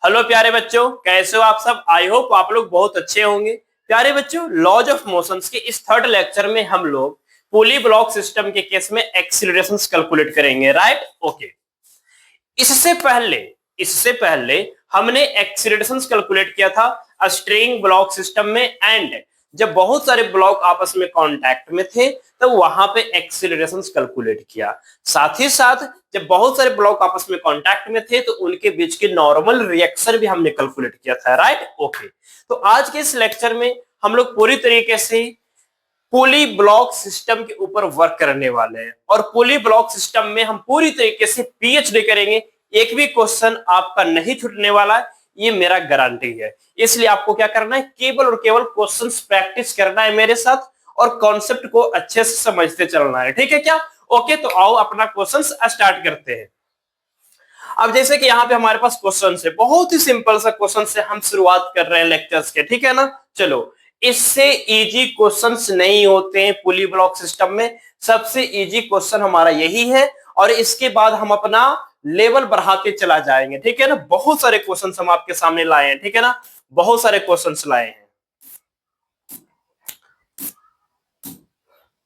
Hello प्यारे बच्चों, कैसे हो आप सब। आई होप आप लोग बहुत अच्छे होंगे। प्यारे बच्चों, लॉज ऑफ मोशंस के इस थर्ड लेक्चर में हम लोग पोली ब्लॉक सिस्टम के केस में एक्सीलरेशंस कैलकुलेट करेंगे। Right, okay. इससे पहले इससे पहले हमने एक्सीलरेशंस कैलकुलेट किया था स्ट्रिंग ब्लॉक सिस्टम में, एंड जब बहुत सारे ब्लॉक आपस में कांटेक्ट में थे तब वहां पे एक्सीलरेशंस कैलकुलेट किया। साथ ही साथ जब बहुत सारे ब्लॉक आपस में कांटेक्ट में थे तो उनके बीच के नॉर्मल रिएक्शन भी हमने कैलकुलेट किया था। Right, okay. तो आज के इस लेक्चर में हम लोग पूरी तरीके से पोली ब्लॉक सिस्टम के ऊपर वर्क करने वाले हैं, और पोली ब्लॉक सिस्टम में हम पूरी तरीके से पीएचडी करेंगे। एक भी क्वेश्चन आपका नहीं छूटने वाला, ये मेरा गारंटी है। इसलिए आपको क्या करना है, केवल और केवल क्वेश्चंस प्रैक्टिस करना है मेरे साथ, और कॉन्सेप्ट को अच्छे से समझते चलना है। ठीक है क्या? ओके, तो आओ अपना क्वेश्चन स्टार्ट करते हैं। अब जैसे कि यहाँ पे हमारे पास क्वेश्चन है, बहुत ही सिंपल सा क्वेश्चन से हम शुरुआत कर रहे हैं लेक्चर्स के। ठीक है ना? चलो, इससे इजी क्वेश्चंस नहीं होते हैं पोली ब्लॉक सिस्टम में। सबसे इजी क्वेश्चन हमारा यही है, और इसके बाद हम अपना लेवल बढ़ाते चला जाएंगे। ठीक है ना? बहुत सारे क्वेश्चंस हम आपके सामने लाए हैं। ठीक है ना? बहुत सारे क्वेश्चंस लाए हैं।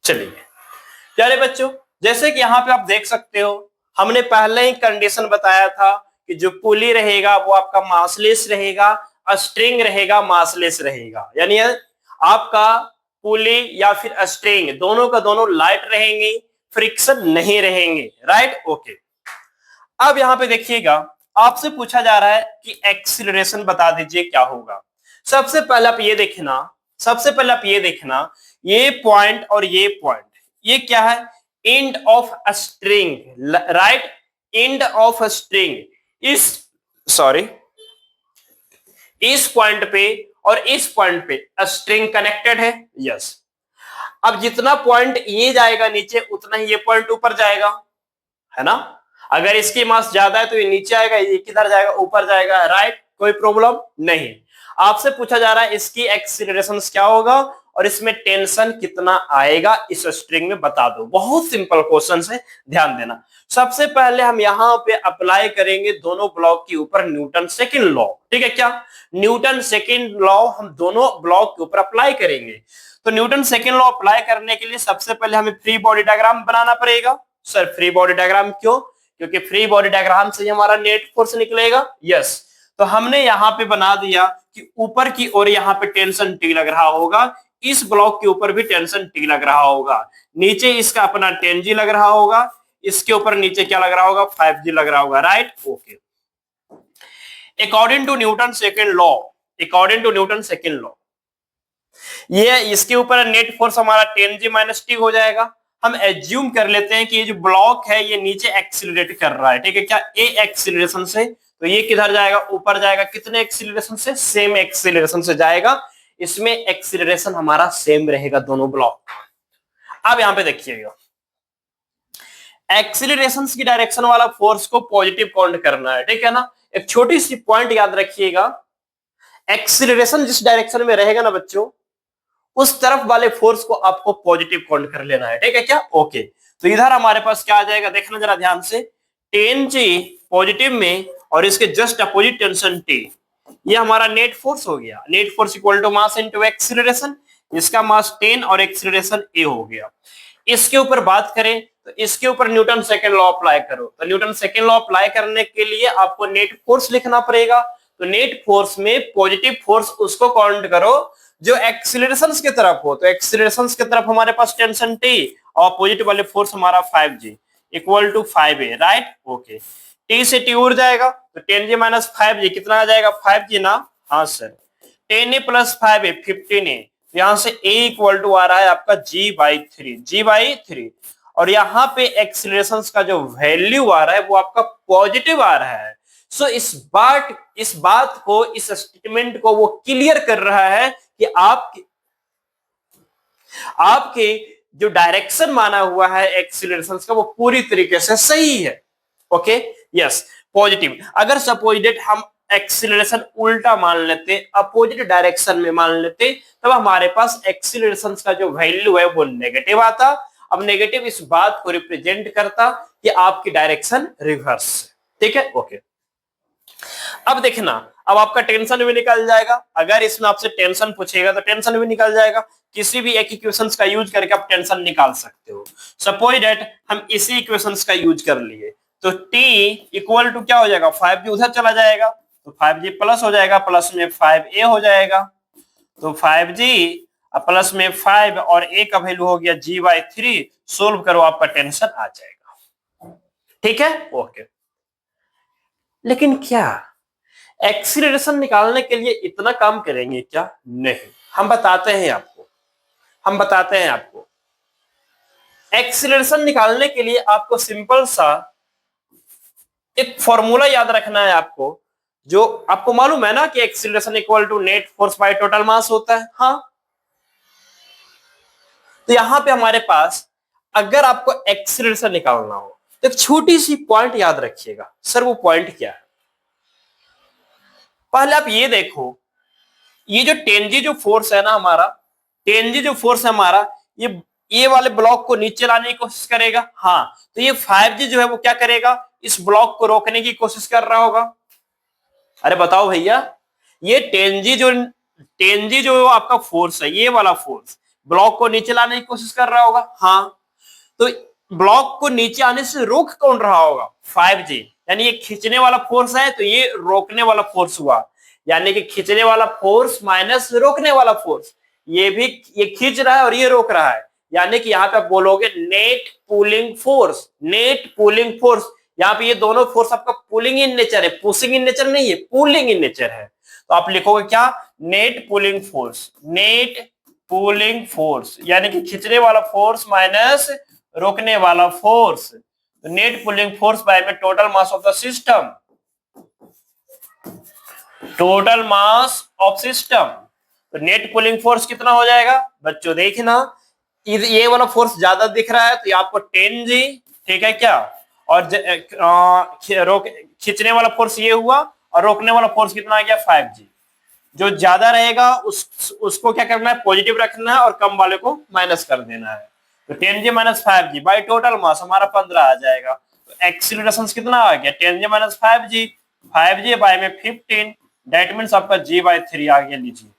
चलिए प्यारे बच्चों, जैसे कि यहाँ पे आप देख सकते हो, हमने पहले ही कंडीशन बताया था कि जो पुली रहेगा वो आपका मासलेस रहेगा, स्ट्रिंग रहेगा मासलेस रहेगा। यानी आपका पुली या फिर स्ट्रिंग दोनों का दोनों लाइट रहेंगे, फ्रिक्शन नहीं रहेंगे। Right, okay. अब यहाँ पे देखिएगा, आपसे पूछा जा रहा है कि एक्सीलरेशन बता दीजिए क्या होगा। सबसे पहले आप ये देखना, ये पॉइंट और ये पॉइंट, ये क्या है? End of a string. Right, end of a string. इस पॉइंट पे और इस पॉइंट पे स्ट्रिंग कनेक्टेड है। यस। अब जितना पॉइंट ये जाएगा नीचे, उतना ही ये पॉइंट ऊपर जाएगा, है ना? अगर इसकी मास ज्यादा है तो ये नीचे आएगा, ये किधर जाएगा? ऊपर जाएगा। राइट, कोई प्रॉब्लम नहीं। आपसे पूछा जा रहा है इसकी एक्सीलरेशन क्या होगा और इसमें टेंशन कितना आएगा, इस स्ट्रिंग में बता दो। बहुत सिंपल क्वेश्चन है, ध्यान देना। सबसे पहले हम यहाँ पे अप्लाई करेंगे दोनों ब्लॉक के ऊपर न्यूटन सेकंड लॉ। ठीक है क्या? न्यूटन सेकंड लॉ हम दोनों ब्लॉक के ऊपर अप्लाई करेंगे। तो न्यूटन सेकंड लॉ अप्लाई करने के लिए सबसे पहले हमें फ्री बॉडी डायग्राम बनाना पड़ेगा। सर, फ्री बॉडी डायग्राम क्यों? क्योंकि फ्री बॉडी डायग्राम से ही हमारा नेट फोर्स निकलेगा। यस। तो हमने यहाँ पे बना दिया कि ऊपर की ओर यहाँ पे टेंशन टी लग रहा होगा, इस ब्लॉक के ऊपर भी टेंशन टी लग रहा होगा, नीचे इसका अपना 10G लग रहा होगा, इसके ऊपर नीचे क्या लग रहा होगा? 5G लग रहा होगा। Right, okay. According to Newton second law, ये इसके ऊपर नेट फोर्स हमारा 10G माइनस टी हो जाएगा। हम एज्यूम कर लेते हैं कि ये जो ब्लॉक है ये नीचे एक्सीलरेट कर रहा है। ठीक है क्या? ए एक्सीलरेशन से, तो ये किधर जाएगा? ऊपर जाएगा। कितने एक्सीलरेशन से? सेम एक्सीलरेशन से जाएगा। इसमें एक्सीलरेशन हमारा सेम रहेगा दोनों ब्लॉक। अब यहां पे देखिएगा, एक्सीलरेशन की डायरेक्शन वाला फोर्स को पॉजिटिव काउंट करना है। ठीक है ना? एक छोटी सी पॉइंट याद रखिएगा, एक्सीलरेशन जिस डायरेक्शन में रहेगा ना बच्चों, उस तरफ वाले फोर्स को आपको पॉजिटिव काउंट कर लेना है। ठीक है क्या? ओके। तो इधर हमारे पास क्या आ जाएगा, देखना जरा ध्यान से। 10G पॉजिटिव में और इसके जस्ट अपोजिट टेंशन T, ये हमारा नेट फोर्स हो गया। Net force equal to mass into acceleration. इसका मास 10 और एक्सीलरेशन A हो गया। इसके ऊपर बात करें तो इसके ऊपर न्यूटन सेकंड लॉ अप्लाई करो। तो न्यूटन सेकंड लॉ अप्लाई करने के लिए आपको नेट फोर्स लिखना पड़ेगा। तो नेट फोर्स में पॉजिटिव फोर्स उसको काउंट करो जो एक्सीलरेशन की तरफ हो। तो एक्सीलरेशन की तरफ हमारे पास टेंशन T और अपोजिट वाले फोर्स हमारा 5G equal to 5A। Right, okay. T से T उड़ जाएगा तो 10G माइनस 5G कितना आ जाएगा? 5G ना? हाँ sir. 10A plus 5A 15A। यहां से A इक्वल टू आ रहा है आपका G/3 और यहाँ पे एक्सीलरेशन का जो वैल्यू आ रहा है वो आपका पॉजिटिव आ रहा है। सो इस बात को, इस स्टेटमेंट को वो क्लियर कर रहा है कि आपके जो डायरेक्शन माना हुआ है एक्सीलरेशन का वो पूरी तरीके से सही है। Okay, yes, positive. अगर सपोज हम एक्सीलरेशन उल्टा मान लेते, अपोजिट डायरेक्शन में मान लेते, तब हमारे पास एक्सीलरेशन का जो वैल्यू है वो नेगेटिव आता। अब नेगेटिव इस बात को रिप्रेजेंट करता कि आपकी डायरेक्शन रिवर्स। ठीक है, ओके। अब देखना, अब आपका टेंशन भी निकल जाएगा। अगर इसमें आपसे टेंशन पूछेगा तो टेंशन भी निकल जाएगा। किसी भी एक इक्वेशंस का यूज करके आप टेंशन निकाल सकते हो। सपोज दैट हम इसी इक्वेशंस का यूज कर लिए तो t इक्वल टू क्या हो जाएगा, 5g उधर चला जाएगा तो 5g प्लस हो जाएगा, प्लस में 5a हो जाएगा। तो 5g प्लस में 5 और a का वैल्यू हो गया g/3। सोल्व करो, आपका टेंशन आ जाएगा। ठीक है, ओके। लेकिन क्या एक्सीलरेशन निकालने के लिए इतना काम करेंगे क्या? नहीं, हम बताते हैं आपको। एक्सीलरेशन निकालने के लिए आपको सिंपल सा एक फॉर्मूला याद रखना है आपको, जो आपको मालूम है ना कि acceleration equal to net force by total mass होता है। हाँ, तो यहां पे हमारे पास अगर आपको एक्सीलरेशन निकालना हो तो एक छोटी सी पॉइंट याद रखिएगा। सर वो पॉइंट क्या है? पहले आप ये देखो, ये जो टेनजी जो फोर्स है ना हमारा, टेनजी जो फोर्स है हमारा, ये वाले ब्लॉक को नीचे लाने की कोशिश करेगा। हाँ, तो ये 5G जो है वो क्या करेगा, इस ब्लॉक को रोकने की कोशिश कर रहा होगा। अरे बताओ भैया, ये टेनजी जो आपका फोर्स है, ये वाला फोर्स ब्लॉक को नीचे लाने की कोशिश कर रहा होगा। हाँ, तो ब्लॉक को नीचे आने से रोक कौन रहा होगा? 5G। यानी ये खींचने वाला फोर्स है तो ये रोकने वाला फोर्स हुआ। यानी कि खींचने वाला फोर्स माइनस रोकने वाला फोर्स, ये खींच रहा है और ये रोक रहा है। यानी कि यहाँ पे आप बोलोगे net pulling force. Net pulling force, यहाँ पे ये दोनों फोर्स आपका पुलिंग इन नेचर है, पुशिंग इन नेचर नहीं है, पुलिंग इन नेचर है। तो आप लिखोगे क्या? Net pulling force. Net pulling force यानी कि खींचने वाला फोर्स माइनस रोकने वाला force. Net pulling force by में total mass of the system. Total mass of system, तो नेट पुलिंग फोर्स कितना हो जाएगा बच्चों? देखना, ये वाला फोर्स ज्यादा दिख रहा है तो आपको 10G, ठीक है क्या? और खींचने वाला फोर्स ये हुआ और रोकने वाला फोर्स कितना आ गया? 5G। जो ज्यादा रहेगा उसको क्या करना है? पॉजिटिव रखना है और कम वाले को माइनस कर देना है। तो 10G minus 5G by total mass हमारा 15 आ जाएगा। तो एक्सीलरेशन कितना आ गया? 10G minus 5G, 5G by में 15, दैट मीन्स आपका g/3 आ गया। लीजिए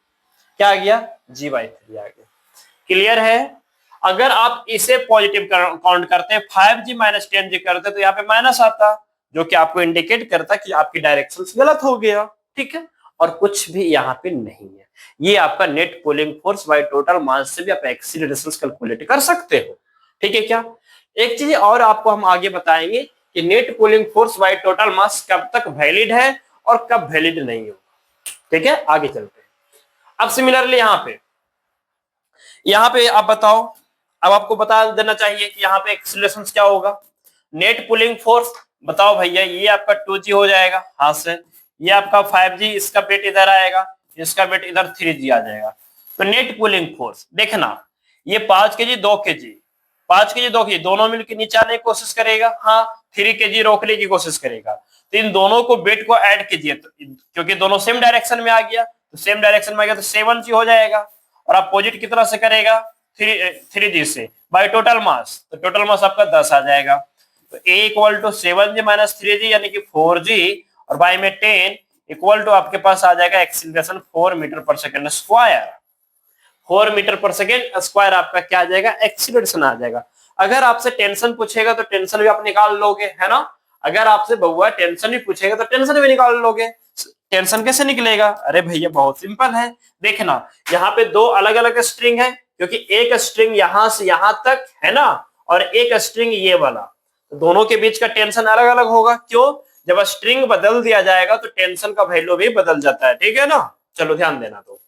क्या आ गया? g/3 आ गया। क्लियर है? अगर आप इसे पॉजिटिव काउंट करते, 5G माइनस 10G करते तो यहाँ पे माइनस आता, जो कि आपको इंडिकेट करता कि आपकी डायरेक्शन गलत हो गया। ठीक है, और कुछ भी यहाँ पे नहीं है। ये आपका net pulling force by total मास से भी आप एक्सीलरेशन कैलकुलेट कर सकते हो। ठीक है क्या? एक चीज और आपको हम आगे बताएंगे कि net pulling force by total मास कब तक वैलिड है और कब वैलिड नहीं होगा। ठीक है, आगे चलते हैं। अब सिमिलरली यहाँ पे आप बताओ, अब आपको बता देना चाहिए कि यहाँ पे एक्सीलरेशन क्या होगा। नेट पुलिंग फोर्स बताओ भैया, ये आपका 2G हो जाएगा हाथ से, ये आपका 5G, इसका वेट इधर आएगा, इसका वेट इधर 3G आ जाएगा। तो नेट पुलिंग फोर्स देखना, ये 5 kg 2 kg, 5 kg 2 kg दोनों मिलकर नीचे आने की कोशिश करेगा। हाँ, 3 kg रोकने की कोशिश करेगा। तो इन दोनों को वेट को ऐड कीजिए, तो क्योंकि दोनों सेम डायरेक्शन में आ गया, तो सेम डायरेक्शन में आ गया तो 7G हो जाएगा। और अपोजिट की तरह से करेगा 3G से बाय टोटल मास, तो टोटल मास आपका 10 आ जाएगा। तो A equal to 7G minus 3G यानी कि 4G, और बाय में 10 इक्वल टू आपके पास आ जाएगा एक्सीलरेशन 4 मीटर पर सेकेंड स्क्वायर। 4 मीटर पर सेकेंड स्क्वायर आपका क्या आ जाएगा? एक्सीलरेशन आ जाएगा। अगर आपसे टेंशन पूछेगा तो टेंशन भी आप निकाल लोगे, है ना? अगर आपसे बहुआ टेंशन भी पूछेगा तो टेंशन भी निकाल लोगे। टेंशन कैसे निकलेगा? अरे भैया बहुत सिंपल है। देखना, यहाँ पे दो अलग अलग स्ट्रिंग है, क्योंकि एक स्ट्रिंग यहां से यहां तक है ना, और एक स्ट्रिंग ये वाला, तो दोनों के बीच का टेंशन अलग अलग होगा। क्यों? जब स्ट्रिंग बदल दिया जाएगा तो टेंशन का वैल्यू भी बदल जाता है। ठीक है ना? चलो ध्यान देना। तो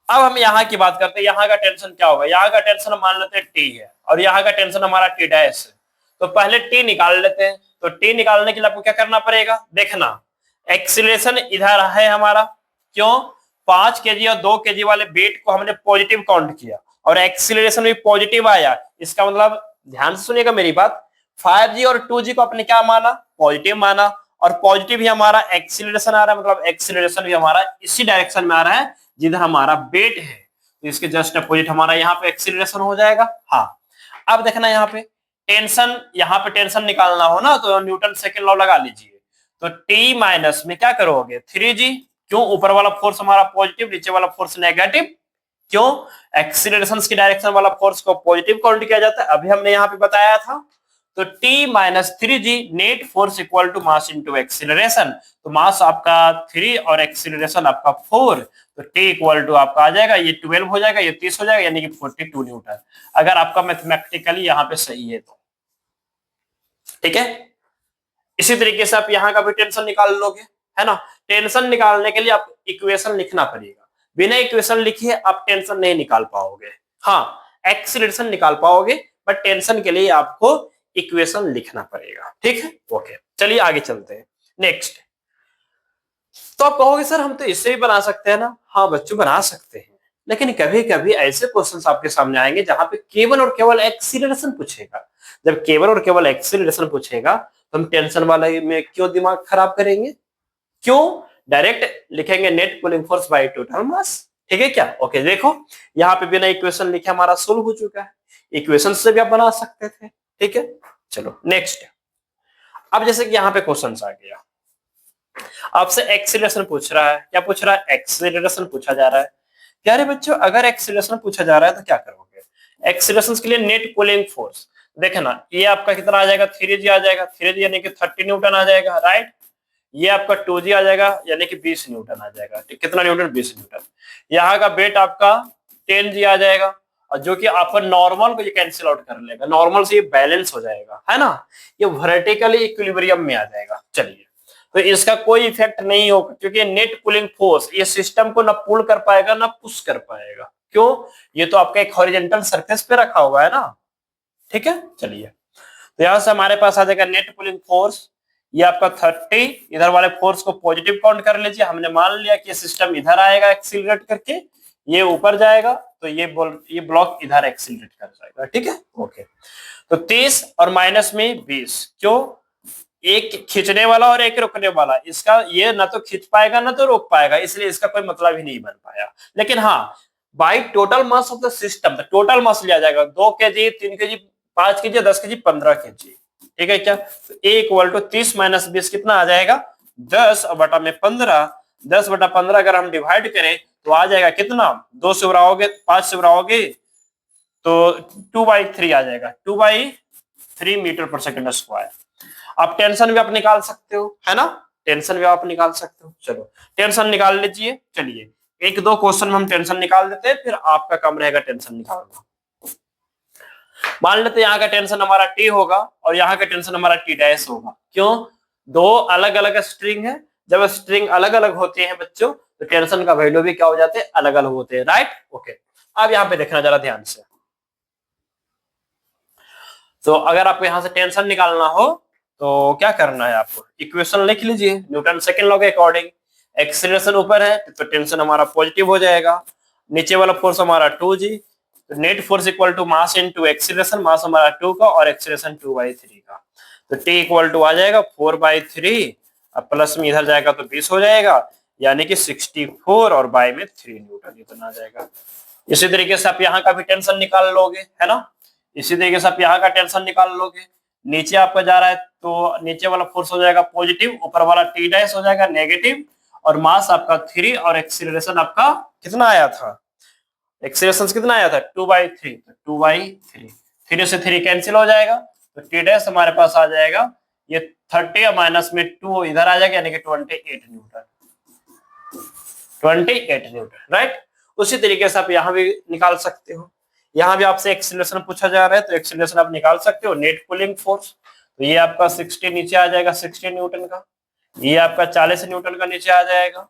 अब हम यहाँ की बात करते हैं, यहाँ का टेंशन क्या होगा? यहाँ का टेंशन मान लेते हैं T है, और यहाँ का टेंशन हमारा T डैश है। तो पहले T निकाल लेते हैं। तो T निकालने के लिए आपको क्या करना पड़ेगा? देखना, एक्सीलरेशन इधर है हमारा, क्यों? 5 kg और 2 kg वाले वेट को हमने पॉजिटिव काउंट किया और एक्सीलरेशन भी पॉजिटिव आया। इसका मतलब, ध्यान से सुनिएगा मेरी बात, 5G और 2G को आपने क्या माना? पॉजिटिव माना, और पॉजिटिव ही हमारा एक्सीलरेशन आ रहा है, मतलब एक्सीलरेशन भी हमारा इसी डायरेक्शन में आ रहा है जिधर हमारा वेट है। तो इसके जस्ट अपोजिट हमारा यहाँ पे एक्सीलरेशन हो जाएगा। हाँ, अब देखना यहाँ पे टेंशन निकालना हो ना, तो न्यूटन सेकंड लॉ लगा लीजिए। तो टी माइनस में क्या करोगे 3g। क्यों? ऊपर वाला फोर्स हमारा पॉजिटिव, नीचे वाला फोर्स नेगेटिव। क्यों? एक्सीलरेशन की डायरेक्शन वाला फोर्स को पॉजिटिव काउंट किया जाता है, अभी हमने यहाँ पे बताया था। तो T minus 3g net force equal to mass into acceleration. तो मास आपका 3 और एक्सीलरेशन आपका 4, तो टी इक्वल टू आपका आ जाएगा, ये 12 हो जाएगा, ये 30 हो जाएगा, यानी कि 42 न्यूटन, अगर आपका मैथमेटिकली यहाँ पे सही है तो। ठीक है, इसी तरीके से आप यहाँ का भी टेंशन निकाल लोगे, है ना। टेंशन निकालने के लिए आप इक्वेशन लिखना पड़ेगा, बिना इक्वेशन लिखे आप टेंशन नहीं निकाल पाओगे। हाँ, एक्सीलरेशन निकाल पाओगे, बट टेंशन के लिए आपको इक्वेशन लिखना पड़ेगा। ठीक है, ओके, चलिए आगे चलते हैं। नेक्स्ट, तो आप कहोगे सर हम तो इससे भी बना सकते हैं ना। हाँ बच्चों, बना सकते हैं, लेकिन कभी कभी ऐसे क्वेश्चंस आपके सामने आएंगे जहां पे केवल और केवल एक्सीलरेशन पूछेगा। जब केवल और केवल एक्सीलरेशन पूछेगा तो हम टेंशन वाले में क्यों दिमाग खराब करेंगे? क्यों? डायरेक्ट लिखेंगे net pulling force by total मास। ठीक है क्या? ओके, देखो यहाँ पे बिना इक्वेशन लिखे हमारा सोल्व हो चुका है, इक्वेशन से भी आप बना सकते थे। ठीक है, चलो नेक्स्ट। अब जैसे कि यहाँ पे क्वेश्चन आ गया, आपसे एक्सीलरेशन पूछ रहा है। क्या पूछ रहा है? एक्सीलरेशन पूछा जा रहा है। प्यारे बच्चों, अगर एक्सीलरेशन पूछा जा रहा है तो क्या करोगे? एक्सीलरेशन के लिए नेट पुलिंग फोर्स देखे ना, ये आपका कितना आ जाएगा 3g आ जाएगा, 3g यानी कि 30 न्यूटन आ जाएगा, राइट। ये आपका 2g आ जाएगा, यानी कि 20 न्यूटन आ जाएगा। कितना न्यूटन? 20 न्यूटन। यहाँ का वेट आपका 10g आ जाएगा, और जो कि आपका नॉर्मल को ये कैंसिल आउट कर लेगा, नॉर्मल से ये बैलेंस हो जाएगा, है ना, ये वर्टिकली इक्विलिब्रियम में आ जाएगा। चलिए, तो इसका कोई इफेक्ट नहीं होगा, क्योंकि नेट पुलिंग फोर्स ये सिस्टम को ना पुल कर पाएगा ना पुश कर पाएगा। क्यों? ये तो आपका एक हॉरिजॉन्टल सरफेस पे रखा हुआ है ना। ठीक है, चलिए, तो यहां से हमारे पास आ जाएगा नेट पुलिंग फोर्स, ये आपका 30, इधर वाले फोर्स को पॉजिटिव काउंट कर लीजिए। हमने मान लिया कि सिस्टम इधर आएगा एक्सीलरेट करके, ये ऊपर जाएगा, तो ये ब्लॉक इधर एक्सीलरेट कर जाएगा। ठीक है, ओके। तो 30 और माइनस में 20, क्यों? एक खींचने वाला और एक रोकने वाला, इसका ये ना तो खींच पाएगा ना तो रोक पाएगा, इसलिए इसका कोई मतलब ही नहीं बन पाया। लेकिन हाँ, by total mass of the system, total मास लिया जाएगा, 2 kg, 3 kg, 5 kg, 10 kg, 15 kg। ठीक है क्या? तो ए इक्वल टू 30 माइनस 20 कितना आ जाएगा? 10 बटा में 15। 10 बटा 15 अगर हम डिवाइड करें तो आ जाएगा कितना? 2 से उड़ाओगे, 5 से उड़ाओगे तो 2/3 आ जाएगा, 2/3 मीटर पर सेकंड स्क्वायर। आप टेंशन भी आप निकाल सकते हो, है ना, टेंशन भी आप निकाल सकते हो। चलो टेंशन निकाल लीजिए। चलिए, एक दो क्वेश्चन में हम टेंशन निकाल देते हैं, फिर आपका काम रहेगा टेंशन निकालना। मान लेते हैं यहाँ का टेंशन हमारा टी होगा और यहाँ का टेंशन हमारा टी डैश होगा। क्यों? दो अलग अलग स्ट्रिंग है, जब स्ट्रिंग अलग अलग होते हैं बच्चों तो टेंशन का वैल्यू भी क्या हो जाते हैं? अलग अलग होते हैं, राइट। ओके, अब यहाँ पे देखना जरा ध्यान से। तो अगर आपको यहाँ से टेंशन निकालना हो तो क्या करना है आपको? इक्वेशन लिख लीजिए न्यूटन सेकंड लॉ के अकॉर्डिंग। एक्सीलरेशन ऊपर है तो टेंशन हमारा पॉजिटिव हो जाएगा, नीचे वाला फोर्स हमारा 2g, तो net force equal to mass into acceleration, mass हमारा 2 का और एक्सीलरेशन 2/3 का। तो t इक्वल टू आ जाएगा 4/3, अब प्लस में इधर जाएगा तो 20 हो जाएगा, यानी कि 64 और बाय में 3 न्यूटन इतना आ जाएगा। इसी तरीके से आप यहाँ का भी टेंशन निकाल लोगे, है ना। इसी तरीके से आप यहाँ का टेंशन निकाल लोगे। नीचे आपका जा रहा है तो नीचे वाला फोर्स हो जाएगा पॉजिटिव, ऊपर वाला टी डैश हो जाएगा नेगेटिव, और मास आपका 3 और एक्सीलरेशन आपका कितना आया था? एक्सीलरेशन कितना आया था? 2/3, तो 2/3, 3 से 3 कैंसिल हो जाएगा, तो टी डैश हमारे पास आ जाएगा ये 30 और माइनस में 2 इधर आ जाएगा, यानी कि 28 न्यूटन, 28 न्यूटन, राइट। उसी तरीके से आप यहाँ भी निकाल सकते हो। यहाँ भी आपसे एक्सीलरेशन पूछा जा रहा है तो एक्सीलरेशन आप निकाल सकते हो, नेट पुलिंग फोर्स। तो ये आपका 60 नीचे आ जाएगा 60 न्यूटन का, ये आपका 40 न्यूटन का नीचे आ जाएगा,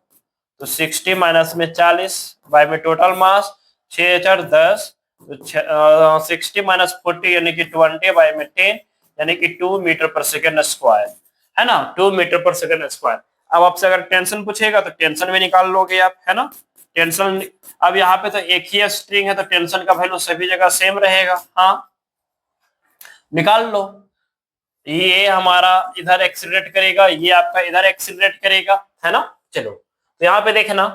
तो 60 माइनस में 40 बाय में टोटल मास 6 4 10, तो 60 माइनस 40 यानी कि 20 बाय में 10, यानी कि 2 मीटर पर सेकेंड स्क्वायर, है ना, 2 मीटर पर सेकेंड स्क्वायर। अब आपसे अगर टेंशन पूछेगा तो टेंशन भी निकाल लोगे आप, है ना। टेंशन, अब यहाँ पे तो एक ही स्ट्रिंग है तो टेंशन का वैल्यू सभी जगह सेम रहेगा। हाँ, निकाल लो। ये हमारा इधर एक्सीलरेट करेगा, ये आपका इधर एक्सीलरेट करेगा, है ना। चलो, तो यहाँ पे देखना,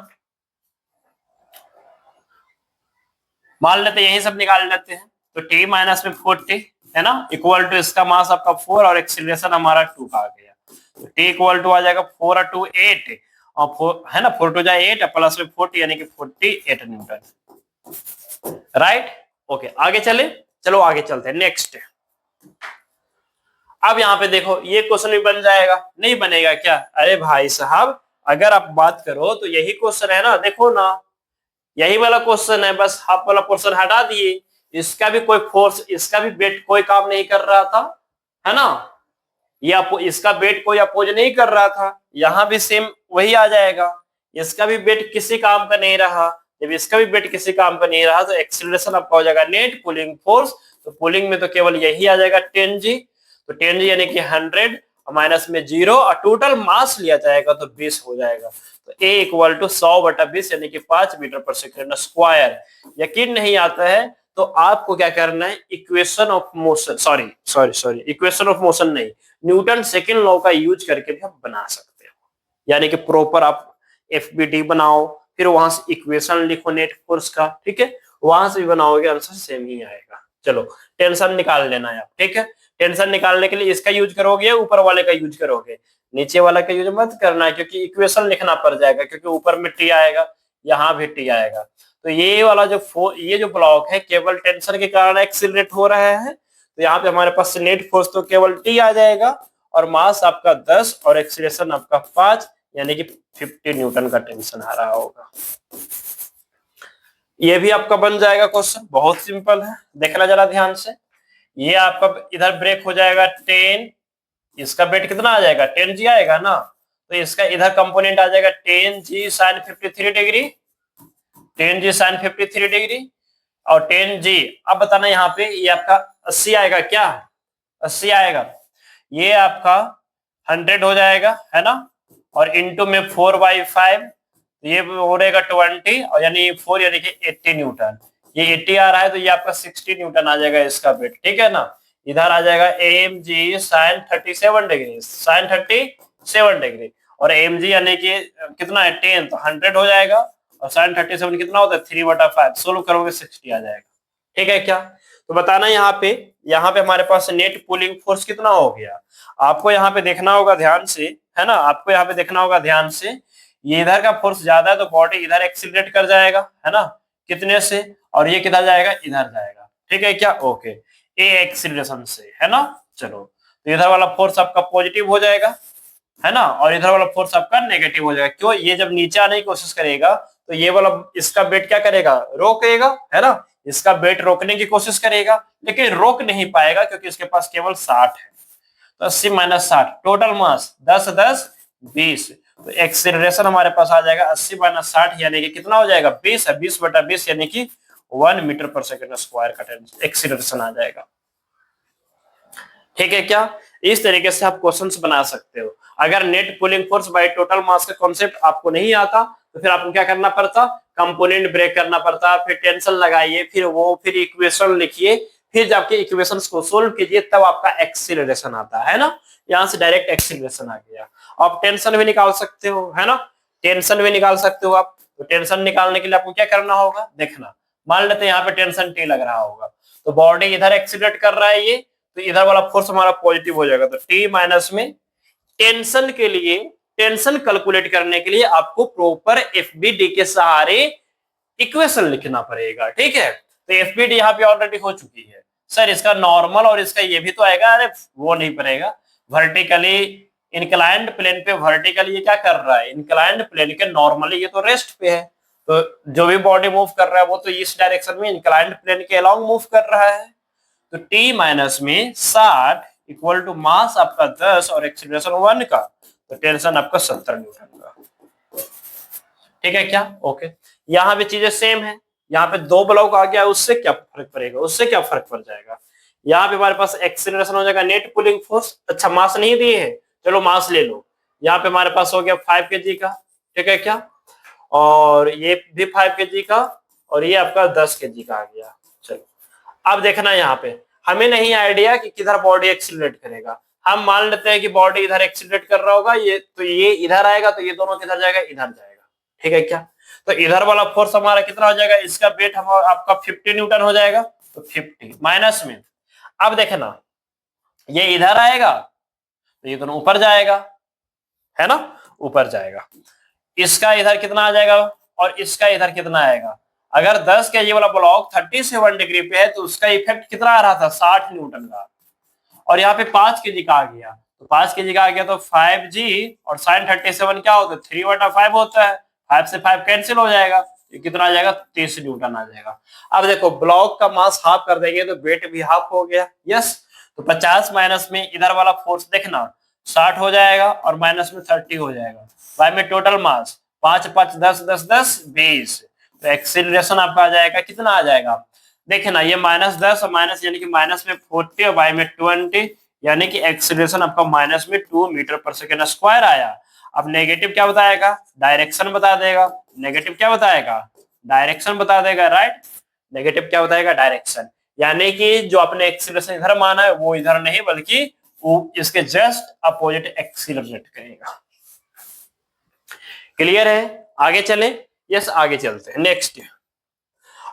मान लेते यही सब निकाल लेते हैं, तो t माइनस में 40, है ना, इक्वल टू इसका मास आपका 4 और एक्सीलरेशन हमारा 2 का आ गया। तो टी इक्वल टू आ जाएगा 4 × 2 8 और 4 है ना, 4 टू जा 8 प्लस में 40 यानी कि 48 न्यूटन। राइट, ओके आगे चले, चलो आगे चलते हैं नेक्स्ट। अब यहाँ पे देखो ये क्वेश्चन भी बन जाएगा, नहीं बनेगा क्या? अरे भाई साहब अगर आप बात करो तो यही क्वेश्चन है ना, देखो ना यही वाला क्वेश्चन है, बस हाफ वाला पोर्शन हटा दिए, इसका भी कोई फोर्स, इसका भी वेट कोई काम नहीं कर रहा था, है ना, या इसका वेट कोई अपोज नहीं कर रहा था, यहाँ भी सेम वही आ जाएगा, इसका भी वेट किसी काम का नहीं रहा, जब इसका भी वेट किसी काम का नहीं रहा तो एक्सीलरेशन आपका हो जाएगा नेट पुलिंग फोर्स, तो पुलिंग में तो केवल यही आ जाएगा 10G, तो 10G यानी कि 100 और माइनस में 0 और टोटल मास लिया जाएगा तो 20 हो जाएगा, तो A इक्वल टू 100/20 यानी कि 5 मीटर पर सेकेंड स्क्वायर। यकीन नहीं आता है तो आपको क्या करना है, equation of motion, sorry equation of motion नहीं, न्यूटन सेकंड लॉ का यूज करके भी आप बना सकते हो, यानी कि प्रॉपर आप FBD बनाओ, फिर वहां से इक्वेशन लिखो नेट फोर्स का, ठीक है, वहां से भी बनाओगे आंसर सेम ही आएगा। चलो टेंशन निकाल लेना है आप, ठीक है, टेंशन निकालने के लिए इसका यूज करोगे, ऊपर वाले का यूज करोगे, नीचे वाला का यूज मत करना है क्योंकि इक्वेशन लिखना पड़ जाएगा, क्योंकि ऊपर में टी आएगा, यहाँ भी टी आएगा, तो ये वाला ये जो ब्लॉक है केवल टेंशन के कारण एक्सीलरेट हो रहा है, तो यहाँ पे हमारे पास नेट फोर्स तो केवल टी आ जाएगा और मास आपका 10 और एक्सीलरेशन आपका 5 यानी कि 50 न्यूटन का टेंशन आ रहा होगा। ये भी आपका बन जाएगा क्वेश्चन, बहुत सिंपल है, देखना जरा ध्यान से। ये आपका इधर ब्रेक हो जाएगा 10, इसका वेट कितना आ जाएगा 10G आएगा ना, तो इसका इधर कंपोनेंट आ जाएगा 10G sin 53 degree, 10G sin 53 degree और 10G, अब बताना यहाँ पे ये आपका 80 आएगा क्या, 80 आएगा, ये आपका 100 हो जाएगा, है ना, और इंटू में 4/5 ये हो रहेगा 20 और यानी 4 यानी कि 80 न्यूटन, ये 80 आ रहा है तो ये आपका 60 न्यूटन आ जाएगा इसका वेट, ठीक है ना। इधर आ जाएगा AMG sin 37 degree, sin 37 degree और AMG यानी कि कितना है 10, तो 100 हो जाएगा और sin 37 कितना होता है 3/5, सोल्व करोगे 60 आ जाएगा, ठीक है क्या। तो बताना यहाँ पे हमारे पास नेट पुलिंग फोर्स कितना हो गया, आपको यहाँ पे देखना होगा ध्यान से, है ना, आपको यहाँ पे देखना होगा ध्यान से, ये इधर का फोर्स ज्यादा है तो बॉडी इधर एक्सीलरेट कर जाएगा, है ना, कितने से, और ये किधर जाएगा, इधर जाएगा, ठीक है क्या, ओके, ए एक्सीलरेशन से, है ना। चलो तो इधर वाला फोर्स आपका पॉजिटिव हो जाएगा, है ना, और इधर वाला फोर्स आपका नेगेटिव हो जाएगा, क्यों, ये जब नीचे आने की कोशिश करेगा तो ये वाला इसका वेट क्या करेगा, रोकेगा, है ना, इसका वेट रोकने की कोशिश करेगा लेकिन रोक नहीं पाएगा क्योंकि इसके पास केवल 60 है, तो 80 - 60 टोटल मास 10 10 20, तो एक्सीलरेशन हमारे पास आ जाएगा 80 - 60 यानी कि कितना हो जाएगा 20 है, 20/20 यानी कि 1 मीटर पर सेकेंड स्क्वायर का एक्सीलरेशन आ जाएगा, ठीक है क्या। इस तरीके से आप क्वेश्चंस बना सकते हो। अगर net pulling force by total मास का कॉन्सेप्ट आपको नहीं आता तो फिर आपको क्या करना पड़ता, कंपोनेंट ब्रेक करना पड़ता, फिर टेंशन लगाइए, फिर इक्वेशन लिखिए, फिर जाके इक्वेशंस को सोल्व कीजिए, तब आपका एक्सीलरेशन आता है ना। यहाँ से डायरेक्ट एक्सीलरेशन आ गया। आप टेंशन भी निकाल सकते हो, है ना, टेंशन भी निकाल सकते हो आप। तो टेंशन निकालने के लिए आपको क्या करना होगा, देखना, मान लेते हैं यहाँ पे टेंशन टी लग रहा होगा, तो बॉडी इधर एक्सीलरेट कर रहा है ये, तो इधर वाला फोर्स हमारा पॉजिटिव हो जाएगा, तो टी माइनस में टेंशन के लिए, टेंशन कैलकुलेट करने के लिए आपको प्रॉपर एफबीडी के सहारे इक्वेशन लिखना पड़ेगा, ठीक है। तो एफबीडी यहाँ पे ऑलरेडी हो चुकी है सर, इसका नॉर्मल और इसका ये भी तो आएगा, अरे वो नहीं पड़ेगा, वर्टिकली इंक्लाइंड प्लेन पे वर्टिकली ये क्या कर रहा है, इंक्लाइंड प्लेन के नॉर्मली ये तो रेस्ट पे है, तो जो भी बॉडी मूव कर रहा है वो तो इस डायरेक्शन में इंक्लाइंड प्लेन के अलोंग मूव कर रहा है, तो टी माइनस में 60 इक्वल टू मास आपका 10 और एक्सीलरेशन 1 का, तो टेंशन आपका 70 न्यूटन का, ठीक है क्या, ओके। यहाँ भी चीजें सेम है, यहाँ पे 2 ब्लॉक आ गया, उससे क्या फर्क पड़ेगा, उससे क्या फर्क पड़ जाएगा। यहाँ पे हमारे पास एक्सीलरेशन हो जाएगा नेट पुलिंग फोर्स, अच्छा मास नहीं दिए है, चलो मास ले लो, यहाँ पे हमारे पास हो गया 5 kg का, ठीक है क्या, और ये भी 5 kg का, और ये आपका 10 kg का आ गया। चलो अब देखना, यहाँ पे हमें नहीं आइडिया कि किधर बॉडी एक्सीलरेट करेगा, हम मान लेते हैं कि बॉडी इधर एक्सीलरेट कर रहा होगा, ये तो ये इधर आएगा, तो ये दोनों किधर जाएगा, इधर जाएगा, ठीक है क्या। तो इधर वाला फोर्स हमारा कितना हो जाएगा, इसका वेट आपका 50 न्यूटन हो जाएगा, तो 50 माइनस में, अब देखना ये इधर आएगा तो ये दोनों ऊपर जाएगा, है ना, ऊपर जाएगा। इसका इधर कितना आ जाएगा और इसका इधर कितना आएगा। अगर 10 केजी वाला ब्लॉक 37 डिग्री पे है तो उसका इफेक्ट कितना आ रहा था, 60 न्यूटन का। और यहाँ पे 5 केजी का आ गया, तो 5 केजी का आ गया तो 5g और sin 37 क्या होता है, 3/5 होता है। 5 से 5 कैंसिल हो जाएगा, ये कितना आ जाएगा, 30 न्यूटन आ जाएगा। अब देखो ब्लॉक का मास हाफ कर देंगे तो वेट भी हाफ हो गया। यस, तो 50 माइनस में इधर वाला फोर्स देखना 60 हो जाएगा और माइनस में 30 हो जाएगा। वाई में टोटल मास 5 5 10 10 10 20, तो एक्सीलरेशन आपका आ जाएगा, कितना आ जाएगा, देखे ना, ये -10 और माइनस यानी कि माइनस में 40 और वाई में 20, यानी कि एक्सीलरेशन आपका माइनस में 2 मीटर पर सेकेंड स्क्वायर आया। अब नेगेटिव क्या बताएगा, डायरेक्शन बता देगा। नेगेटिव क्या बताएगा, डायरेक्शन बता देगा, राइट। नेगेटिव क्या बताएगा, डायरेक्शन, यानी कि जो आपने एक्सीलरेशन इधर माना है वो इधर नहीं बल्कि वो इसके जस्ट अपोजिट एक्सीलरेट करेगा। क्लियर है, आगे चले। यस, आगे चलते हैं नेक्स्ट।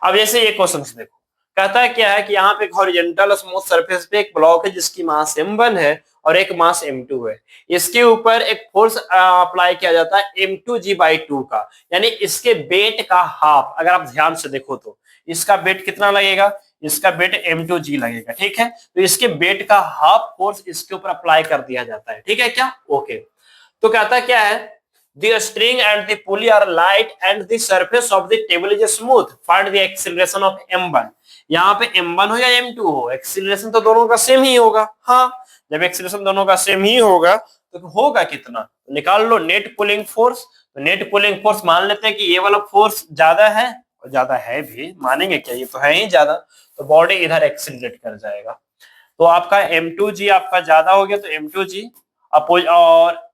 अब जैसे ये क्वेश्चन देखो, कहता है क्या है कि यहाँ पे एक हॉरिजॉन्टल स्मूथ सरफेस पे एक ब्लॉक है जिसकी मास m1 है और एक मास m2 है। इसके ऊपर एक फोर्स अप्लाई किया जाता है m2g/2 का, यानी इसके वेट का हाफ। अगर आप ध्यान से देखो तो इसका वेट कितना लगेगा, इसका वेट m2g लगेगा, ठीक है। तो इसके वेट का हाफ फोर्स इसके ऊपर अप्लाई कर दिया जाता है, ठीक है क्या, ओके। तो कहता क्या है, the string and the pulley are light and the surface of the table is smooth, find the acceleration of m1। यहाँ पे m1 हो या m2 हो, एक्सीलरेशन तो दोनों का सेम ही होगा। हाँ, जब एक्सीलरेशन दोनों का सेम ही होगा तो होगा कितना, तो निकाल लो नेट पुलिंग फोर्स। तो नेट पुलिंग फोर्स मान लेते हैं कि ये वाला फोर्स ज्यादा है, और ज्यादा है भी, मानेंगे क्या, ये तो है ही ज्यादा, तो बॉडी इधर एक्सीलरेट कर जाएगा। तो आपका m2g आपका ज्यादा हो गया, तो m2g अपोज, और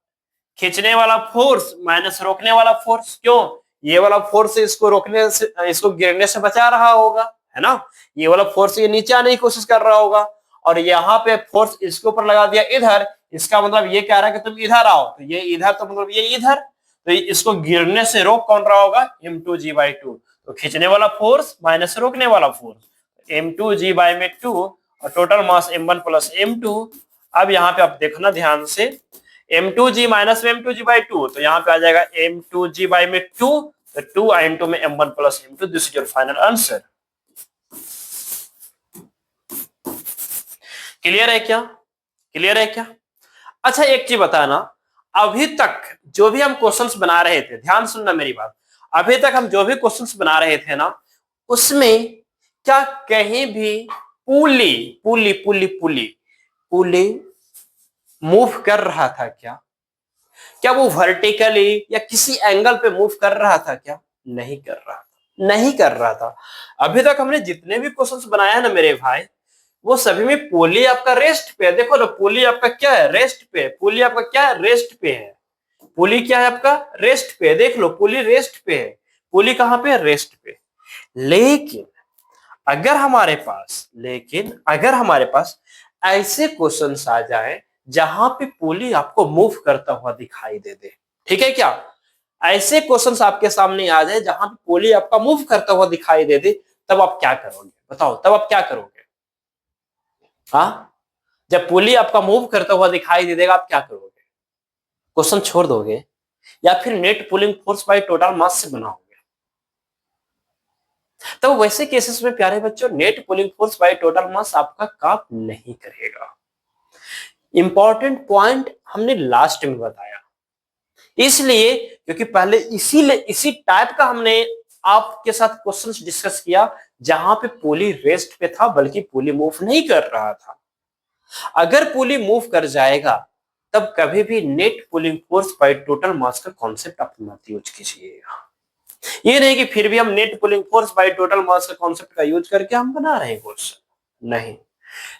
खींचने वाला फोर्स माइनस रोकने वाला फोर्स, क्यों, ये वाला फोर्स इसको रोकने से, इसको गिरने से बचा रहा होगा, है ना। ये वाला फोर्स ये नीचे आने की कोशिश कर रहा होगा, और यहाँ पे फोर्स इसके ऊपर लगा दिया इधर, इसका मतलब ये कह रहा है कि तुम इधर आओ, तो ये इधर, तो मतलब ये इधर, तो इसको गिरने से रोक कौन रहा होगा, m2g/2। तो खींचने वाला फोर्स माइनस रोकने वाला फोर्स, m2g/2 और total mass m1 plus m2। अब यहाँ पे आप देखना ध्यान से, m2g माइनस m2g/2, तो यहाँ पे आ जाएगा m2g/2, तो 2 into में m1 plus m2, this is your final answer. Clear है क्या, क्लियर है क्या। अच्छा एक चीज बताना, अभी तक जो भी हम क्वेश्चंस बना रहे थे, ध्यान सुनना मेरी बात, अभी तक हम जो भी क्वेश्चंस बना रहे थे ना, उसमें क्या कहीं भी पुली पुली पुली पुली पुली मूव कर रहा था क्या, क्या वो वर्टिकली या किसी एंगल पे मूव कर रहा था क्या, नहीं कर रहा था, नहीं कर रहा था। अभी तक हमने जितने भी क्वेश्चंस बनाया ना मेरे भाई, वो सभी में पुली आपका रेस्ट पे है। देखो ना, पुली आपका क्या है, रेस्ट पे है। पुली आपका क्या है, रेस्ट पे है। पुली क्या है आपका, रेस्ट पे है। देख लो, पुली रेस्ट पे है। पुली कहां पे है, रेस्ट पे। लेकिन अगर हमारे पास ऐसे क्वेश्चंस आ जाए जहां पे पुली आपको मूव करता हुआ दिखाई दे दे, ठीक है क्या, ऐसे क्वेश्चंस आपके सामने आ जाए जहां पे पुली आपका मूव करता हुआ दिखाई दे दे, तब आप क्या करोगे, बताओ, तब आप क्या करोगे। हाँ, जब पुली आपका मूव करता हुआ दिखाई दे देगा, आप क्या करोगे, क्वेश्चन छोड़ दोगे या फिर net pulling force by total मास से बनाओगे। तो वैसे केसेस में प्यारे बच्चों, net pulling force by total मास आपका काम नहीं करेगा। इंपॉर्टेंट पॉइंट हमने लास्ट में बताया, इसलिए क्योंकि पहले इसी टाइप का हमने आपके साथ क्वेश्चंस डिस्कस किया जहां पे पुली रेस्ट पे था, बल्कि पुली मूव नहीं कर रहा था। अगर पुली मूव कर जाएगा तब कभी भी net pulling force by total मास का कॉन्सेप्ट आप मत यूज कीजिएगा। ये नहीं कि फिर भी हम net pulling force by total मास का कॉन्सेप्ट का यूज करके हम बना रहे हैं क्वेश्चन, नहीं।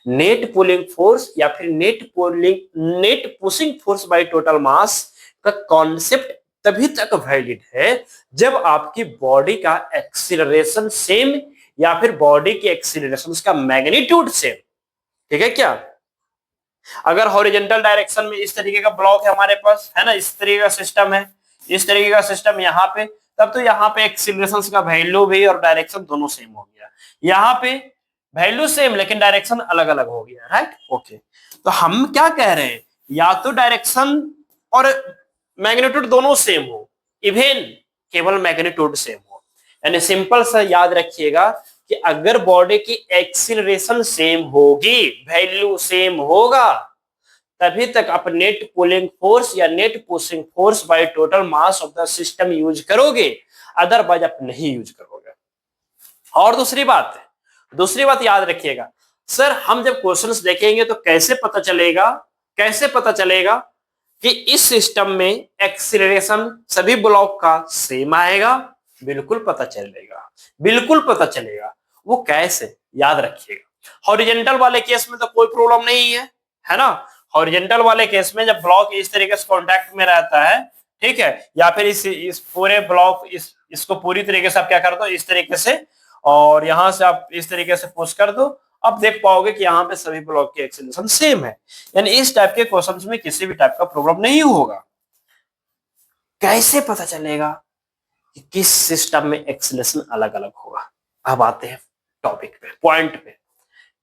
नेट पुलिंग फोर्स या फिर net pushing force by total मास का कॉन्सेप्ट तभी तक वैलिड है जब आपकी बॉडी का एक्सीलरेशन सेम या फिर बॉडी की एक्सीलरेशन का मैग्नीट्यूड सेम, ठीक है क्या। अगर हॉरिजॉन्टल डायरेक्शन में इस तरीके का ब्लॉक है हमारे पास, है ना, इस तरीके का सिस्टम है, इस तरीके का सिस्टम यहाँ पे, तब तो यहाँ पे एक्सीलरेशन का वैल्यू भी और डायरेक्शन दोनों सेम हो गया। यहाँ पे वैल्यू सेम लेकिन डायरेक्शन अलग अलग हो गया, राइट, ओके। तो हम क्या कह रहे हैं या तो डायरेक्शन और मैग्नीट्यूड दोनों सेम हो, इवन केवल मैग्नीट्यूड सेम हो। यानी सिंपल सा याद रखिएगा कि अगर बॉडी की एक्सीलरेशन सेम होगी, वैल्यू सेम होगा, तभी तक आप नेट पुलिंग फोर्स या net pushing force by total mass of the system use करोगे, अदरवाइज आप नहीं यूज करोगे। और दूसरी बात याद रखिएगा, सर हम जब क्वेश्चंस देखेंगे तो कैसे पता चलेगा कि इस सिस्टम में एक्सीलरेशन सभी ब्लॉक का सेम आएगा? बिल्कुल पता चलेगा। वो कैसे, याद रखिएगा। हॉरिजॉन्टल वाले केस में तो कोई प्रॉब्लम नहीं है ना। हॉरिजॉन्टल वाले केस में जब ब्लॉक इस तरीके से कांटेक्ट में रहता है, ठीक है, या फिर इस पूरे ब्लॉक इसको पूरी तरीके से आप क्या कर दो, इस तरीके से, और यहां से आप इस तरीके से पुश कर दो, अब देख पाओगे कि यहाँ पे सभी ब्लॉक की एक्सीलरेशन सेम है। यानी इस टाइप के क्वेश्चंस में किसी भी टाइप का प्रॉब्लम नहीं होगा। कैसे पता चलेगा कि किस सिस्टम में एक्सीलरेशन अलग अलग होगा? अब आते हैं टॉपिक पे, पॉइंट पे।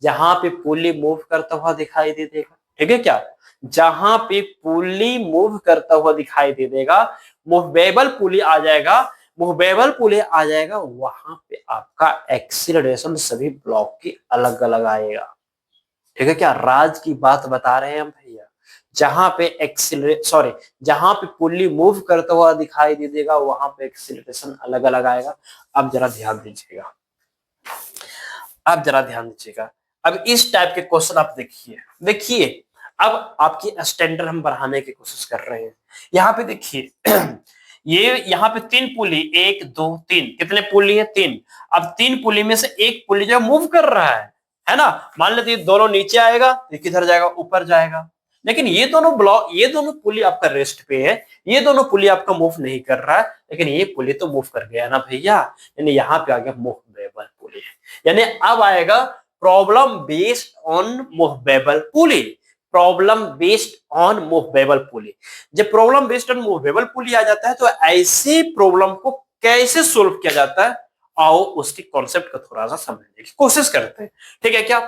जहां पे पुली मूव करता हुआ दिखाई दे देगा, ठीक है क्या, जहां पे पुली मूव करता हुआ दिखाई दे देगा, मूवेबल पुली आ जाएगा, वहां पे आपका एक्सीलरेशन सभी ब्लॉक की अलग अलग आएगा। ठीक है क्या, राज की बात बता रहे हैं हम भैया। जहां पे पुली मूव करता हुआ दिखाई दे देगा, वहां पे एक्सीलरेशन अलग अलग आएगा। अब जरा ध्यान दीजिएगा, अब इस टाइप के क्वेश्चन आप देखिए। अब आपकी स्टैंडर्ड हम बढ़ाने की कोशिश कर रहे हैं। यहाँ पे देखिए ये यहाँ पे 3 पुली, 1 2 3, कितने पुली है? 3। अब 3 पुली में से एक पुली जो मूव कर रहा है ना, मान लेते दोनों नीचे आएगा तो किधर जाएगा? ऊपर जाएगा। लेकिन ये दोनों पुली आपका रेस्ट पे है, ये दोनों पुली आपका मूव नहीं कर रहा है, लेकिन ये पुली तो मूव कर गया ना भैया। यानी यहाँ पे आ गया मूवेबल पुली। यानी अब आएगा problem based on movable pulley. जब problem based on movable pulley आ जाता है तो ऐसे प्रॉब्लम को कैसे सोल्व किया जाता है, आओ उसकी कॉन्सेप्ट को थोड़ा सा समझने की कोशिश करते हैं। ठीक है क्या,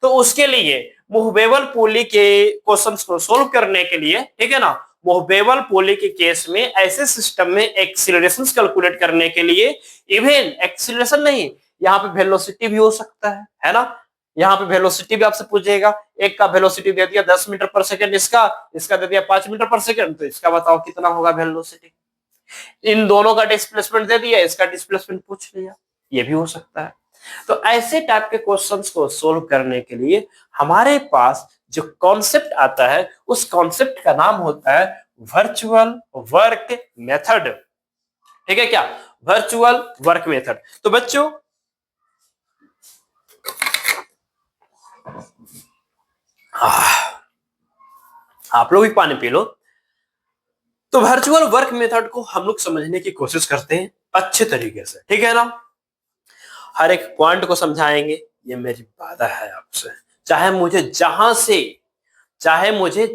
तो उसके लिए मूवेबल पुली के क्वेश्चंस को सोल्व करने के लिए, ठीक है ना, मूवेबल पुली के केस में ऐसे सिस्टम में एक्सीलरेशंस कैलकुलेट करने के लिए इवन एक्सीलरेशन नहीं, यहाँ पे वेलोसिटी भी हो सकता है ना। यहाँ पे वेलोसिटी भी आपसे पूछेगा, एक का वेलोसिटी दे दिया 10 मीटर पर सेकंड, इसका दे दिया 5 मीटर पर सेकंड, तो इसका बताओ कितना होगा वेलोसिटी। इन दोनों का डिस्प्लेसमेंट दे दिया, इसका डिस्प्लेसमेंट पूछ लिया, ये भी हो सकता है। तो ऐसे टाइप के क्वेश्चंस को सोल्व करने के लिए हमारे पास जो कॉन्सेप्ट आता है, उस कॉन्सेप्ट का नाम होता है वर्चुअल वर्क मेथड। ठीक है क्या, वर्चुअल वर्क मेथड। तो बच्चों आप लोग भी पानी पी लो। तो वर्चुअल वर्क मेथड को हम लोग समझने की कोशिश करते हैं अच्छे तरीके से, ठीक है ना। हर एक पॉइंट को समझाएंगे, ये मेरी वादा है आपसे। चाहे मुझे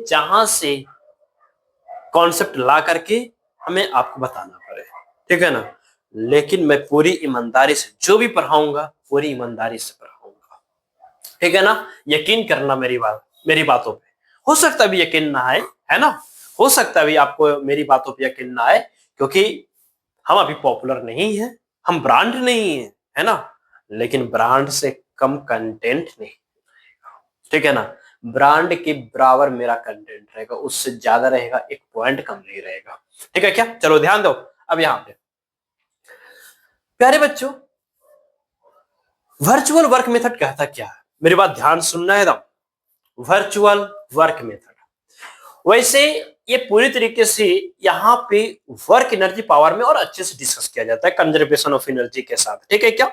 जहां से कॉन्सेप्ट ला करके हमें आपको बताना पड़े, ठीक है ना, लेकिन मैं पूरी ईमानदारी से जो भी पढ़ाऊंगा, पूरी ईमानदारी से पढ़ाऊंगा, ठीक है ना। यकीन करना मेरी बातों पे। हो सकता है भी यकीन ना आए, है ना, हो सकता है भी आपको मेरी बातों पे यकीन ना आए, क्योंकि हम अभी पॉपुलर नहीं है, हम ब्रांड नहीं है ना। लेकिन ब्रांड से कम कंटेंट नहीं, ठीक है ना। ब्रांड के बराबर मेरा कंटेंट रहेगा, उससे ज्यादा रहेगा, एक पॉइंट कम नहीं रहेगा, ठीक है क्या। चलो ध्यान दो। अब यहां पे प्यारे बच्चों, वर्चुअल वर्क मेथड कहता क्या है, मेरी बात ध्यान सुनना है एकदम। वर्चुअल वर्क मेथड, वैसे ये पूरी तरीके से यहाँ पे वर्क एनर्जी पावर में और अच्छे से डिस्कस किया जाता है कंजर्वेशन ऑफ एनर्जी के साथ, ठीक है क्या।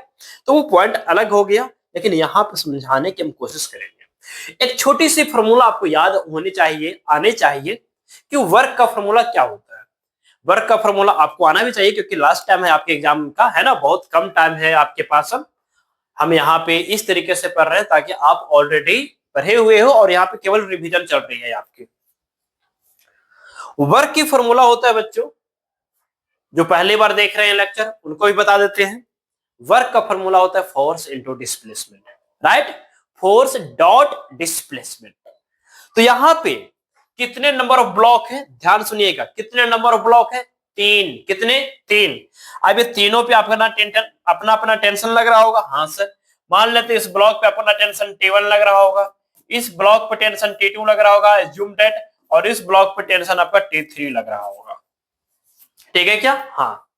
तो वो पॉइंट अलग हो गया, लेकिन यहाँ पे समझाने की हम कोशिश करेंगे। एक छोटी सी फॉर्मूला आपको याद आने चाहिए कि वर्क का फॉर्मूला क्या होता है। वर्क का फॉर्मूला आपको आना भी चाहिए, क्योंकि लास्ट टाइम है आपके एग्जाम का, है ना, बहुत कम टाइम है आपके पास। हम यहाँ पे इस तरीके से पढ़ रहे हैं ताकि आप ऑलरेडी पढ़े हुए हो और यहाँ पे केवल रिवीजन चल रही है आपकी। वर्क की फॉर्मूला होता है बच्चों, जो पहली बार देख रहे हैं लेक्चर उनको भी बता देते हैं। वर्क का फॉर्मूला होता है force into displacement, right, force dot displacement. तो यहां पे कितने नंबर ऑफ ब्लॉक है, ध्यान सुनिएगा, कितने नंबर ऑफ ब्लॉक है, 3, कितने, 3। अब ये तीनों पे आपका ना अपना अपना टेंशन लग रहा होगा, हाँ सर। मान लेते इस ब्लॉक पे अपना टेंशन T1 लग रहा होगा, इस ब्लॉक पे टेंशन T2 लग रहा होगा, एज्यूम दैट, और इस ब्लॉक पे टेंशन आपका T3 लग रहा होगा, ठीक है क्या? हाँ।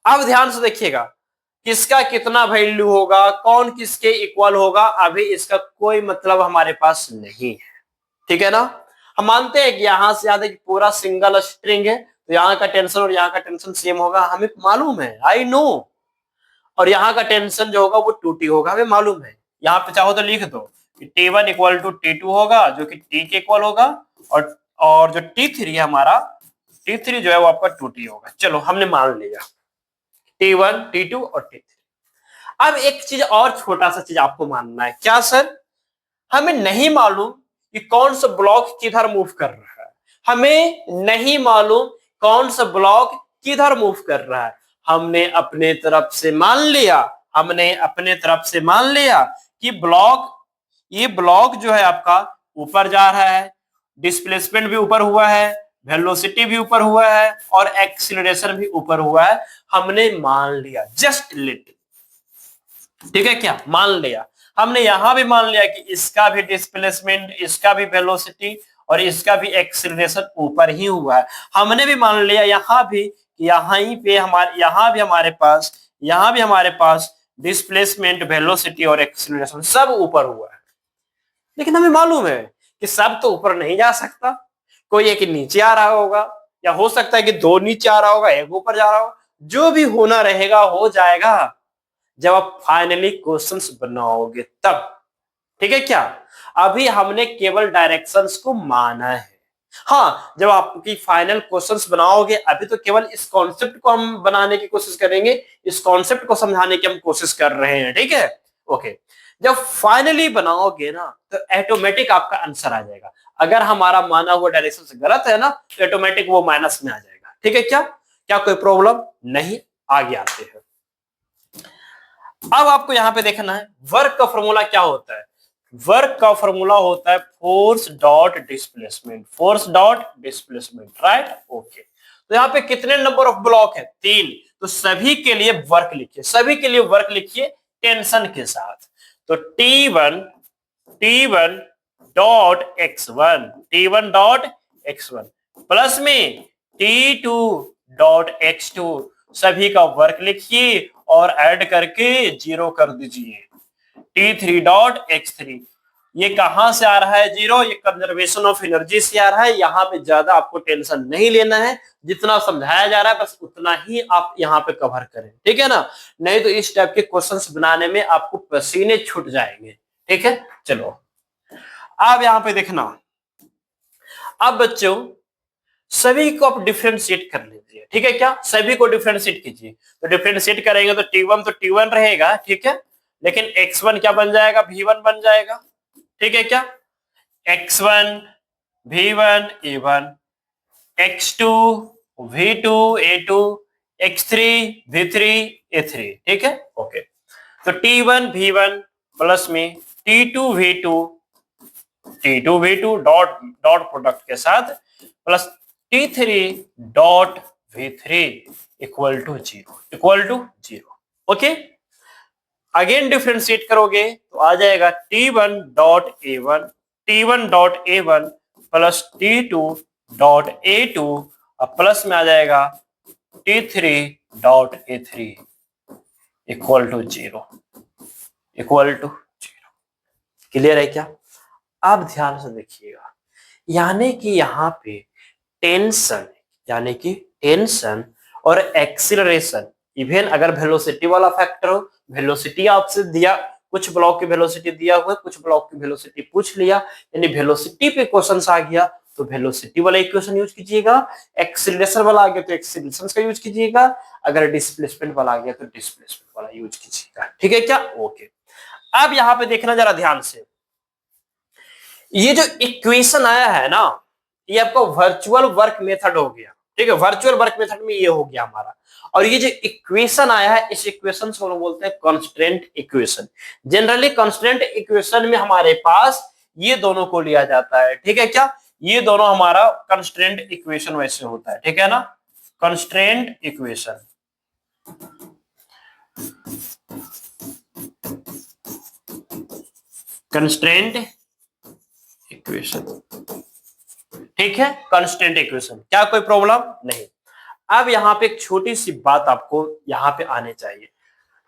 अब ध्यान से देखिएगा, किसका कितना वैल्यू होगा, कौन किसके इक्वल होगा, अभी इसका कोई मतलब हमारे पास नहीं है, ठीक है ना। हम मानते हैं कि यहां से ज्यादा पूरा सिंगल स्ट्रिंग है, तो यहाँ का टेंशन और यहाँ का टेंशन सेम होगा, हमें मालूम है, आई नो। और यहाँ का टेंशन जो होगा वो 2T होगा, हमें मालूम है। यहाँ पे चाहो तो लिख दो कि T1 इक्वल टू T2 होगा, जो कि T के इक्वल होगा, और जो T3 है हमारा, T3 जो है वो आपका 2T होगा। चलो हमने मान लिया T1, T2 और T3। अब एक चीज और, छोटा सा चीज आपको मानना है, क्या सर? हमें नहीं मालूम कि कौन सा ब्लॉक किधर मूव कर रहा है, हमें नहीं मालूम कौन सा ब्लॉक किधर मूव कर रहा है। हमने अपने तरफ से मान लिया, हमने अपने तरफ से मान लिया कि ये ब्लॉक जो है आपका ऊपर जा रहा है, डिस्प्लेसमेंट भी ऊपर हुआ है, वेलोसिटी भी ऊपर हुआ है, और एक्सीलरेशन भी ऊपर हुआ है। हमने मान लिया, जस्ट लिट, ठीक है क्या? मान लिया। हमने यहां भी मान लिया कि इसका भी डिस्प्लेसमेंट, इसका भी वेलोसिटी और इसका भी एक्सीलरेशन ऊपर ही हुआ है। हमने भी मान लिया यहां भी कि यहां भी हमारे पास डिस्प्लेसमेंट, वेलोसिटी और एक्सीलरेशन सब ऊपर हुआ है। लेकिन हमें मालूम है कि सब तो ऊपर नहीं जा सकता, कोई एक नीचे आ रहा होगा, या हो सकता है कि दो नीचे आ रहा होगा, एक ऊपर जा रहा होगा। जो भी होना रहेगा हो जाएगा जब आप फाइनली क्वेश्चंस बनाओगे तब, ठीक है क्या? अभी हमने केवल डायरेक्शंस को माना है। हाँ, जब आपकी फाइनल क्वेश्चंस बनाओगे अभी तो केवल इस कॉन्सेप्ट को हम बनाने की कोशिश करेंगे, इस कॉन्सेप्ट को समझाने की हम कोशिश कर रहे हैं, ठीक है? ओके। जब फाइनली बनाओगे ना तो ऑटोमेटिक आपका आंसर आ जाएगा। अगर हमारा माना हुआ डायरेक्शन गलत है ना तो ऑटोमेटिक वो माइनस में आ जाएगा, ठीक है क्या? क्या कोई प्रॉब्लम नहीं? आगे आते हैं। अब आपको यहां पे देखना है वर्क का फॉर्मूला क्या होता है। वर्क का फॉर्मूला होता है force dot displacement, force dot displacement, right? Okay. तो यहाँ पे कितने नंबर ऑफ ब्लॉक है? 3। तो सभी के लिए वर्क लिखिए, सभी के लिए वर्क लिखिए टेंशन के साथ। तो T1 dot x1, T1 dot x1 plus में T2 डॉट x2, सभी का वर्क लिखिए और ऐड करके 0 कर दीजिए। T3 डॉट x3, ये कहां से आ रहा है 0? ये कंजर्वेशन ऑफ एनर्जी से आ रहा है। यहाँ पे ज्यादा आपको टेंशन नहीं लेना है, जितना समझाया जा रहा है बस उतना ही आप यहाँ पे कवर करें, ठीक है ना? नहीं तो इस टाइप के क्वेश्चंस बनाने में आपको पसीने छूट जाएंगे, ठीक है? चलो अब यहाँ पे देखना, अब बच्चों सभी को आप डिफरेंशिएट कर लीजिए, ठीक है क्या? सभी को डिफरेंशिएट कीजिए। तो डिफरेंशिएट करेंगे तो T1 रहेगा, ठीक है? लेकिन x1 क्या बन जाएगा? V1 बन जाएगा, ठीक है क्या? x1 V1 A1, x2 V2 A2, x3 V3 A3, ठीक है? ओके। तो T1 V1 प्लस में T2 V2 डॉट प्रोडक्ट के साथ plus T3 dot V3 equal to 0, okay. Again differentiate करोगे तो आ जाएगा T1 dot A1 plus T2 dot A2 और प्लस में आ जाएगा T3 dot A3 equal to 0। Clear है क्या? अब ध्यान से देखिएगा, यानी कि यहाँ पे टेंशन और एक्सीलरेशन, इवन अगर वेलोसिटी वाला फैक्टर हो, वेलोसिटी आपसे दिया, कुछ ब्लॉक की वेलोसिटी दिया हुआ है, कुछ ब्लॉक की वेलोसिटी पूछ लिया, यानी वेलोसिटी पे क्वेश्चन आ गया तो वेलोसिटी वाला इक्वेशन यूज कीजिएगा, एक्सीलरेशन वाला आ गया तो एक्सीलरेशन का यूज कीजिएगा, अगर डिस्प्लेसमेंट वाला आ गया तो डिस्प्लेसमेंट वाला यूज कीजिएगा, ठीक है क्या? ओके। अब यहाँ पे देखना जरा ध्यान से, ये जो इक्वेशन आया है ना, ये आपका वर्चुअल वर्क मेथड हो गया, ठीक है? वर्चुअल वर्क मेथड में ये हो गया हमारा। और ये जो इक्वेशन आया है, इस इक्वेशन को हम बोलते हैं constant equation. Generally constant equation में हमारे पास ये दोनों को लिया जाता है, ठीक है क्या? ये दोनों हमारा कंस्ट्रेंट इक्वेशन वैसे होता है, ठीक है ना, कंस्ट्रेंट इक्वेशन। कंस्ट्रेंट इक्वेशन, ठीक है, कंस्टेंट इक्वेशन, क्या कोई प्रॉब्लम नहीं। अब यहाँ पे एक छोटी सी बात आपको यहाँ पे आने चाहिए,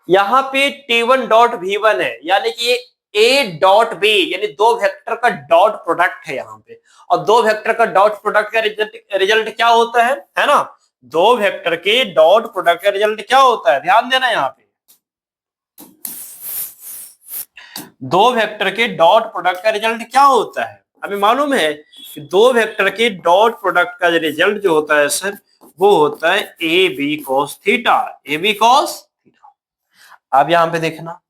यहाँ पे T1 डॉट V1 है, यानी कि ये A डॉट B, यानी दो वेक्टर का डॉट प्रोडक्ट है यहाँ पे, और दो वेक्टर का डॉट प्रोडक्ट का रिजल्ट क्या होता है ना, दो वेक्टर के डॉट प्रोडक्ट का रिजल्ट क्या होता है, ध्यान देना यहाँ पे, दो वेक्टर के डॉट प्रोडक्ट का रिजल्ट क्या होता है, हमें मालूम है कि दो वेक्टर के डॉट प्रोडक्ट का रिजल्ट जो होता है सर, वो होता है A B cos theta, A B cos theta. अब यहां पे देखना,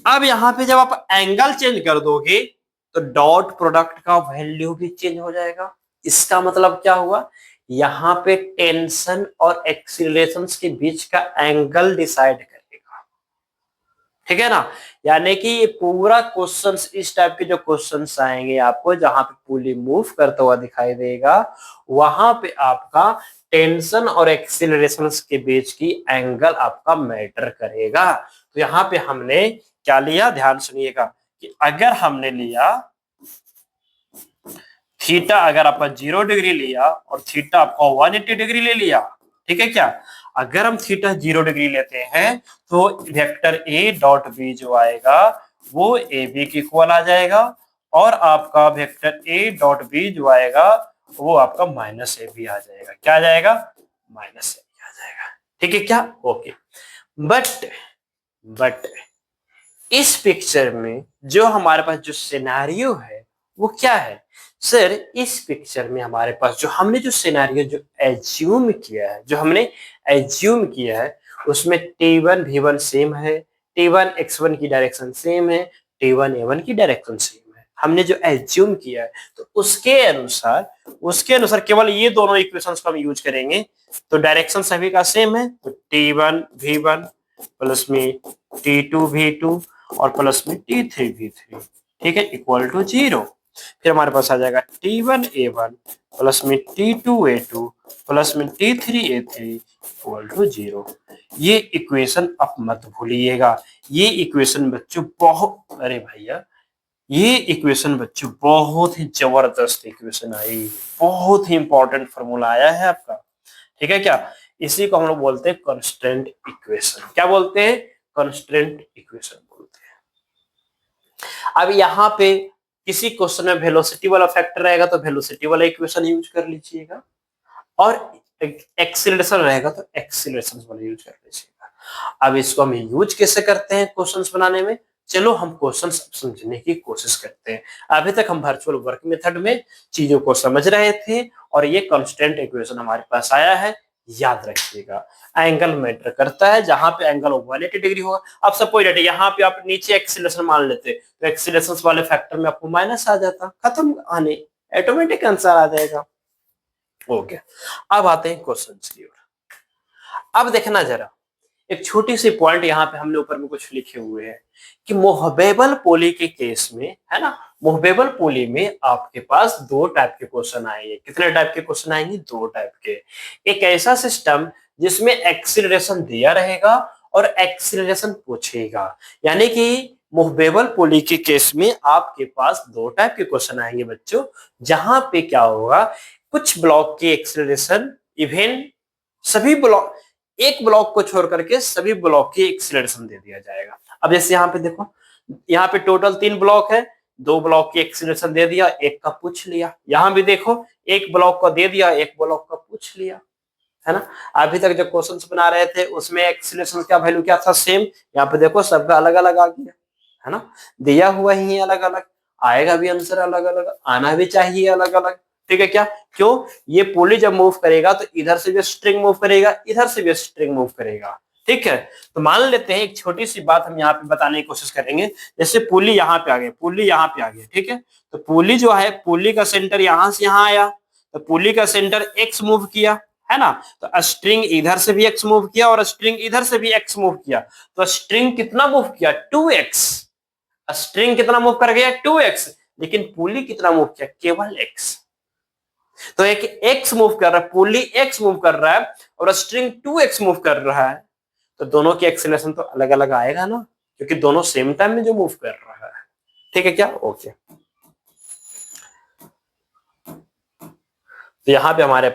अब यहां पे जब आप एंगल चेंज कर दोगे तो डॉट प्रोडक्ट का वैल्यू भी चेंज हो जाएगा। इसका मतलब क्या हुआ, यहां पे टेंशन और एक्सीलरेशन के बीच का एंगल डिसाइड करेगा, ठीक है ना। यानी कि ये पूरा क्वेश्चन, इस टाइप के जो क्वेश्चंस आएंगे आपको, जहां पे पुली मूव करता हुआ दिखाई देगा, वहां पे आपका टेंशन और एक्सीलरेशन के बीच की एंगल आपका मैटर करेगा। तो यहाँ पे हमने क्या लिया, ध्यान सुनिएगा, कि अगर हमने लिया थीटा, अगर आपका 0 डिग्री लिया और थीटा आपका 180 डिग्री ले लिया, ठीक है क्या, अगर हम थीटा 0 डिग्री लेते हैं तो वेक्टर ए डॉट बी जो आएगा वो ए बी के इक्वल आ जाएगा, और आपका वेक्टर ए डॉट बी जो आएगा वो आपका माइनस ए बी आ जाएगा, क्या आ जाएगा, माइनस ए बी आ जाएगा, ठीक है क्या, ओके। बट इस पिक्चर में जो हमारे पास जो सिनेरियो है वो क्या है सर, इस पिक्चर में हमारे पास जो हमने जो सिनेरियो जो एज्यूम किया है, जो हमने एज्यूम किया है, उसमें T1 V1 सेम है, T1 X1 की डायरेक्शन सेम है, T1 A1 की डायरेक्शन सेम है, हमने जो एज्यूम किया है, तो उसके अनुसार केवल ये दोनों इक्वेशंस को हम यूज करेंगे। तो डायरेक्शन सभी का सेम है, तो T1 V1 प्लस में T2 V2 और प्लस में T3 V3, ठीक है, इक्वल टू 0। फिर हमारे पास आ जाएगा T1 A1 प्लस में T2 A2 प्लस में T3 A3 इक्वल टू 0। ये इक्वेशन आप मत भूलिएगा, ये इक्वेशन बच्चों बहुत, अरे भैया ये इक्वेशन बच्चों बहुत ही जबरदस्त इक्वेशन आई, बहुत ही इंपॉर्टेंट फॉर्मूला आया है आपका, ठीक है क्या, इसी को हम लोग बोलते हैं कंस्ट्रेंट इक्वेशन। क्या बोलते हैं, कंस्ट्रेंट इक्वेशन बोलते हैं। अब यहाँ पे किसी क्वेश्चन में वेलोसिटी वाला फैक्टर रहेगा तो वेलोसिटी वाला इक्वेशन यूज कर लीजिएगा, और एक्सीलरेशन रहेगा तो एक्सीलरेशन वाला यूज कर लीजिएगा। अब इसको हम यूज कैसे करते हैं क्वेश्चंस बनाने में, चलो हम क्वेश्चंस समझने की कोशिश करते हैं। अभी तक हम वर्चुअल वर्क मेथड में चीजों को समझ रहे थे, और ये कांस्टेंट इक्वेशन हमारे पास आया है, याद रखिएगा। एंगल मैटर करता है, जहां पे एंगल 180 डिग्री होगा। अब सपोज दैट यहाँ पे आप नीचे एक्सीलरेशन मान लेते तो एक्सीलरेशन वाले फैक्टर में आपको माइनस आ जाता, खत्म, आने ऑटोमेटिक आंसर आ जाएगा, ओके। अब आते हैं क्वेश्चंस की ओर। अब देखना जरा, एक छोटी सी पॉइंट यहाँ पे हमने ऊपर में कुछ लिखे हुए हैं कि मोहबेबल पोली के केस में, है ना, मोहबेबल पोली में आपके पास दो टाइप के क्वेश्चन आएंगे। कितने टाइप के क्वेश्चन आएंगे, दो टाइप के। एक ऐसा सिस्टम जिसमें एक्सीलरेशन दिया रहेगा और एक्सीलरेशन पूछेगा, यानी कि मोहबेबल पोली के केस में आपके पास दो टाइप के क्वेश्चन आएंगे बच्चों, जहां पे क्या होगा, कुछ ब्लॉक की एक्सीलरेशन इवन सभी ब्लॉक, एक ब्लॉक को छोड़ करके सभी ब्लॉक की एक्सीलरेशन दे दिया जाएगा। अब जैसे यहाँ पे देखो, यहाँ पे टोटल 3 ब्लॉक है, 2 ब्लॉक की एक्सीलरेशन दे दिया, एक का पूछ लिया। यहाँ भी देखो, एक ब्लॉक का दे दिया, एक ब्लॉक का पूछ लिया, है ना। अभी तक जो क्वेश्चंस बना रहे थे उसमें एक्सीलरेशन का वैल्यू क्या था, सेम। यहाँ पे देखो सबका अलग अलग आ गया, है ना, दिया हुआ ही अलग अलग, आएगा भी आंसर अलग अलग, आना भी चाहिए अलग अलग, ठीक है क्या। क्यों, ये पुली जब मूव करेगा तो इधर से भी स्ट्रिंग मूव करेगा, इधर से भी स्ट्रिंग मूव करेगा, ठीक है। तो मान लेते हैं, एक छोटी सी बात हम यहाँ पे बताने की कोशिश करेंगे। जैसे पुली यहाँ पे आ गई, पुली यहाँ पे आ गई, ठीक है। तो पुली जो है, पुली का सेंटर यहाँ से यहाँ आया, तो पुली का सेंटर एक्स मूव किया, है ना। तो स्ट्रिंग इधर से भी एक्स मूव किया और स्ट्रिंग इधर से भी एक्स मूव किया, तो स्ट्रिंग कितना मूव किया, 2x। स्ट्रिंग कितना मूव कर गया, 2x, लेकिन पुली कितना मूव किया, केवल x। तो एक एक्स मूव कर रहा है, पुली एक्स मूव कर रहा है और स्ट्रिंग 2x मूव कर रहा है, तो दोनों की एक्सीलरेशन तो अलग अलग आएगा ना, क्योंकि दोनों सेम टाइम में जो मूव कर रहा है। ठीक है क्या? ओके। तो यहां पे हमारे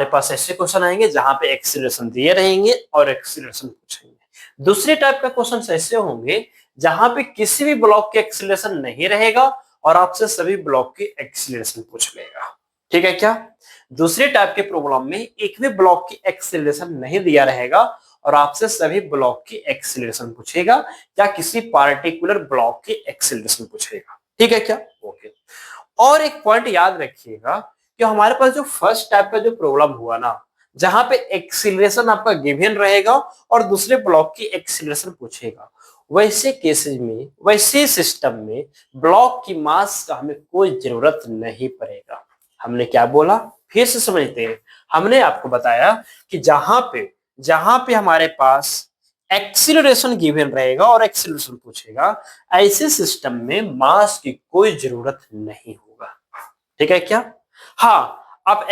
पास ऐसे क्वेश्चन आएंगे जहां पे एक्सीलरेशन दिए रहेंगे और एक्सीलरेशन पूछेंगे। दूसरे टाइप का क्वेश्चन ऐसे होंगे जहां पे किसी भी ब्लॉक के एक्सीलरेशन नहीं रहेगा और आपसे सभी ब्लॉक की एक्सीलरेशन पूछ लेगा। ठीक है क्या? दूसरे टाइप के प्रॉब्लम में एक भी ब्लॉक की एक्सीलरेशन नहीं दिया रहेगा और आपसे सभी ब्लॉक की एक्सीलरेशन पूछेगा या किसी पार्टिकुलर ब्लॉक की एक्सीलरेशन पूछेगा। ठीक है क्या? ओके। और एक पॉइंट याद रखिएगा कि हमारे पास जो फर्स्ट टाइप का जो प्रॉब्लम हुआ ना, जहां पे एक्सीलरेशन आपका गिवन रहेगा और दूसरे ब्लॉक की एक्सीलरेशन पूछेगा, वैसे केसेस में, वैसे सिस्टम में ब्लॉक की मास का हमें कोई जरूरत नहीं पड़ेगा। हमने क्या बोला, फिर से समझते हैं। हमने आपको बताया कि जहां पे हमारे पास एक्सीलरेशन गिवन रहेगा और एक्सीलरेशन पूछेगा, ऐसे सिस्टम में मास की कोई जरूरत नहीं होगा। ठीक है क्या? हाँ, आप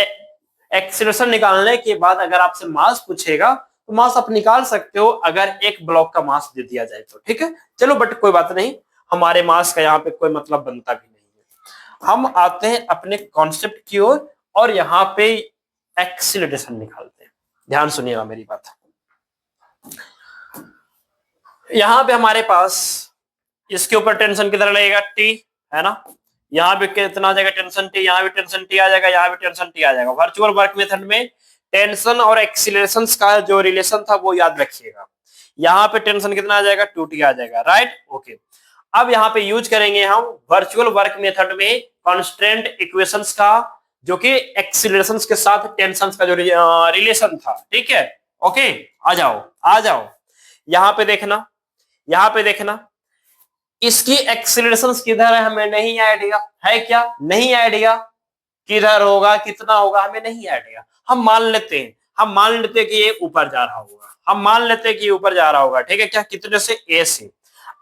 एक्सीलरेशन निकालने के बाद अगर आपसे मास पूछेगा तो मास आप निकाल सकते हो अगर एक ब्लॉक का मास दे दिया जाए तो। ठीक है, चलो, बट कोई बात नहीं, हमारे मास का यहाँ पे कोई मतलब बनता भी नहीं है। हम आते हैं अपने कॉन्सेप्ट की ओर और यहाँ पे एक्सीलरेशन निकालते हैं। ध्यान सुनिएगा मेरी बात। यहाँ पे हमारे पास इसके ऊपर टेंशन किधर लगेगा, टी, है ना। यहाँ भी कितना आ जाएगा, टेंशन टी, यहाँ भी टेंशन टी आ जाएगा, यहाँ भी टेंशन टी आ जाएगा। वर्चुअल वर्क मेथड में टेंशन और एक्सीलरेशन का जो रिलेशन था वो याद रखिएगा। यहाँ पे टेंशन कितना आ जाएगा, 2t आ जाएगा, राइट। ओके, अब यहाँ पे यूज करेंगे हम वर्चुअल वर्क मेथड में कांस्टेंट इक्वेशंस का, जो कि एक्सीलरेशन के साथ टेंशन का जो रिलेशन था। ठीक है, ओके, आ जाओ यहाँ पे देखना, यहाँ पे देखना, इसकी एक्सीलरेशन किधर है हमें नहीं आइडिया है। क्या नहीं आइडिया? किधर होगा, कितना होगा, हमें नहीं आइडिया। हम मान लेते हैं कि ये ऊपर जा रहा होगा, हम मान लेते हैं कि ये ऊपर जा रहा होगा। ठीक है क्या? कितने से? ए से।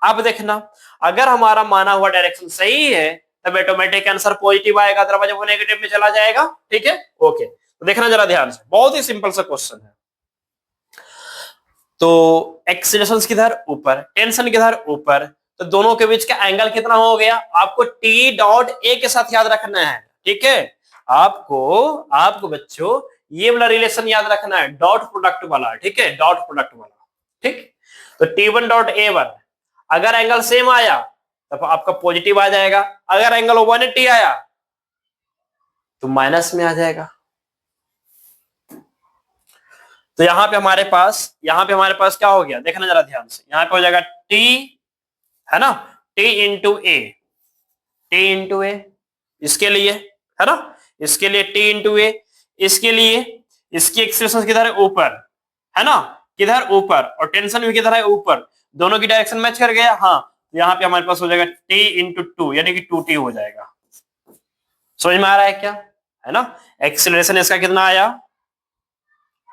अब देखना, अगर हमारा माना हुआ डायरेक्शन सही है तब ऑटोमेटिक आंसर पॉजिटिव आएगा, अदरवाइज वो नेगेटिव में चला जाएगा। ठीक है, ओके, तो देखना जरा ध्यान से, बहुत ही सिंपल सा क्वेश्चन है। तो एक्सीलरेशन किधर? ऊपर, टेंशन किधर? ऊपर, तो दोनों के बीच का एंगल कितना हो गया? आपको टी डॉट ए के साथ याद रखना है। ठीक है, आपको बच्चों ये वाला रिलेशन याद रखना है, डॉट प्रोडक्ट वाला। ठीक है, डॉट प्रोडक्ट वाला। ठीक, तो टी1 डॉट ए1, अगर एंगल सेम आया तो आपका पॉजिटिव आ जाएगा, अगर एंगल 180 आया तो माइनस में आ जाएगा। तो यहाँ पे हमारे पास क्या हो गया, देखना जरा ध्यान से, यहाँ पे हो जाएगा टी, है ना, टी इंटू ए, इसके लिए, है ना, इसके लिए टी इंटू ए, इसके लिए इसकी एक्सप्रेशन किधर है? ऊपर, है ना, किधर? ऊपर, और टेंशन भी किधर है? ऊपर, दोनों की डायरेक्शन मैच कर गया। हाँ, तो यहाँ पे हमारे पास हो जाएगा टी इंटू 2, यानी कि 2t हो जाएगा। समझ में आ रहा है क्या? है ना, एक्सीलरेशन इसका कितना आया?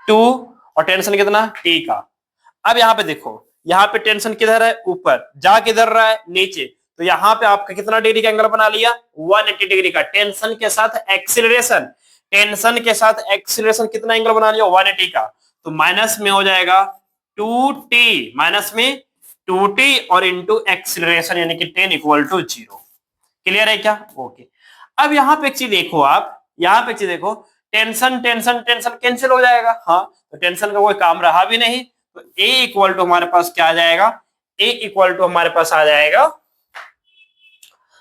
2, और टेंशन कितना? t का। अब यहाँ पे देखो, यहाँ पे टेंशन किधर है? ऊपर, जा किधर रहा है? नीचे, तो यहाँ पे आपका कितना डिग्री का एंगल बना लिया? 180 डिग्री का। टेंशन के साथ एक्सीलरेशन कितना एंगल बना लिया? 180 का। तो माइनस में हो जाएगा 2t, माइनस में 2t और इंटू एक्सीलरेशन यानी कि 10 इक्वल टू 0। क्लियर है क्या? ओके। अब यहाँ पे एक चीज देखो, टेंशन कैंसिल हो जाएगा। हाँ, तो टेंशन का कोई काम रहा भी नहीं, तो A इक्वल टू हमारे पास क्या आ जाएगा? A इक्वल टू हमारे पास आ जाएगा,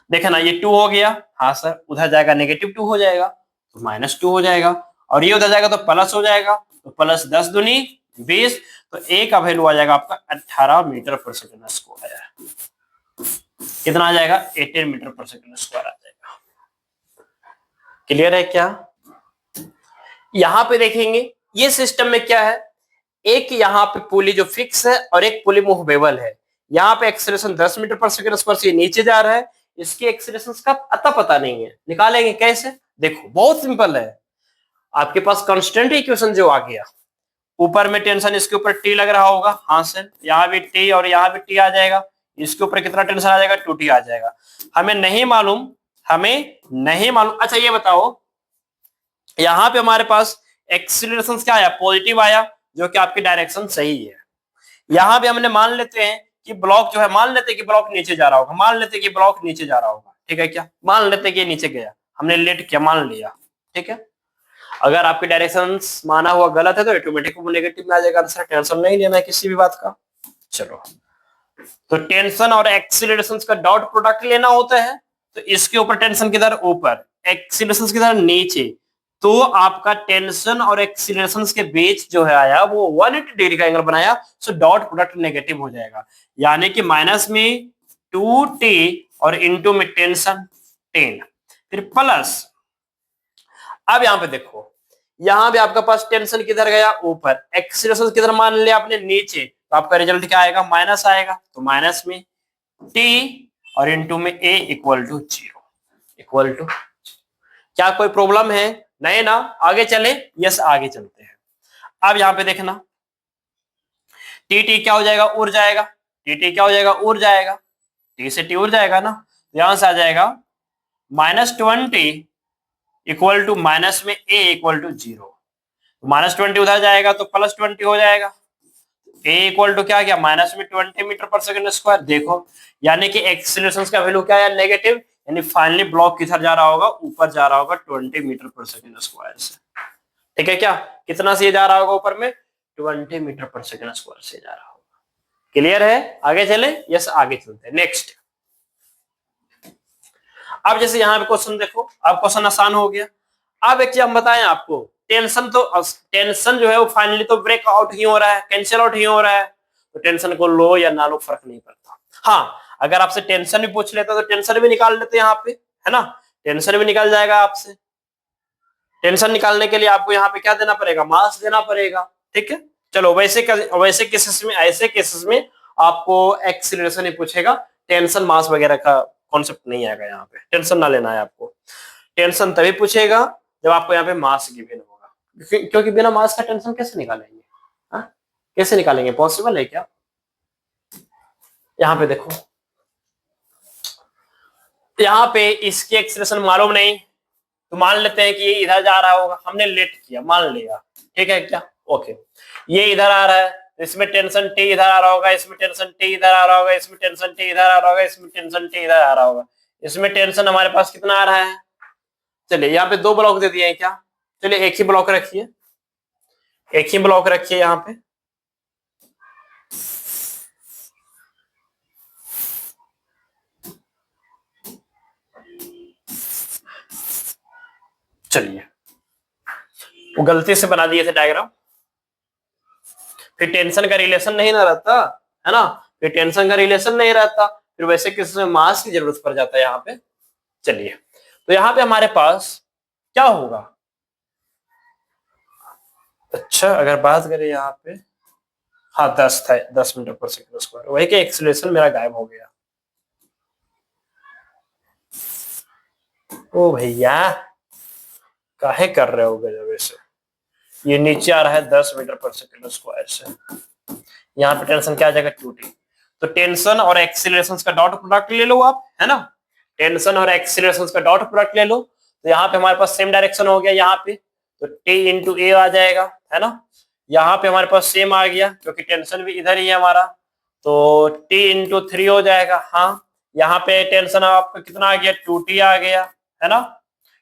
देखना, ये 2 हो गया, हाँ सर, उधर जाएगा -2 हो जाएगा, तो -2 हो जाएगा, और ये उधर जाएगा तो प्लस हो जाएगा, तो प्लस 10 दूनी 20, तो A का वैल्यू आ जाएगा आपका 18 मीटर पर सेकंड स्क्वायर। कितना आ जाएगा? 18 मीटर पर सेकंड स्क्वायर आ जाएगा। क्लियर है क्या? यहां पे देखेंगे ये सिस्टम में क्या है, एक यहाँ पे पुली जो फिक्स है और एक पुली मूवेबल है। यहाँ पे acceleration 10 metre per second square से नीचे जा रहा है, इसके एक्सीलरेशन का अता पता नहीं है, निकालेंगे कैसे? देखो, बहुत सिंपल है। आपके पास कांस्टेंट इक्वेशन जो आ गया, ऊपर में टेंशन, इसके ऊपर टी लग रहा होगा, हाँ सर, यहाँ भी टी और यहाँ भी टी आ जाएगा, इसके ऊपर कितना टेंशन आ जाएगा? 2t आ जाएगा। हमें नहीं मालूम हमें नहीं मालूम। अच्छा ये बताओ, यहां पे हमारे पास एक्सीलरेशन क्या आया, पॉजिटिव आया, जो कि आपकी डायरेक्शन सही है। यहां भी हमने मान लेते हैं कि ब्लॉक जो है, मान लेते हैं कि ब्लॉक नीचे जा रहा होगा, मान लेते हैं कि ब्लॉक नीचे जा रहा होगा, ठीक है क्या, मान लेते हैं कि नीचे गया, हमने लेट किया, मान लिया, ठीक है। अगर आपकी डायरेक्शन माना हुआ गलत है तो ऑटोमेटिक वो नेगेटिव में आ जाएगा आंसर, टेंशन नहीं लेना है किसी भी बात का। चलो, तो टेंशन और एक्सीलरेशन का डॉट प्रोडक्ट लेना होता है, तो इसके ऊपर टेंशन किधर, ऊपर, एक्सीलरेशन किधर, नीचे। तो आपका टेंशन और एक्सीलरेशन के बीच जो है आया वो 180 डिग्री का एंगल बनाया, सो डॉट प्रोडक्ट नेगेटिव हो जाएगा, यानी कि माइनस में 2t और इंटू में टेंशन 10, फिर प्लस। अब यहां पे देखो, यहां भी आपका पास टेंशन किधर गया, ऊपर, एक्सीलरेशन किधर मान लिया आपने, नीचे, तो आपका रिजल्ट क्या आएगा, माइनस आएगा, तो माइनस में t और इंटू में a equal to 0, equal to. क्या कोई प्रॉब्लम है, नहीं ना, आगे चले, यस आगे चलते हैं। अब यहां पे देखना, टी टी क्या हो जाएगा, उड़ जाएगा, टी टी क्या हो जाएगा, उड़ जाएगा, टी से टी उड़ जाएगा ना, तो यहां से आ जाएगा -20 इक्वल टू माइनस में a इक्वल टू 0, -20 उधर जाएगा तो +20 हो जाएगा, a इक्वल टू क्या गया, माइनस में 20 मीटर पर सेकंड स्क्वायर। देखो, यानी कि एक्सीलरेशन का वैल्यू क्या है, नेगेटिव, यानी फाइनली ब्लॉक किधर जा रहा होगा, ऊपर जा रहा होगा 20 मीटर पर सेकंड स्क्वायर से, ठीक है क्या, कितना से जा रहा होगा ऊपर में, 20 मीटर पर सेकंड स्क्वायर से जा रहा होगा। क्लियर है, आगे चले, यस आगे चलते हैं। नेक्स्ट, अब जैसे यहाँ पे क्वेश्चन देखो, अब क्वेश्चन आसान हो गया। अब एक चीज हम बताएं आपको, टेंशन जो है वो फाइनली तो ब्रेक आउट ही हो रहा है, कैंसिल आउट ही हो रहा है, तो टेंशन को लो या ना लो फर्क नहीं पड़ता। हाँ, अगर आपसे टेंशन भी पूछ लेता तो टेंशन भी निकाल लेते यहाँ पे, है ना, टेंशन भी निकल जाएगा आपसे। टेंशन निकालने के लिए आपको यहाँ पे क्या देना पड़ेगा, मास देना पड़ेगा, ठीक है। चलो, वैसे केसेस में, ऐसे केसेस में आपको एक्सीलरेशन ही पूछेगा, टेंशन मास वगैरह का कॉन्सेप्ट नहीं आएगा, यहाँ पे टेंशन ना लेना है आपको। टेंशन तभी पूछेगा जब आपको यहाँ पे मास गिवन होगा, क्योंकि बिना मास का टेंशन कैसे निकालेंगे, हाँ कैसे निकालेंगे, पॉसिबल है क्या। यहाँ पे देखो, यहाँ पे इसकी एक्सीलरेशन मालूम नहीं, तो मान लेते हैं कि ये इधर जा रहा होगा, हमने लेट किया, मान लिया, ठीक है क्या, ओके। ये इधर आ रहा है, इसमें टेंशन टी इधर आ रहा होगा, इसमें टेंशन टी इधर आ रहा होगा, इसमें टेंशन टी इधर आ रहा होगा, इसमें टेंशन टी इधर आ रहा होगा। इसमें टेंशन हमारे पास कितना आ रहा है, चलिए यहाँ पे 2 ब्लॉक दे दिए हैं क्या, चलिए एक ही ब्लॉक रखिए, एक ही ब्लॉक रखिए यहाँ पे। चलिए, वो गलती से बना दिए थे डायग्राम, फिर टेंशन का रिलेशन नहीं ना रहता, है ना, फिर टेंशन का रिलेशन नहीं रहता, फिर वैसे किसी मास की जरूरत पड़ जाता है यहाँ पे। चलिए, तो यहाँ पे हमारे पास क्या होगा, अच्छा अगर बात करें यहाँ पे, हाँ 10 था, 10 मीटर पर सेकंड स्क्वायर, वही कि एक्सीलरेशन मेरा गायब हो गया। ओ भैया, काहे कर रहे हो गजब ऐसे, ये नीचे आ रहा है 10 मीटर पर सेकंड स्क्वायर से, यहाँ पे टेंशन क्या आ जाएगा, 2t। तो टेंशन और एक्सीलरेशन का डॉट प्रोडक्ट ले लो आप, है ना, टेंशन और एक्सीलरेशन का डॉट प्रोडक्ट ले लो, तो यहाँ पे हमारे पास सेम डायरेक्शन हो गया यहाँ पे, तो t इंटू ए आ जाएगा, है ना, यहाँ पे हमारे पास सेम आ गया क्योंकि टेंशन भी इधर ही है हमारा, तो t इंटू 3 हो जाएगा। हाँ, यहाँ पे टेंशन आपका कितना आ गया, 2t आ गया, है ना,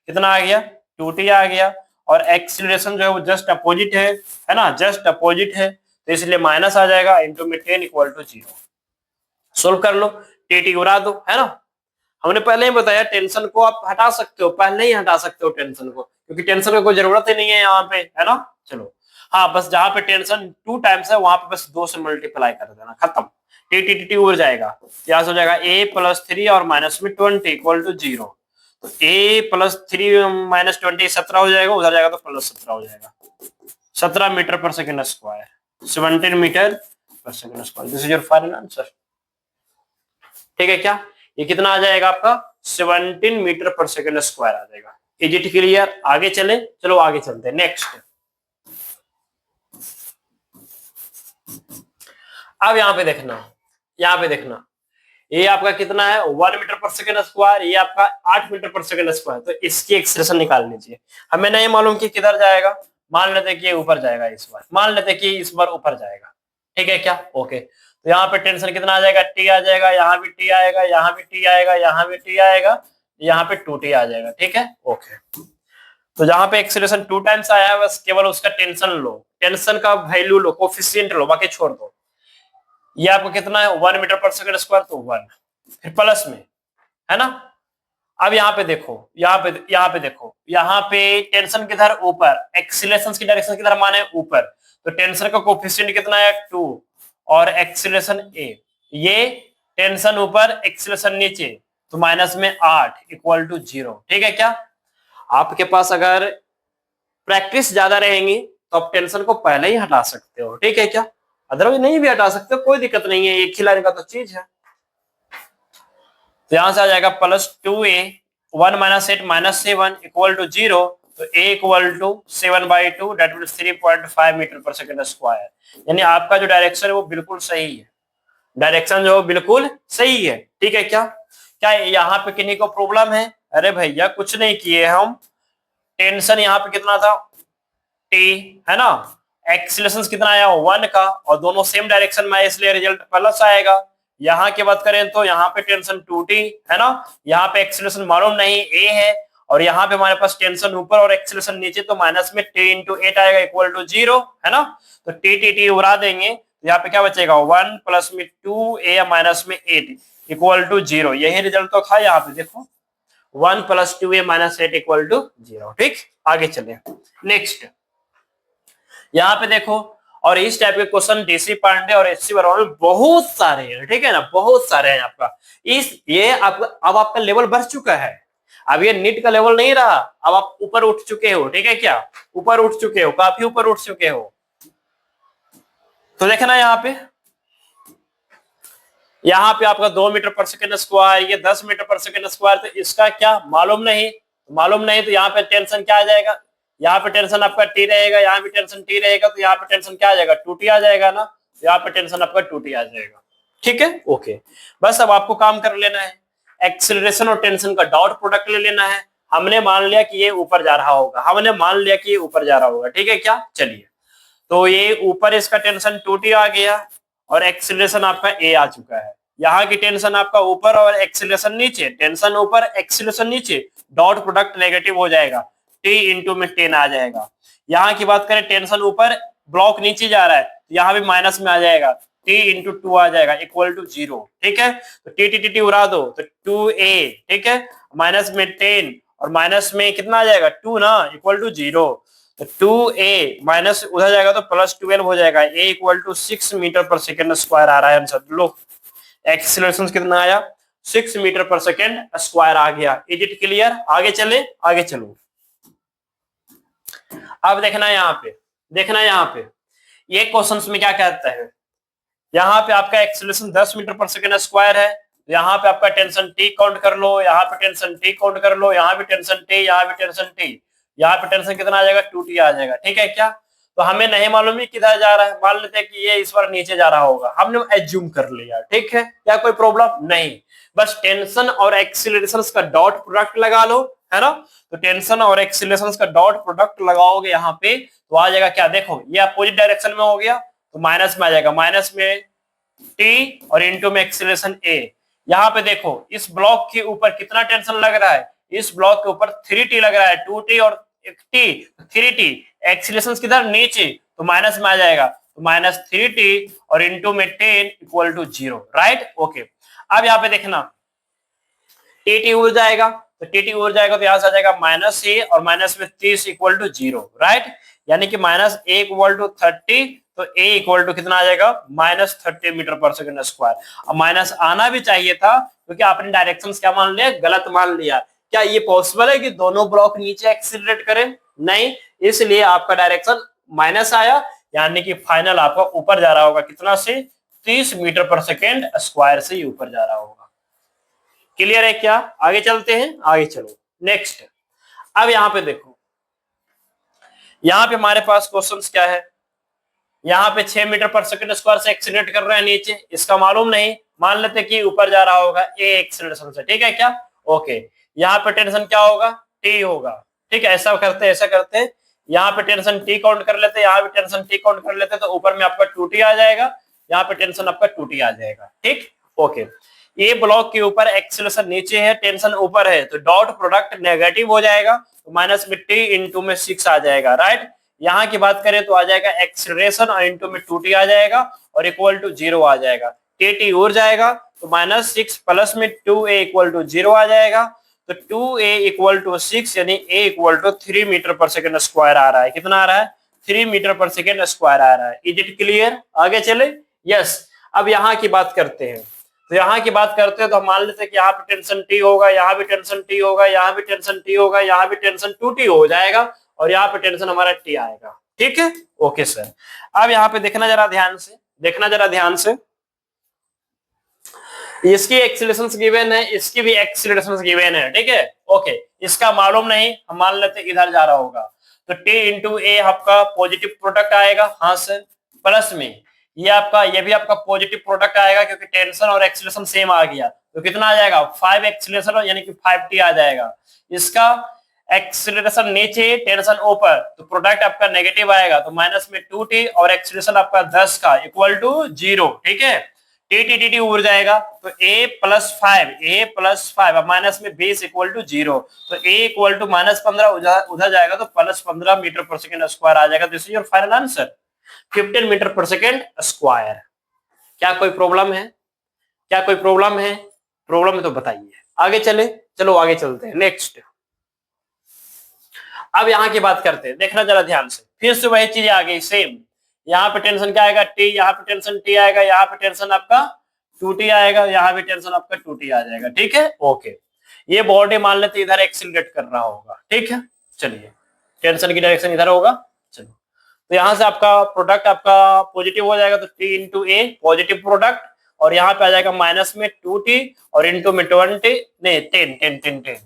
कितना आ गया, 2t आ गया, और एक्सीलरेशन जो है वो जस्ट अपोजिट है ना, जस्ट अपोजिट है, तो इसलिए माइनस आ जाएगा, इंटू में 10 इक्वल टू 0। सोल्व कर लो, टी टी उड़ा दो, है ना। हमने पहले ही बताया टेंशन को आप हटा सकते हो, पहले ही हटा सकते हो टेंशन को, क्योंकि टेंशन की कोई जरूरत ही नहीं है यहाँ पे, है ना। चलो, हाँ बस जहां पे टेंशन 2 टाइम्स है वहां पे बस 2 से मल्टीप्लाई कर देना, खत्म, टी टी टी टी उड़ जाएगा, यहाँ से हो जाएगा a प्लस 3 और माइनस में 20 इक्वल टू 0। तो a प्लस 3 माइनस 20 17 हो जाएगा, उधर जाएगा तो प्लस 17 हो जाएगा, 17 metre per second square, 17 metre per second square, this is your final answer, ठीक है क्या। ये कितना आ जाएगा आपका, 17 मीटर पर सेकंड स्क्वायर आ जाएगा। इज इट क्लियर, आगे चले, चलो आगे चलते हैं। नेक्स्ट, अब यहाँ पे देखना, यहाँ पे देखना, ये आपका कितना है 1 मीटर पर सेकंड स्क्वायर, ये आपका 8 मीटर पर सेकंड स्क्वायर, तो इसकी एक्सप्रेशन निकाल लीजिए। हमें नहीं मालूम कि किधर जाएगा, मान लेते कि ये ऊपर जाएगा, इस बार मान लेते कि इस बार ऊपर जाएगा, ठीक है क्या? ओके, तो यहाँ पे टेंशन कितना आ जाएगा, टी आ जाएगा, यहाँ भी टी आएगा, यहाँ भी टी आएगा, यहाँ भी टी आएगा, यहाँ पे 2t आ जाएगा, ठीक है ओके। तो जहां पे एक्सीलरेशन 2 टाइम्स आया है बस केवल उसका टेंशन लो, टेंशन का वैल्यू लो, कोफिशिएंट लो, बाकी छोड़ दो। ये आपको कितना है 1 मीटर पर सेकंड स्क्वायर, तो 1 फिर प्लस में, है ना। अब यहाँ पे देखो, यहाँ पे देखो, यहाँ पे टेंशन किधर ऊपर, एक्सीलरेशन की डायरेक्शन किधर माने ऊपर, तो टेंशन का कोफिशिएंट कितना है 2 और एक्सीलरेशन a, ये टेंशन ऊपर एक्सीलरेशन नीचे, तो माइनस में 8 इक्वल टू 0, ठीक है क्या? आपके पास अगर प्रैक्टिस ज्यादा रहेंगी तो आप टेंशन को पहले ही हटा सकते हो, ठीक है क्या? अदरवाइज नहीं भी हटा सकते हो, कोई दिक्कत नहीं है, ये खिलाने का तो चीज है। तो यहां से आ जाएगा plus 2a 1 minus 8 minus 7 equal to 0, तो a equal to 7/2 that means 3.5 metre per second square. यानी आपका जो डायरेक्शन है वो बिल्कुल सही है, डायरेक्शन जो बिल्कुल सही है, ठीक है क्या? क्या यहाँ पे किन्हीं को प्रॉब्लम है? अरे भैया कुछ नहीं किए हम, टेंशन यहाँ पे कितना था t, है ना, एक्सीलरेशन कितना आया 1 का, और दोनों सेम डायरेक्शन में, इसलिए रिजल्ट प्लस आएगा। यहाँ की बात करें तो यहाँ पे टेंशन 2t है ना, यहाँ पे एक्सीलरेशन मालूम नहीं a है, और यहाँ पे हमारे पास टेंशन ऊपर और एक्सीलरेशन नीचे, तो माइनस में t इंटू 8 आएगा इक्वल टू 0, है ना। तो t उड़ा देंगे, तो यहाँ पे क्या बचेगा 1 प्लस में 2a माइनस में 8 इक्वल टू 0, यही रिजल्ट तो था यहाँ पे देखो 1 plus 2a minus 8 equal to 0, ठीक। आगे चले नेक्स्ट, यहाँ पे देखो, और इस टाइप के क्वेश्चन डीसी पांडे और एचसी बर्मन में बहुत सारे हैं, ठीक है ना, बहुत सारे हैं आपका। ये आपका अब आपका लेवल बढ़ चुका है, अब ये नीट का लेवल नहीं रहा, अब आप ऊपर उठ चुके हो, ठीक है क्या? ऊपर उठ चुके हो, काफी ऊपर उठ चुके हो। तो देखना यहाँ पे आपका 2 मीटर पर सेकंड स्क्वायर, ये 10 मीटर पर सेकंड स्क्वायर, तो इसका क्या मालूम नहीं, तो यहाँ पे टेंशन क्या आ जाएगा, यहाँ पे टेंशन आपका टी रहेगा, यहाँ भी टेंशन टी रहेगा, तो यहाँ पे टेंशन क्या आ जाएगा 2t आ जाएगा ना, तो यहाँ पे टेंशन आपका 2t आ जाएगा, ठीक है ओके। बस अब आपको काम कर लेना है, एक्सीलरेशन और टेंशन का डॉट प्रोडक्ट ले लेना है। हमने मान लिया कि ये ऊपर जा रहा होगा, हमने मान लिया कि ये ऊपर जा रहा होगा, ठीक है क्या? चलिए, तो ये ऊपर इसका टेंशन 2t आ गया और एक्सीलरेशन आपका a आ चुका है। यहाँ की टेंशन आपका ऊपर और एक्सीलरेशन नीचे, टेंशन ऊपर एक्सीलरेशन नीचे, डॉट प्रोडक्ट नेगेटिव हो जाएगा, t इंटू में 10 आ जाएगा। यहाँ की बात करें टेंशन ऊपर ब्लॉक नीचे जा रहा है, यहाँ भी माइनस में आ जाएगा, t इंटू 2 आ जाएगा इक्वल टू 0, ठीक है। तो टी उड़ा दो, तो 2a, ठीक है, माइनस में 10 और माइनस में कितना आ जाएगा 2 ना, इक्वल टू 0, तो 2a माइनस उधर जाएगा तो प्लस 12 हो जाएगा, a equal to 6 metre per second square आ रहा है आंसर। लो एक्सीलरेशन कितना आया 6 मीटर पर सेकंड स्क्वायर आ गया। Is it clear? आगे चले, आगे चलो। अब देखना यहाँ पे ये क्वेश्चन में क्या कहता है, यहाँ पे आपका acceleration 10 metre per second square है, यहाँ पे आपका टेंशन टी काउंट कर लो, यहाँ पे टेंशन टी काउंट कर लो, यहाँ भी टेंशन टी, यहाँ भी टेंशन टी, यहाँ पे टेंशन कितना आ जाएगा 2t आ जाएगा, ठीक है क्या? तो हमें नहीं मालूम है किधर जा रहा है, मान लेते हैं कि ये इस बार नीचे जा रहा होगा, हमने एज्यूम कर लिया, ठीक है क्या? कोई प्रॉब्लम नहीं, बस टेंशन और एक्सीलरेशन का डॉट प्रोडक्ट लगा लो, है ना। तो टेंशन और एक्सीलरेशन का डॉट प्रोडक्ट लगाओगे यहाँ पे, तो आ जाएगा क्या, देखो ये अपोजिट डायरेक्शन में हो गया, तो माइनस में आ जाएगा, माइनस में टी और इंटू में एक्सीलरेशन a। यहाँ पे देखो इस ब्लॉक के ऊपर कितना टेंशन लग रहा है, इस ब्लॉक के ऊपर 3t लग रहा है, 2t और 3t, एक्सीलरेशन किधर नीचे, तो माइनस में आ जाएगा, तो माइनस 3t और इंटू में 10 इक्वल टू 0, राइट ओके। अब यहाँ पे देखना टी उड़ जाएगा, तो टी उड़ जाएगा तो यहाँ से आ जाएगा माइनस a और माइनस में 30 इक्वल टू 0, राइट। यानी कि माइनस a इक्वल टू 30, तो a इक्वल टू कितना आ जाएगा minus 30 metre per second square. अब माइनस आना भी चाहिए था, क्योंकि आपने डायरेक्शंस क्या मान लिया, गलत मान लिया। क्या ये पॉसिबल है कि दोनों ब्लॉक नीचे एक्सीलरेट करें? नहीं, इसलिए आपका डायरेक्शन माइनस आया, यानी कि फाइनल आपका ऊपर जा रहा होगा, कितना से 30 मीटर पर सेकेंड स्क्वायर से ही ऊपर जा रहा होगा। क्लियर है क्या? आगे चलते हैं, आगे चलो नेक्स्ट। अब यहाँ पे देखो, यहाँ पे हमारे पास क्वेश्चंस क्या है, यहाँ पे 6 मीटर पर सेकंड स्क्वायर से एक्सीलरेट कर रहे हैं नीचे, इसका मालूम नहीं, मान लेते कि ऊपर जा रहा होगा ए एक्सीलरेशन से, ठीक है क्या? ओके, यहाँ पे टेंशन क्या होगा? टी होगा, ठीक है। ऐसा करते हैं, यहाँ पे टेंशन टी काउंट कर लेते हैं, यहाँ पे टेंशन टी काउंट कर लेते हैं, तो ऊपर में आपका 2t आ जाएगा, यहाँ पे टेंशन आपका 2t आ जाएगा, ठीक। ओके, ये ब्लॉक के ऊपर एक्सीलरेशन नीचे है, टेंशन ऊपर है, तो डॉट प्रोडक्ट नेगेटिव हो जाएगा, तो माइनस में टी इंटू में 6 आ जाएगा, राइट। यहाँ की बात करें तो आ जाएगा एक्सीलरेशन और इंटू में 2t आ जाएगा और इक्वल टू 0 आ जाएगा, टी उड़ जाएगा, तो -6 प्लस में 2a इक्वल टू 0 आ जाएगा, तो 2a इक्वल टू 6 यानी a equal to 3 metre per second square आ रहा है। कितना आ रहा है? 3 मीटर पर सेकंड स्क्वायर आ रहा है। Is it clear? आगे चले। यस, अब यहाँ की बात करते हैं, तो यहाँ की बात करते हैं तो हम मान लेते हैं कि यहाँ पे टेंशन टी होगा, यहाँ भी टेंशन टी होगा, यहाँ भी टेंशन टी होगा, यहाँ भी टेंशन 2t हो जाएगा और यहाँ पे टेंशन हमारा टी आएगा, ठीक है। ओके सर, अब यहाँ पे देखना जरा ध्यान से, देखना जरा ध्यान से, इसकी एक्सीलरेशंस गिवन है, इसकी भी एक्सीलरेशंस गिवन है, ठीक है। ओके, इसका मालूम नहीं, हम मान लेते इधर जा रहा होगा, तो t इंटू ए आपका पॉजिटिव प्रोडक्ट आएगा, हाँ सर, प्लस में ये भी आपका पॉजिटिव प्रोडक्ट आएगा क्योंकि टेंशन और एक्सीलरेशन सेम आ गया, तो कितना आ जाएगा? 5 एक्सीलरेशन यानी कि 5t आ जाएगा। इसका एक्सीलरेशन नीचे, टेंशन ऊपर, तो प्रोडक्ट आपका नेगेटिव आएगा, तो माइनस में 2t और एक्सीलरेशन आपका 10 का इक्वल टू 0, ठीक है। टी उड़ जाएगा, तो a प्लस 5 अब माइनस में 20 इक्वल टू 0, तो a इक्वल टू -15 उधर जाएगा, तो +15 मीटर पर सेकंड स्क्वायर आ जाएगा। This is your final answer, 15 metre per second square. क्या कोई प्रॉब्लम है? क्या कोई प्रॉब्लम है? प्रॉब्लम है तो बताइए। आगे चले, चलो आगे चलते हैं, नेक्स्ट। अब यहाँ की बात करते हैं, देखना जरा ध्यान से, फिर से वही चीज आ गई सेम। यहाँ पे टेंशन क्या आएगा? टी, यहाँ पे टेंशन टी आएगा, यहाँ पे टेंशन आपका 2t आएगा, यहाँ पे टेंशन आपका 2t आ जाएगा, ठीक है। ओके, ये बॉडी मान लेते इधर एक्सीलरेट कर रहा होगा, ठीक है। चलिए, टेंशन की डायरेक्शन इधर होगा, चलो, तो यहाँ से आपका प्रोडक्ट आपका पॉजिटिव हो जाएगा, तो t इंटू ए पॉजिटिव प्रोडक्ट, और यहाँ पे आ जाएगा माइनस में 2t और इंटू में 20 नहीं 10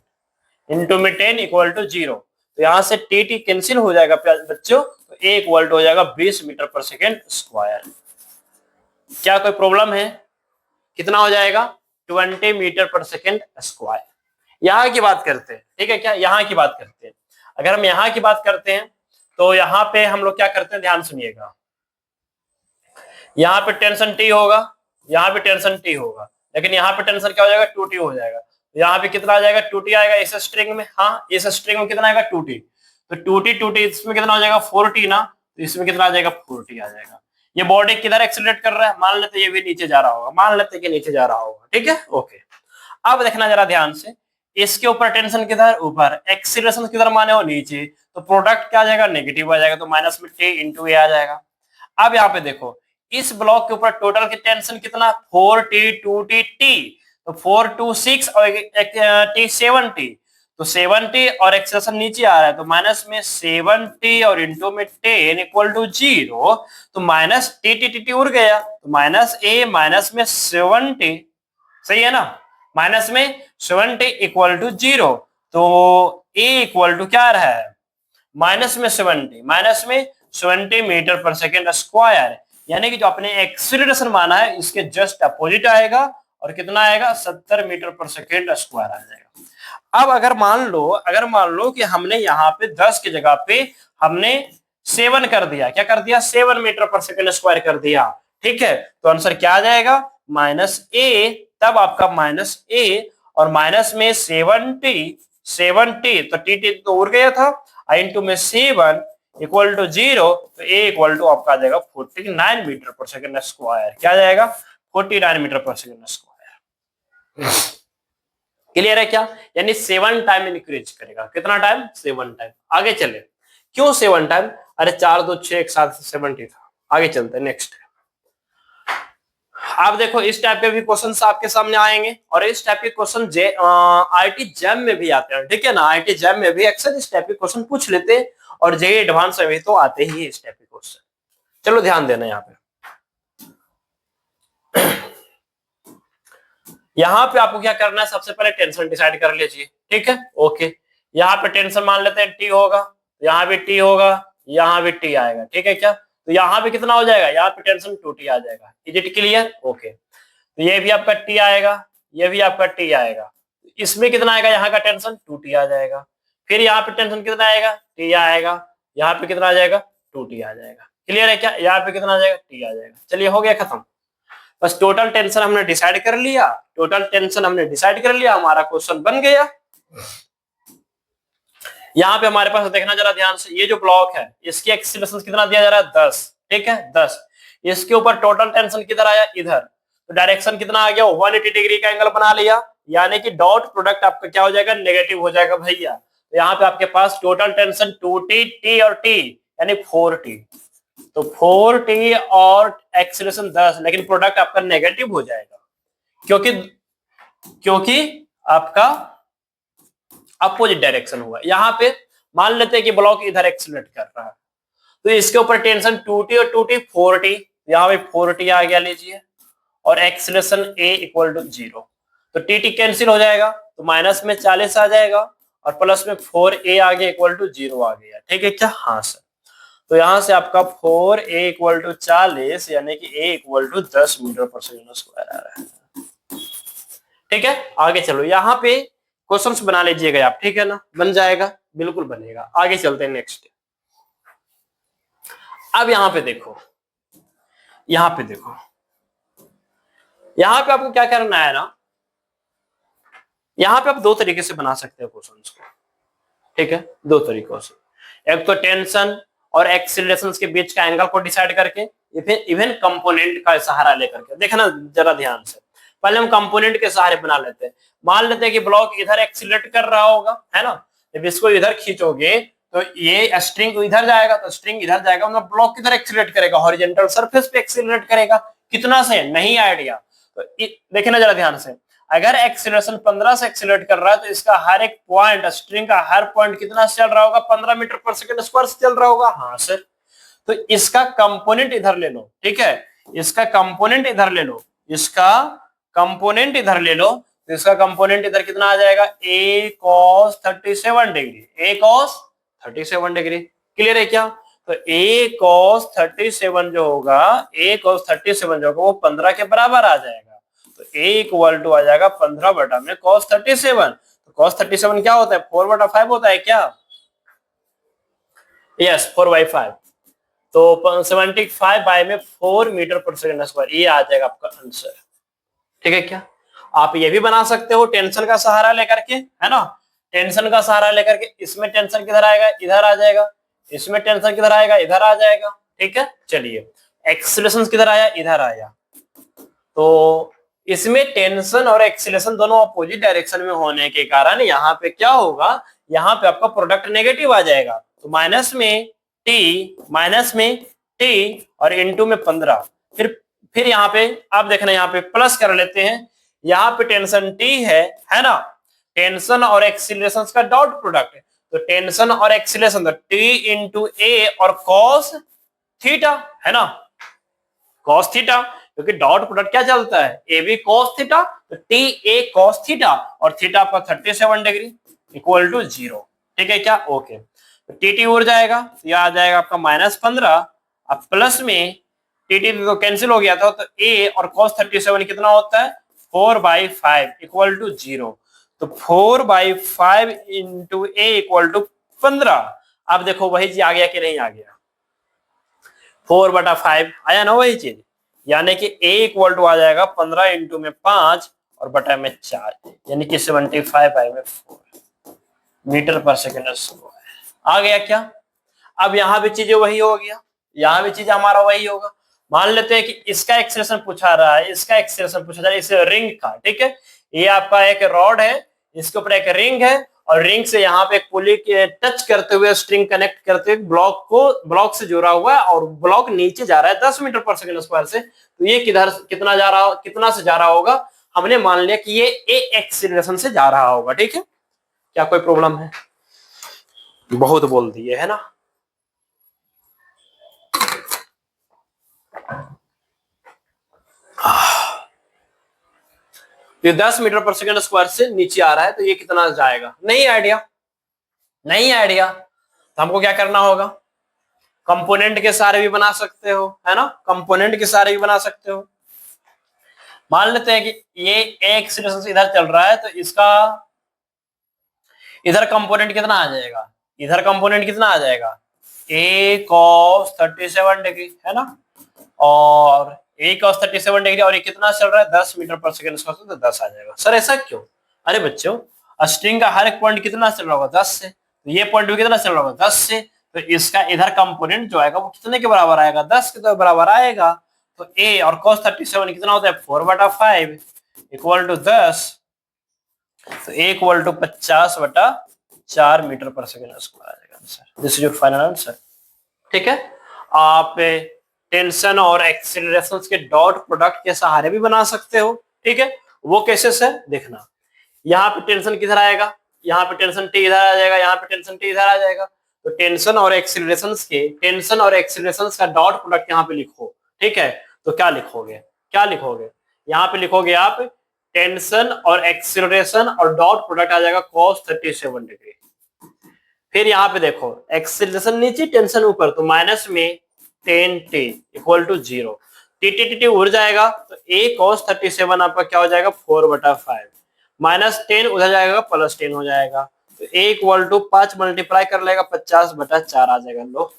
इंटू में 10 इक्वल टू 0, तो यहाँ से टी कैंसिल हो जाएगा बच्चों, तो a इक्वल टू हो जाएगा 20 मीटर पर सेकेंड स्क्वायर। क्या कोई प्रॉब्लम है? कितना हो जाएगा? 20 मीटर पर सेकेंड स्क्वायर। यहाँ की बात करते हैं, ठीक है क्या? यहाँ की बात करते हैं, अगर हम यहाँ की बात करते हैं तो यहाँ पे हम लोग क्या करते हैं, ध्यान सुनिएगा। यहाँ पे टेंशन टी होगा, यहाँ पे टेंशन टी होगा, लेकिन यहाँ पे टेंशन क्या हो जाएगा? 2t हो जाएगा। यहाँ पे कितना आ जाएगा? 2t आएगा इस स्ट्रिंग में, हाँ इस स्ट्रिंग में कितना आएगा? 2t, तो 2t इसमें कितना हो जाएगा? 4t ना, तो इसमें कितना आ जाएगा? 4t आ जाएगा। ये बॉडी किधर एक्सीलरेट कर रहा है? मान लेते ये भी नीचे जा रहा होगा, मान लेते कि नीचे जा रहा होगा, ठीक है। ओके, अब देखना जरा ध्यान से, इसके ऊपर टेंशन किधर? ऊपर, एक्सीलरेशन किधर माने हो? नीचे, तो प्रोडक्ट क्या आ जाएगा? नेगेटिव आ जाएगा, तो माइनस में t इंटू ए आ जाएगा। अब यहाँ पे देखो, इस ब्लॉक के ऊपर टोटल की टेंशन कितना? 4t 2t t, तो 4 2 6 और t 7t, तो 7t और एक्सेशन नीचे आ रहा है, तो माइनस में 7t और इंटू में 10 इक्वल टू 0, तो माइनस टी उड़ गया, तो माइनस a माइनस में 7t, सही है ना, माइनस में 7t इक्वल टू 0, तो a इक्वल टू क्या आ रहा है? माइनस में 70 मीटर पर सेकेंड स्क्वायर, यानी कि जो अपने एक्सीलरेशन माना है इसके जस्ट अपोजिट आएगा, और कितना आएगा? 70 मीटर पर सेकेंड स्क्वायर आ जाएगा। अब अगर मान लो कि हमने यहाँ पे 10 की जगह पे हमने 7 कर दिया, क्या कर दिया? 7 मीटर पर सेकेंड स्क्वायर कर दिया, ठीक है, तो आंसर क्या आ जाएगा? -a, तब आपका -a और माइनस में 70 तो टी तो उड़ गया था, इंटू में 7 इक्वल टू 0, तो a इक्वल टू आपका आ जाएगा 49 मीटर पर सेकेंड स्क्वायर। क्या आ जाएगा? 49 मीटर पर सेकेंड स्क्वायर। क्लियर है क्या? यानी 7 टाइम इंक्रीज करेगा। कितना टाइम? 7 टाइम। आगे चले, क्यों 7 टाइम? अरे 4 2 6 एक साथ 70 था। आगे चलते हैं, नेक्स्ट। आप देखो, इस टाइप के भी क्वेश्चन आपके सामने आएंगे, और इस टाइप के क्वेश्चन आईटी जैम में भी आते हैं, ठीक है ना। आईटी जैम में भी अक्सर इस टाइप के क्वेश्चन पूछ लेते हैं, और जेई एडवांस में भी तो आते ही इस टाइप के क्वेश्चन। चलो ध्यान देना यहाँ पे। यहाँ पे आपको क्या करना है? सबसे पहले टेंशन डिसाइड कर लीजिए, ठीक है। ओके, यहाँ पे टेंशन मान लेते हैं टी होगा, यहाँ भी टी होगा, यहाँ भी टी आएगा, ठीक है क्या। तो यहाँ पे कितना हो जाएगा, यहाँ पे टेंशन 2t आ जाएगा। Is it clear? ओके, तो ये भी आपका t आएगा, ये भी आपका t आएगा। इसमें कितना आएगा, यहाँ का टेंशन 2t आ जाएगा। फिर यहाँ पे टेंशन कितना आएगा, t आएगा। यहाँ पे कितना आ जाएगा, 2t आ जाएगा। क्लियर है क्या? यहाँ पे कितना आ जाएगा, t आ जाएगा। चलिए हो गया खत्म। बस टोटल टेंशन हमने डिसाइड कर लिया, टोटल टेंशन हमने डिसाइड कर लिया, हमारा क्वेश्चन बन गया। यहाँ पे हमारे पास देखना जरा ध्यान से, ये जो ब्लॉक है इसकी एक्सीलरेशन कितना दिया जा रहा है, 10। ठीक है, 10। इसके ऊपर टोटल टेंशन किधर आया, इधर। तो डायरेक्शन कितना आ गया, 180 डिग्री का एंगल बना लिया, यानी कि डॉट प्रोडक्ट आपका क्या हो जाएगा, नेगेटिव हो जाएगा भैया। तो यहाँ पे आपके पास टोटल टेंशन 2t, t और t यानी 4t। तो 4t और एक्सीलरेशन 10, लेकिन प्रोडक्ट आपका नेगेटिव हो जाएगा, क्योंकि आपका अपोजिट डायरेक्शन होगा। यहाँ पे मान लेते हैं कि ब्लॉक इधर एक्सीलरेट कर रहा है, तो इसके ऊपर टेंशन 2t और 2t 4t, यहाँ पे 4t आ गया लीजिए, और एक्सीलरेशन a इक्वल टू 0। तो tt कैंसिल हो जाएगा, तो माइनस में 40 आ जाएगा और प्लस में 4a आ गया इक्वल टू 0 आ गया। ठीक है क्या? हाँ सर। तो यहाँ से आपका 4a इक्वल टू 40 यानी कि a equal to 10 metre per second square आ रहा है। ठीक है, आगे चलो, यहाँ पे क्वेश्चंस बना लीजिएगा आप, ठीक है ना? बन जाएगा, बिल्कुल बनेगा। आगे चलते हैं नेक्स्ट। अब यहाँ पे देखो, यहाँ पे देखो, यहाँ पे आपको क्या करना है ना, यहाँ पे आप दो तरीके से बना सकते हैं क्वेश्चंस को। ठीक है, दो तरीकों से। एक तो टेंशन और एक्सीलरेशन के बीच का एंगल को डिसाइड करके, इवन कंपोनेंट का सहारा लेकर के। देखना जरा ध्यान से, पहले हम कंपोनेंट के सहारे बना लेते हैं। मान लेते हैं कि ब्लॉक इधर एक्सीलरेट कर रहा होगा, है ना? जब इसको इधर खींचोगे तो ये स्ट्रिंग इधर जाएगा, तो स्ट्रिंग इधर जाएगा, मतलब ब्लॉक किधर एक्सीलरेट करेगा, हॉरिजॉन्टल सरफेस पे एक्सीलरेट करेगा। कितना से, नहीं आइडिया। तो देखिए ना जरा ध्यान से, अगर एक्सीलरेशन 15 से एक्सीलरेट कर रहा है तो इसका हर एक पॉइंट, स्ट्रिंग का हर पॉइंट कितना से चल रहा होगा, 15 मीटर पर सेकंड स्क्वायर से चल रहा होगा। हाँ सर। तो इसका कंपोनेंट इधर ले लो, ठीक है, इसका कंपोनेंट इधर ले लो, इसका कंपोनेंट इधर ले लो, तो इसका कंपोनेंट इधर कितना आ जाएगा, a cos 37 degree, a cos 37 degree. Clear है क्या? तो a cos 37 जो होगा, a cos 37 जो होगा वो 15 के बराबर आ जाएगा। तो a इक्वल टू आ जाएगा 15 बटा में cos 37। तो cos 37 क्या होता है, 4/5 होता है क्या? यस, 4/5। तो 75 बाय में 4 मीटर पर सेकंड स्क्वायर, ये आ जाएगा आपका आंसर। ठीक है क्या? आप ये भी बना सकते हो टेंशन का सहारा लेकर के, है ना? टेंशन का सहारा लेकर के, इसमें टेंशन किधर आएगा, इधर आ जाएगा, इसमें टेंशन किधर आएगा, इधर आ जाएगा। ठीक है, चलिए, एक्सीलरेशन किधर आया, इधर आया। तो इसमें टेंशन और एक्सीलरेशन दोनों अपोजिट डायरेक्शन में होने के कारण यहाँ पे क्या होगा, यहाँ पे आपका प्रोडक्ट नेगेटिव आ जाएगा। तो माइनस में t और इनटू में 15। फिर यहाँ पे आप देखना, यहाँ पे प्लस कर लेते हैं, यहाँ पे टेंशन t है ना? टेंशन और एक्सीलरेशन का डॉट प्रोडक्ट है, तो टेंशन और एक्सीलरेशन तो t इंटू a और cos थीटा, है ना? cos थीटा, क्योंकि डॉट प्रोडक्ट क्या चलता है, ए बी cos थीटा, तो टी ए cos थीटा और थीटा आपका 37 डिग्री इक्वल टू 0। ठीक है क्या? ओके, तो टी टी उड़ जाएगा, तो यह आ जाएगा आपका -15। अब प्लस में टी टी तो कैंसिल हो गया था, तो ए और cos 37 कितना होता है, 4/5 इक्वल टू 0। तो 4/5 इंटू ए इक्वल टू 15। अब देखो वही चीज आ गया कि नहीं आ गया, 4/5 आया ना वही चीज, यानी कि a इक्वल टू आ जाएगा 15 इंटू में 5 और बटा में 4, यानी कि 75 बाय में 4 मीटर पर सेकंड स्क्वायर आ गया क्या? अब यहाँ भी चीजें वही हो गया, यहाँ भी चीज हमारा वही होगा। मान लेते हैं कि इसका एक्सेलेरेशन पूछा रहा है, इसका एक्सेलेरेशन पूछा जा रहा है, इस रिंग का। ठीक है, ये आपका एक रॉड है, इसके ऊपर एक रिंग है, और रिंग से यहाँ पे एक पुली के टच करते हुए, स्ट्रिंग कनेक्ट करते हुए ब्लॉक से जुड़ा हुआ है, और ब्लॉक नीचे जा रहा है 10 मीटर पर सेकंड स्क्वायर से। तो ये कितना जा रहा, कितना से जा रहा होगा, हमने मान लिया कि ये ए एक्सीलरेशन से जा रहा होगा। ठीक है, क्या कोई प्रॉब्लम है? बहुत बोल दिए, है ना? ये 10 मीटर पर सेकंड स्क्वायर से नीचे आ रहा है, तो ये कितना जाएगा, नहीं आइडिया, नहीं आइडिया। तो हमको क्या करना होगा, कंपोनेंट के सारे भी बना सकते हो, है ना, कंपोनेंट के सारे भी बना सकते हो। मान लेते हैं कि ये एक्सीलरेशन से इधर चल रहा है, तो इसका इधर कंपोनेंट कितना आ जाएगा, इधर कंपोनेंट कितना आ जाएगा, a cos 37 डिग्री, है ना, और a cos 37 डिग्री, और ये कितना चल रहा है 10 मीटर पर सेकंड स्क्वायर, तो 10 आ जाएगा। सर ऐसा क्यों? अरे बच्चों, स्ट्रिंग का हर एक पॉइंट कितना चल रहा होगा 10 से, तो ये पॉइंट भी कितना चल रहा होगा 10 से, तो इसका इधर कंपोनेंट जो आएगा वो कितने के बराबर आएगा, 10 के तो बराबर आएगा। तो a और cos 37 कितना होता है 4/5 इक्वल टू 10, तो a equal to 50/4 metre per second square आ जाएगा answer. This is your final answer. ठीक है, आप टेंशन और एक्सीलरेशन के डॉट प्रोडक्ट के सहारे भी बना सकते हो। ठीक है, वो कैसे सर, देखना, यहाँ पे टेंशन किधर आएगा, यहाँ पे टेंशन टी इधर आ जाएगा, यहाँ पे टेंशन टी इधर आ जाएगा, तो टेंशन और एक्सीलरेशन का डॉट प्रोडक्ट यहाँ पे लिखो। ठीक है, तो क्या लिखोगे, क्या लिखोगे, यहाँ पे लिखोगे आप टेंशन और एक्सीलरेशन और डॉट प्रोडक्ट आ जाएगा cos 37 डिग्री। फिर यहाँ पे देखो एक्सीलरेशन नीचे टेंशन ऊपर, तो माइनस में 10t इक्वल टू 0, टी उड़ जाएगा, तो a cos 37 आपका क्या हो जाएगा 4/5, माइनस 10 उधर जाएगा प्लस 10 हो जाएगा, तो a इक्वल टू 5 मल्टीप्लाई कर लेगा 50/4 आ जाएगा। लो,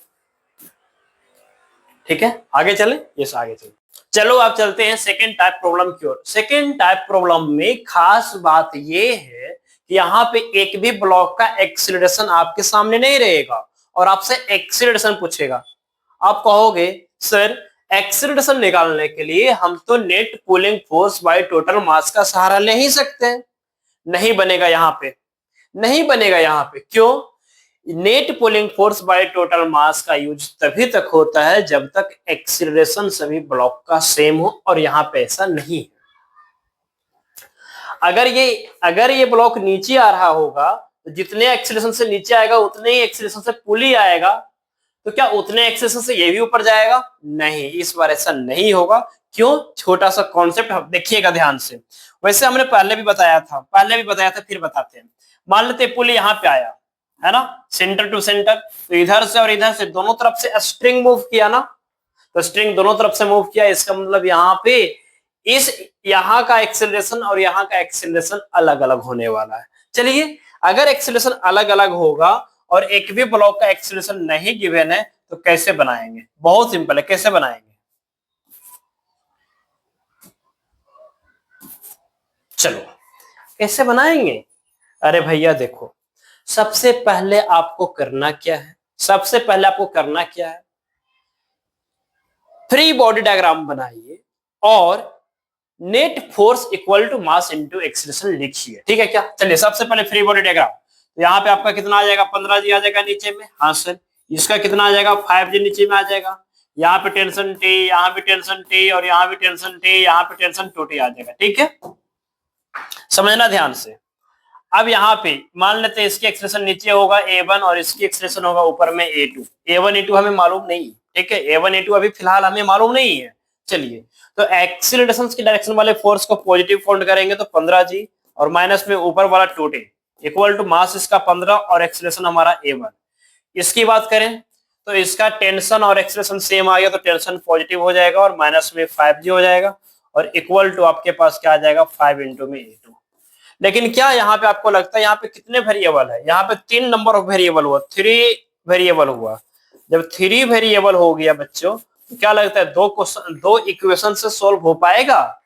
ठीक है, आगे चले, यस आगे चले। चलो आप चलते हैं सेकेंड टाइप प्रॉब्लम की ओर। सेकेंड टाइप प्रॉब्लम में खास बात ये है कि यहाँ पे एक भी ब्लॉक का एक्सीलरेशन आपके सामने नहीं रहेगा और आपसे एक्सीलरेशन पूछेगा। आप कहोगे सर एक्सीलरेशन निकालने के लिए हम तो net pulling force by total मास का सहारा ले ही सकते हैं। नहीं बनेगा यहाँ पे, नहीं बनेगा यहाँ पे। क्यों? Net pulling force by total मास का यूज तभी तक होता है जब तक एक्सीलरेशन सभी ब्लॉक का सेम हो, और यहाँ पे ऐसा नहीं है। अगर ये ब्लॉक नीचे आ रहा होगा तो जितने एक्सीलरेशन से नीचे आएगा उतने ही एक्सीलरेशन से पुली आएगा, तो क्या उतने एक्सीलरेशन से ये भी ऊपर जाएगा? नहीं, इस बार ऐसा नहीं होगा। क्यों? छोटा सा कॉन्सेप्ट देखिएगा ध्यान से। वैसे हमने पहले भी बताया था, फिर बताते हैं। मान लेते पुली यहाँ पे आया, है ना, सेंटर टू सेंटर, तो इधर से और इधर से दोनों तरफ से स्ट्रिंग मूव किया ना, तो स्ट्रिंग दोनों तरफ से मूव किया, इसका मतलब यहाँ पे यहाँ का एक्सेलरेशन और यहाँ का एक्सेलरेशन अलग अलग होने वाला है। चलिए, अगर एक्सेलरेशन अलग अलग होगा और एक भी ब्लॉक का एक्सेलरेशन नहीं गिवन है तो कैसे बनाएंगे? बहुत सिंपल है, कैसे बनाएंगे? चलो कैसे बनाएंगे? अरे भैया देखो, सबसे पहले आपको करना क्या है, फ्री बॉडी डायग्राम बनाइए और net force equal to mass into acceleration लिखिए। ठीक है क्या? चलिए सबसे पहले फ्री बॉडी डायग्राम, तो यहाँ पे आपका कितना आ जाएगा 15G आ जाएगा नीचे में। हाँ सर, इसका कितना आ जाएगा 5G नीचे में आ जाएगा। यहाँ पे टेंशन टी, यहाँ भी टेंशन टी, और यहाँ भी टेंशन टी, यहाँ पे टेंशन 2T आ जाएगा। ठीक है, समझना ध्यान से। अब यहाँ पे मान लेते हैं इसकी एक्सप्रेशन नीचे होगा A1 और इसकी एक्सप्रेशन होगा ऊपर में A2। A1 A2 हमें मालूम नहीं, ठीक है, A1 A2 अभी फिलहाल हमें मालूम नहीं है। चलिए, तो एक्सीलरेशन की डायरेक्शन वाले फोर्स को पॉजिटिव काउंट करेंगे तो 15G, और माइनस में ऊपर वाला 2T इक्वल टू मास इसका 15 और एक्सीलरेशन हमारा A1। इसकी बात करें तो इसका टेंशन और एक्सीलरेशन सेम आ गया, तो टेंशन पॉजिटिव हो जाएगा और माइनस में 5G हो जाएगा, और इक्वल टू आपके पास क्या आ जाएगा 5 इंटू में A2। लेकिन क्या यहाँ पे आपको लगता है यहाँ पे कितने वेरिएबल है? यहाँ पे 3 नंबर ऑफ वेरिएबल हुआ, 3 वेरिएबल हुआ। जब 3 वेरिएबल हो गया बच्चों, तो क्या लगता है दो इक्वेशन से सोल्व हो पाएगा?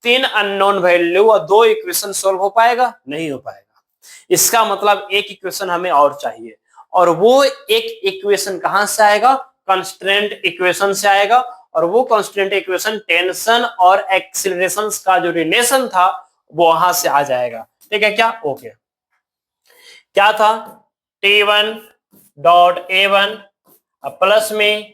3 अननोन वैल्यू और 2 इक्वेशन सोल्व हो पाएगा? नहीं हो पाएगा। इसका मतलब एक इक्वेशन हमें और चाहिए, और वो एक इक्वेशन कहां से आएगा? कंस्ट्रेंट इक्वेशन से आएगा, और वो कंस्ट्रेंट इक्वेशन टेंशन और एक्सीलरेशन का जो रिलेशन था वो वहां से आ जाएगा। ठीक है क्या? ओके, क्या था? T1 डॉट A1 प्लस में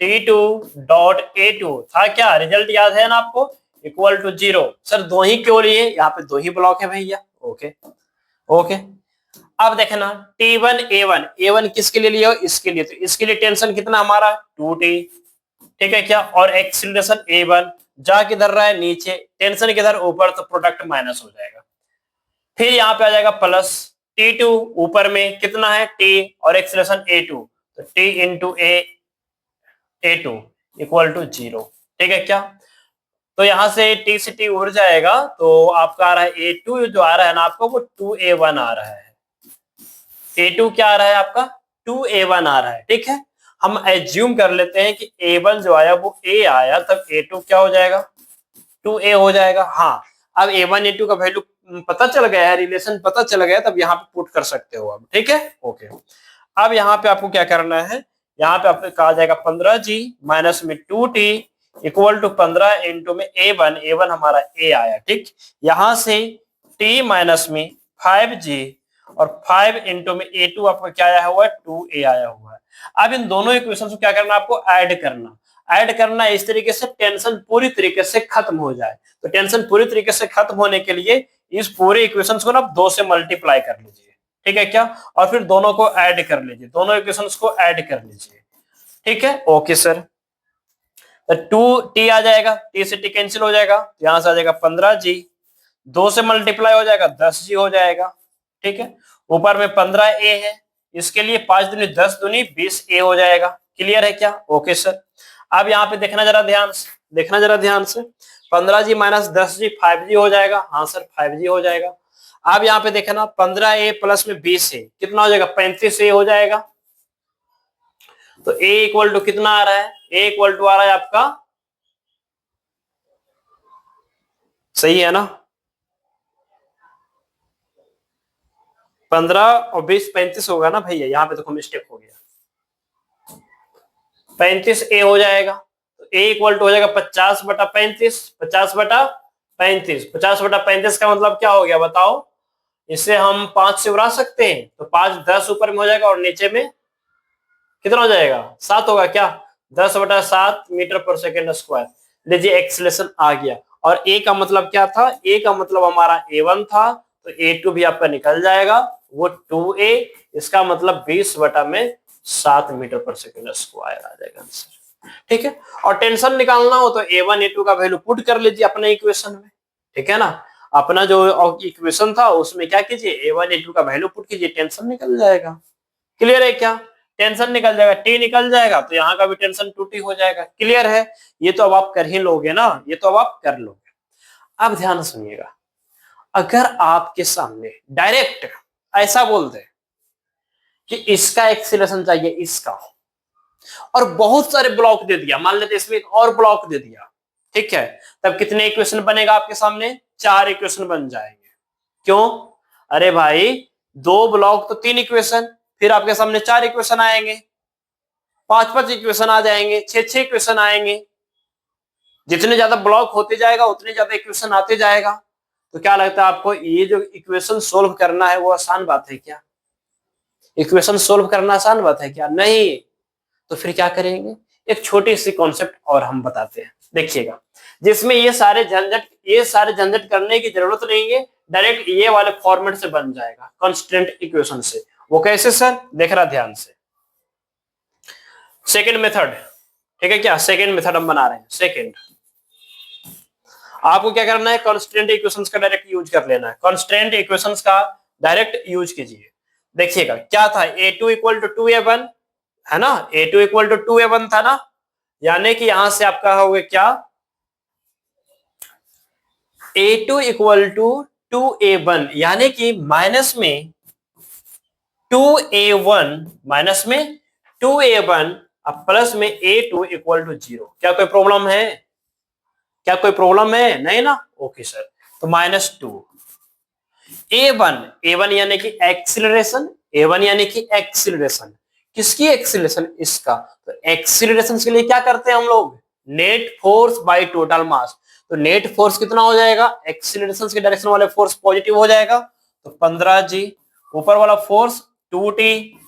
T2 डॉट A2 था क्या? रिजल्ट याद है ना आपको? Equal to 0। सर दो ही क्यों लिए? यहाँ पे 2 ही ब्लॉक है भैया। ओके ओके, अब देखना T1 A1 किसके लिए लिया? इसके लिए। तो इसके लिए टेंशन कितना हमारा 2T, ठीक है क्या? और एक्सीलरेशन A1 जा किधर रहा है? नीचे। टेंशन किधर? ऊपर, तो प्रोडक्ट माइनस हो जाएगा। फिर यहाँ पे आ जाएगा प्लस T2, ऊपर में कितना है T और एक्सीलरेशन A2, तो T into A A2 equal to 0। ठीक है क्या? तो यहां से T से T उड़ जाएगा, तो आपका आ रहा है A2 जो आ रहा है ना आपका, वो 2A1 आ रहा है। A2 क्या आ रहा है आपका? 2A1 आ रहा है। ठीक है, हम एज्यूम कर लेते हैं कि A1 जो आया वो A आया, तब A2 क्या हो जाएगा? 2A हो जाएगा। हाँ, अब A1 A2 का वैल्यू पता चल गया है, रिलेशन पता चल गया, तब यहाँ पे पुट कर सकते हो अब। ठीक है, ओके। अब यहाँ पे आपको क्या करना है, यहाँ पे आपको कहा जाएगा 15G माइनस में 2T इक्वल टू 15 इंटू में A1 हमारा A आया। ठीक, यहां से T माइनस में 5G और 5 इंटू में A2 आपका क्या आया हुआ है? 2A आया हुआ है। अब इन दोनों इक्वेशन को क्या करना, आपको ऐड करना। ऐड करना इस तरीके से टेंशन पूरी तरीके से खत्म हो जाए। तो टेंशन पूरी तरीके से खत्म होने के लिए इस पूरे इक्वेशन को ना 2 से मल्टीप्लाई कर लीजिए। ठीक है क्या? और फिर दोनों को ऐड कर लीजिए, दोनों इक्वेशंस को ऐड कर लीजिए। ठीक है, ओके सर। तो 2T आ जाएगा, T से T कैंसिल हो जाएगा, तो यहां से आ जाएगा 15G, 2 से मल्टीप्लाई हो जाएगा 10G हो जाएगा। ठीक है, ऊपर में 15A है, इसके लिए 5 दूनी 10 दूनी 20A हो जाएगा। क्लियर है क्या? Okay sir. अब यहाँ पे देखना जरा ध्यान से, देखना जरा ध्यान से, 15G माइनस 10G 5G हो जाएगा। हाँ सर, 5G हो जाएगा। अब यहाँ पे देखना 15A प्लस में 20A कितना हो जाएगा? 35A हो जाएगा। तो A इक्वल टू कितना आ रहा है? A इक्वल टू आ रहा है आपका, सही है ना, 15 और 20 35 होगा ना भैया, यहाँ पे देखो मिस्टेक हो गया, 35A हो जाएगा। तो A इक्वल टू हो जाएगा 50/35, 50/35, 50/35 का मतलब क्या हो गया बताओ? इसे हम 5 से उड़ा सकते हैं, तो 5 10 ऊपर में हो जाएगा और नीचे में कितना हो जाएगा? 7 होगा क्या? 10/7 मीटर पर सेकेंड स्क्वायर। लीजिए एक्सीलरेशन आ गया। और A का मतलब क्या था? A का मतलब हमारा A1 था, तो A2 भी आपका निकल जाएगा, वो 2A, इसका मतलब 20/7 मीटर पर सेकेंड स्क्वायर आ जाएगा आंसर। ठीक है, और टेंशन निकालना हो तो A1 A2 का वैल्यू पुट कर लीजिए अपने इक्वेशन में। ठीक है ना, अपना जो इक्वेशन था उसमें क्या कीजिए, A1 A2 का वैल्यू पुट कीजिए, टेंशन निकल जाएगा। क्लियर है क्या? टेंशन निकल जाएगा, T निकल जाएगा, तो यहाँ का भी टेंशन 2T हो जाएगा। क्लियर है? ये तो अब आप कर ही लोगे ना, ये तो अब आप कर लोगे। अब ध्यान सुनिएगा, अगर आपके सामने डायरेक्ट ऐसा बोल दे कि इसका एक्सीलरेशन चाहिए इसका, और बहुत सारे ब्लॉक दे दिया, मान लेते इसमें एक और ब्लॉक दे दिया, ठीक है, तब कितने इक्वेशन बनेगा आपके सामने? 4 इक्वेशन बन जाएंगे। क्यों? अरे भाई, 2 ब्लॉक तो 3 इक्वेशन, फिर आपके सामने 4 इक्वेशन आएंगे, 5 इक्वेशन आ जाएंगे, 6 इक्वेशन आएंगे। जितने ज्यादा ब्लॉक होते जाएगा उतने ज्यादा इक्वेशन आते जाएगा। तो क्या लगता है आपको, ये जो इक्वेशन सोल्व करना है वो आसान बात है क्या? इक्वेशन सोल्व करना आसान बात है क्या? नहीं। तो फिर क्या करेंगे, एक छोटी सी कॉन्सेप्ट और हम बताते हैं, देखिएगा, जिसमें ये सारे झंझट करने की जरूरत नहीं है, डायरेक्ट ये वाले फॉर्मेट से बन जाएगा, कांस्टेंट इक्वेशन से। वो कैसे सर? देख रहा ध्यान से, सेकेंड मेथड। ठीक है क्या? सेकेंड मेथड हम बना रहे हैं। सेकेंड, आपको क्या करना है, कांस्टेंट इक्वेशंस का डायरेक्ट यूज कर लेना है। कांस्टेंट इक्वेशंस का डायरेक्ट यूज कीजिए। देखिएगा क्या था, A2 इक्वल टू 2A1 है ना, A2 इक्वल टू 2A1 था ना, यानी कि यहां से आपका हो गया क्या, A2 इक्वल टू 2A1, यानी कि माइनस में 2A1 माइनस में 2A1 अब प्लस में A2 इक्वल टू 0। क्या कोई प्रॉब्लम है? क्या कोई प्रॉब्लम है? नहीं ना, ओके सर। तो -2 A1 यानी कि एक्सीलरेशन, A1 यानी कि एक्सीलरेशन, किसकी एक्सीलरेशन? इसका। तो एक्सीलरेशन के लिए क्या करते हैं हम लोग, नेट फोर्स बाय टोटल मास। तो नेट फोर्स कितना हो जाएगा, एक्सीलरेशन के डायरेक्शन वाले फोर्स पॉजिटिव हो जाएगा, तो 15G, ऊपर वाला फोर्स 2T,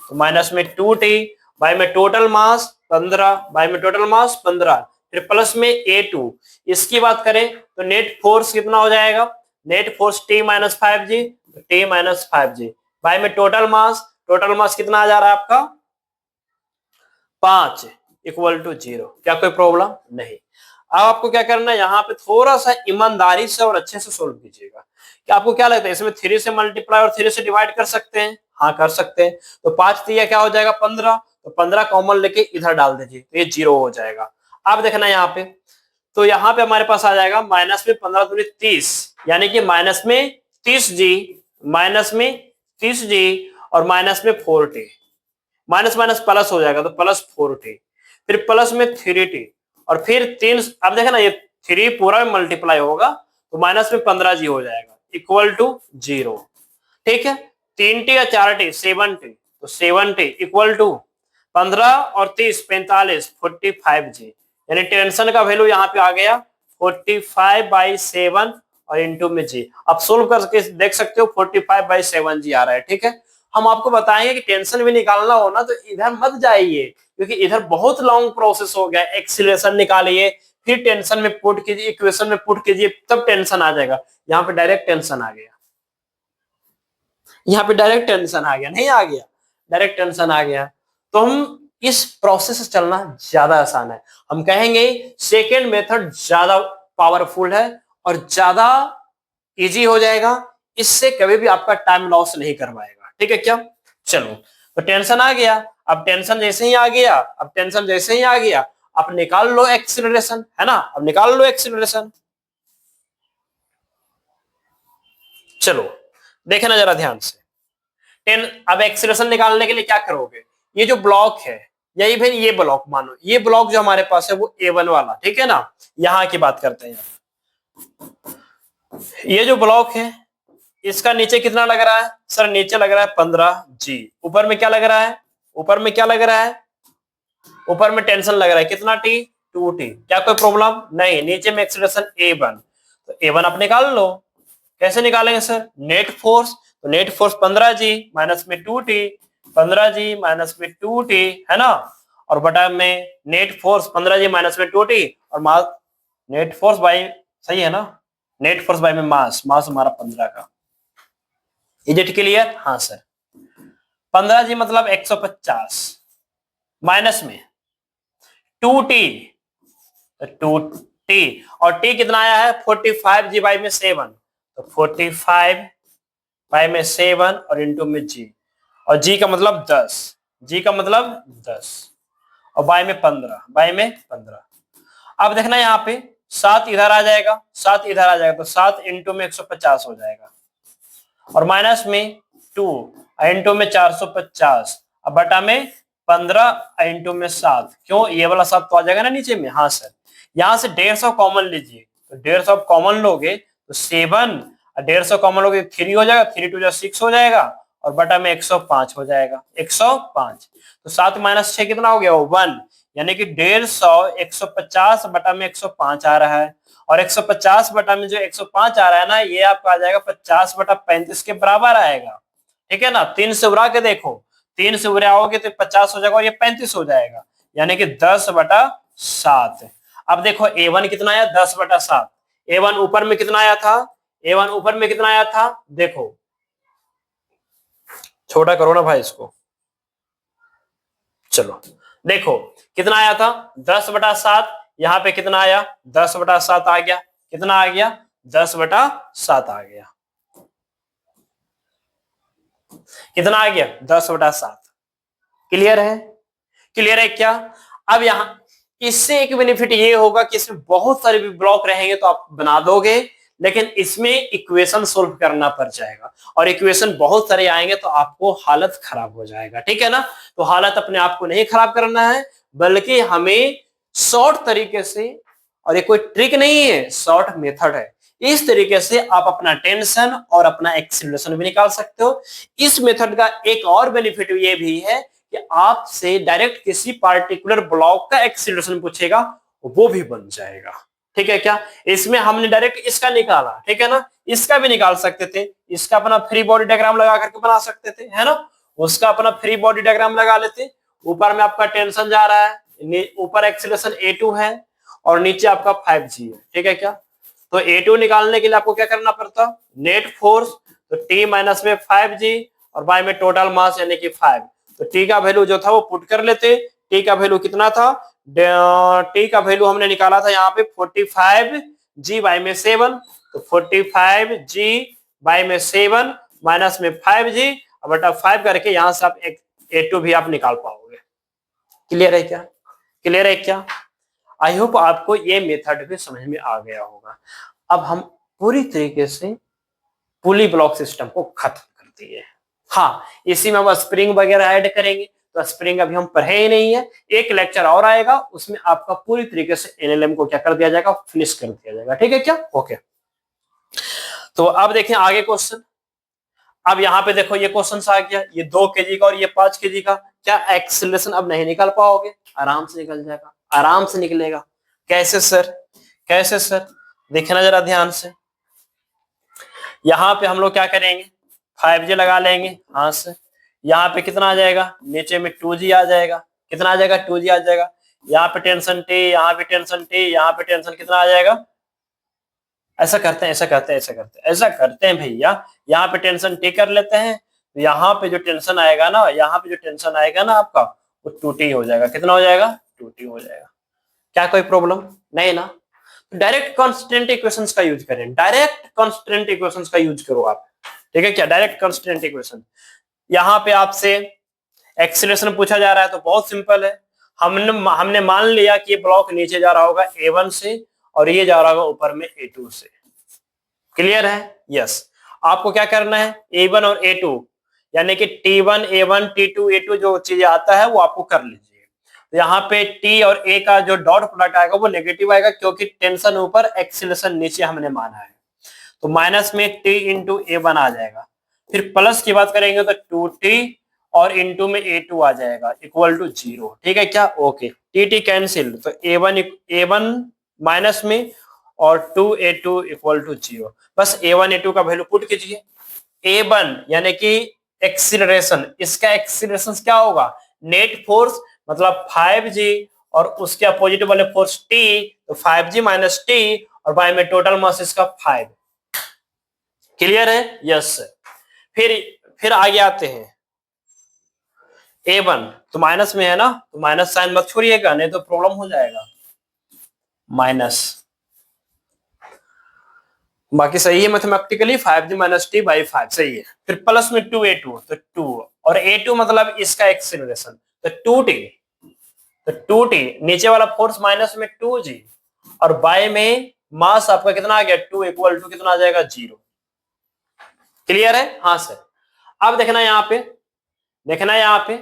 तो माइनस में 2T, बाय में टोटल मास 15, बाय में टोटल मास 15, फिर प्लस में A2। इसकी बात करें तो नेट फोर्स कितना हो जाएगा, net force T minus 5G, T minus 5G, by में टोटल मास कितना आ जा रहा है आपका, 5 इक्वल टू 0। क्या कोई प्रॉब्लम? नहीं। अब आपको क्या करना है, यहाँ पे थोड़ा सा ईमानदारी से और अच्छे से सोल्व कीजिएगा। क्या आपको क्या लगता है, इसमें 3 से मल्टीप्लाई और 3 से डिवाइड कर सकते हैं? हाँ कर सकते हैं। तो 5 3 क्या हो जाएगा 15, तो 15 कॉमन लेके इधर डाल दीजिए तो ये 0 हो जाएगा। अब देखना यहाँ पे, तो यहाँ पे हमारे पास आ जाएगा माइनस में 15 दूनी 30, यानी कि माइनस में 30G, माइनस में 30G और माइनस में 4T, माइनस माइनस प्लस हो जाएगा तो प्लस 4T, फिर प्लस में 3T और फिर 3, अब देखा ना ये 3 पूरा में मल्टीप्लाई होगा तो माइनस में 15G हो जाएगा इक्वल टू 0। ठीक है, 3T या 4T 7T, तो 7T इक्वल टू 15 और 30 45 45G, यानी टेंशन का वैल्यू यहाँ पे आ गया 45/7 और इंटू में G। अब सोल्व करके देख सकते हो 45/7G आ रहा है। ठीक है, हम आपको बताएंगे कि टेंशन भी निकालना हो ना तो इधर मत जाइए, क्योंकि इधर बहुत लॉन्ग प्रोसेस हो गया। एक्सीलरेशन निकालिए, फिर टेंशन में पुट कीजिए, इक्वेशन में पुट कीजिए, तब टेंशन आ जाएगा। यहाँ पे डायरेक्ट टेंशन आ गया, यहाँ पे डायरेक्ट टेंशन आ गया, नहीं आ गया, डायरेक्ट टेंशन आ गया। तो हम इस प्रोसेस से चलना ज्यादा आसान है। हम कहेंगे सेकेंड मेथड ज्यादा पावरफुल है और ज्यादा इजी हो जाएगा, इससे कभी भी आपका टाइम लॉस नहीं करवाएगा। ठीक है क्या, चलो तो टेंशन आ गया। अब टेंशन जैसे ही आ गया, अब टेंशन जैसे ही आ गया, आप निकाल लो एक्सीलरेशन, है ना, अब निकाल लो एक्सीलरेशन। चलो देखना जरा ध्यान से। अब एक्सीलरेशन निकालने के लिए क्या करोगे, ये जो ब्लॉक है, यही फिर ये ब्लॉक, मानो ये ब्लॉक जो हमारे पास है वो A1 वाला, ठीक है ना, यहां की बात करते हैं। ये जो ब्लॉक है इसका नीचे कितना लग रहा है सर, नीचे लग रहा है 15G। ऊपर में क्या लग रहा है, ऊपर में क्या लग रहा है, ऊपर में टेंशन लग रहा है कितना T, 2T। क्या कोई प्रॉब्लम नहीं, नीचे में एक्सीलरेशन A1, तो A1 आप निकाल लो। कैसे निकालेंगे सर, नेट फोर्स, तो नेट फोर्स 15G माइनस में 2T, 15G माइनस में 2T, है ना, और बटा में नेट फोर्स 15G माइनस में 2T और मास, नेट फोर्स बाई, सही है ना, नेट फोर्स बाई में मास, मास हमारा 15 का। इज इट क्लियर, हाँ सर। 15G मतलब 150 माइनस में 2T, 2T और T कितना आया है 45G बाई में 7, तो 45 बाई में 7 और इंटू में G, और G का मतलब 10, G का मतलब 10 और बाई में 15, बाई में 15। अब देखना यहाँ पे 7 इधर आ जाएगा, 7 इधर आ जाएगा, तो 7 इंटू में 150 हो जाएगा और माइनस में 2 इंटू में 450 अब बटा में 15 इंटू में 7, क्यों ये वाला 7 तो आ जाएगा ना नीचे में, हाँ सर। यहाँ से 150 कॉमन लीजिए, तो 150 कॉमन लोगे तो 7, 150 कॉमन लोगे 3 हो जाएगा, 3 2 6 हो जाएगा और बटा में 105 हो जाएगा, 105। तो 7 माइनस 6 कितना हो गया, 1, यानी कि 150 150 बटा में 105 आ रहा है, और 150 बटा में जो 105 आ रहा है ना, ये आपका आ जाएगा 50 बटा 35 के बराबर आएगा। ठीक है ना, 3 से उड़ा के देखो, 3 से उड़ाओगे तो 50 हो जाएगा और ये 35 हो जाएगा, यानी कि 10 बटा 7। अब देखो A1 कितना आया, 10 बटा 7। A1 ऊपर में कितना आया था, A1 ऊपर में कितना आया था, देखो छोटा करो ना भाई इसको, चलो देखो कितना आया था 10 बटा 7, यहाँ पे कितना आया 10 बटा 7 आ गया, कितना आ गया 10 बटा 7 आ गया, कितना आ गया 10 बटा 7। क्लियर है, क्लियर है क्या। अब यहाँ इससे एक बेनिफिट ये होगा कि इसमें बहुत सारे भी ब्लॉक रहेंगे तो आप बना दोगे, लेकिन इसमें इक्वेशन सोल्व करना पड़ जाएगा और इक्वेशन बहुत सारे आएंगे तो आपको हालत खराब हो जाएगा। ठीक है ना, तो हालत अपने आप को नहीं खराब करना है, बल्कि हमें शॉर्ट तरीके से, और ये कोई ट्रिक नहीं है, शॉर्ट मेथड है, इस तरीके से आप अपना टेंशन और अपना एक्सीलरेशन भी निकाल सकते हो। इस मेथड का एक और बेनिफिट ये भी है कि आपसे डायरेक्ट किसी पार्टिकुलर ब्लॉक का एक्सीलरेशन पूछेगा, वो भी बन जाएगा। ठीक है क्या, इसमें हमने डायरेक्ट इसका निकाला, ठीक है ना, इसका भी निकाल सकते थे, इसका अपना फ्री बॉडी डायग्राम लगा करके बना सकते थे, है ना, उसका अपना फ्री बॉडी डायग्राम लगा लेते। ऊपर में आपका टेंशन जा रहा है, ऊपर एक्सीलरेशन A2 है और नीचे आपका 5G है। ठीक है क्या, तो A2 निकालने के लिए आपको क्या करना पड़ता, नेट फोर्स, तो T माइनस में 5G और बाय में टोटल मास यानी कि 5, तो T का वैल्यू जो था वो पुट कर लेते। T का वैल्यू कितना था, T का वैल्यू हमने निकाला था यहाँ पे 45G बाय में 7, तो 45G बाय में 7 माइनस में 5G बटा 5 करके यहाँ से आप A2 भी आप निकाल पाओगे। क्लियर है क्या? क्लियर है क्या? आई होप आपको ये मेथड भी समझ में आ गया होगा। अब हम पूरी तरीके से पुली ब्लॉक सिस्टम को खत्म कर दिए। हाँ, इसी में अब स्प्रिंग वगैरह ऐड करेंगे, तो स्प्रिंग अभी हम पढ़े ही नहीं है, एक लेक्चर और आएगा उसमें आपका पूरी तरीके से एनएलएम को क्या कर दिया जाएगा, फिनिश कर दिया जाएगा। ठीक है क्या? ओके। तो अब देखें आगे क्वेश्चन। अब यहाँ पे देखो ये क्वेश्चन आ गया, ये 2 kg का और ये 5 kg का, क्या एक्सीलरेशन अब नहीं निकाल पाओगे? आराम से निकल जाएगा, आराम से निकलेगा। कैसे सर? कैसे सर? देखना जरा ध्यान से। यहाँ पे हम लोग क्या करेंगे, 5G लगा लेंगे हाँ से। यहाँ पे कितना आ जाएगा, नीचे में 2G आ जाएगा। कितना आ जाएगा? 2G आ जाएगा। यहाँ पे टेंशन T, यहाँ पे टेंशन T, यहाँ पे टेंशन कितना आ जाएगा? ऐसा करते हैं, ऐसा करते हैं, ऐसा करते हैं, ऐसा करते हैं भैया, यहाँ पे टेंशन T कर लेते हैं, तो यहाँ पे जो टेंशन आएगा ना, यहाँ पे जो टेंशन आएगा ना आपका, वो 2T हो जाएगा। कितना हो जाएगा? 2T हो जाएगा। क्या कोई प्रॉब्लम नहीं ना? डायरेक्ट कांस्टेंट इक्वेशंस का यूज करें, डायरेक्ट कांस्टेंट इक्वेशंस का यूज करो आप। ठीक है क्या? Direct constant equation. यहाँ पे आपसे एक्सीलरेशन पूछा जा रहा है तो बहुत सिंपल है, हमने मान लिया कि ये ब्लॉक नीचे जा रहा होगा A1 से और ये जा रहा होगा ऊपर में A2 से। क्लियर है? यस। आपको क्या करना है, A1 और A2 यानी कि T1 A1 T2 A2 जो चीजें आता है वो आपको कर लीजिए। तो यहाँ पे T और A का जो डॉट प्रोडक्ट आएगा वो नेगेटिव आएगा, क्योंकि टेंशन ऊपर एक्सीलरेशन नीचे हमने माना है। तो माइनस में T इंटू A1 आ जाएगा। फिर प्लस की बात करेंगे तो 2T और इंटू में A2 आ जाएगा इक्वल टू 0। ठीक है क्या? ओके। T कैंसिल, तो A1 माइनस में और 2A2 इक्वल टू 0। बस A1 A2 का वैल्यू पुट कीजिए। A1 यानी कि एक्सीलरेशन, इसका एक्सीलरेशन क्या होगा, नेट फोर्स मतलब 5G और उसके अपोजिट वाले फोर्स T, तो 5G माइनस T और बाय में टोटल मास इसका 5। क्लियर है? यस। फिर आगे आते हैं A1, तो माइनस में है ना, तो माइनस साइन मत छोड़िएगा नहीं तो प्रॉब्लम हो जाएगा। माइनस, बाकी सही है mathematically, 5G minus T by 5 सही है। फिर प्लस में 2A2, तो 2 और A2 मतलब इसका एक्सीलरेशन, तो 2T, तो 2T नीचे वाला फोर्स माइनस में 2G और बाय में मास आपका कितना आ गया 2 इक्वल टू कितना आ जाएगा 0। क्लियर है? हाँ सर। अब देखना यहाँ पे, देखना यहाँ पे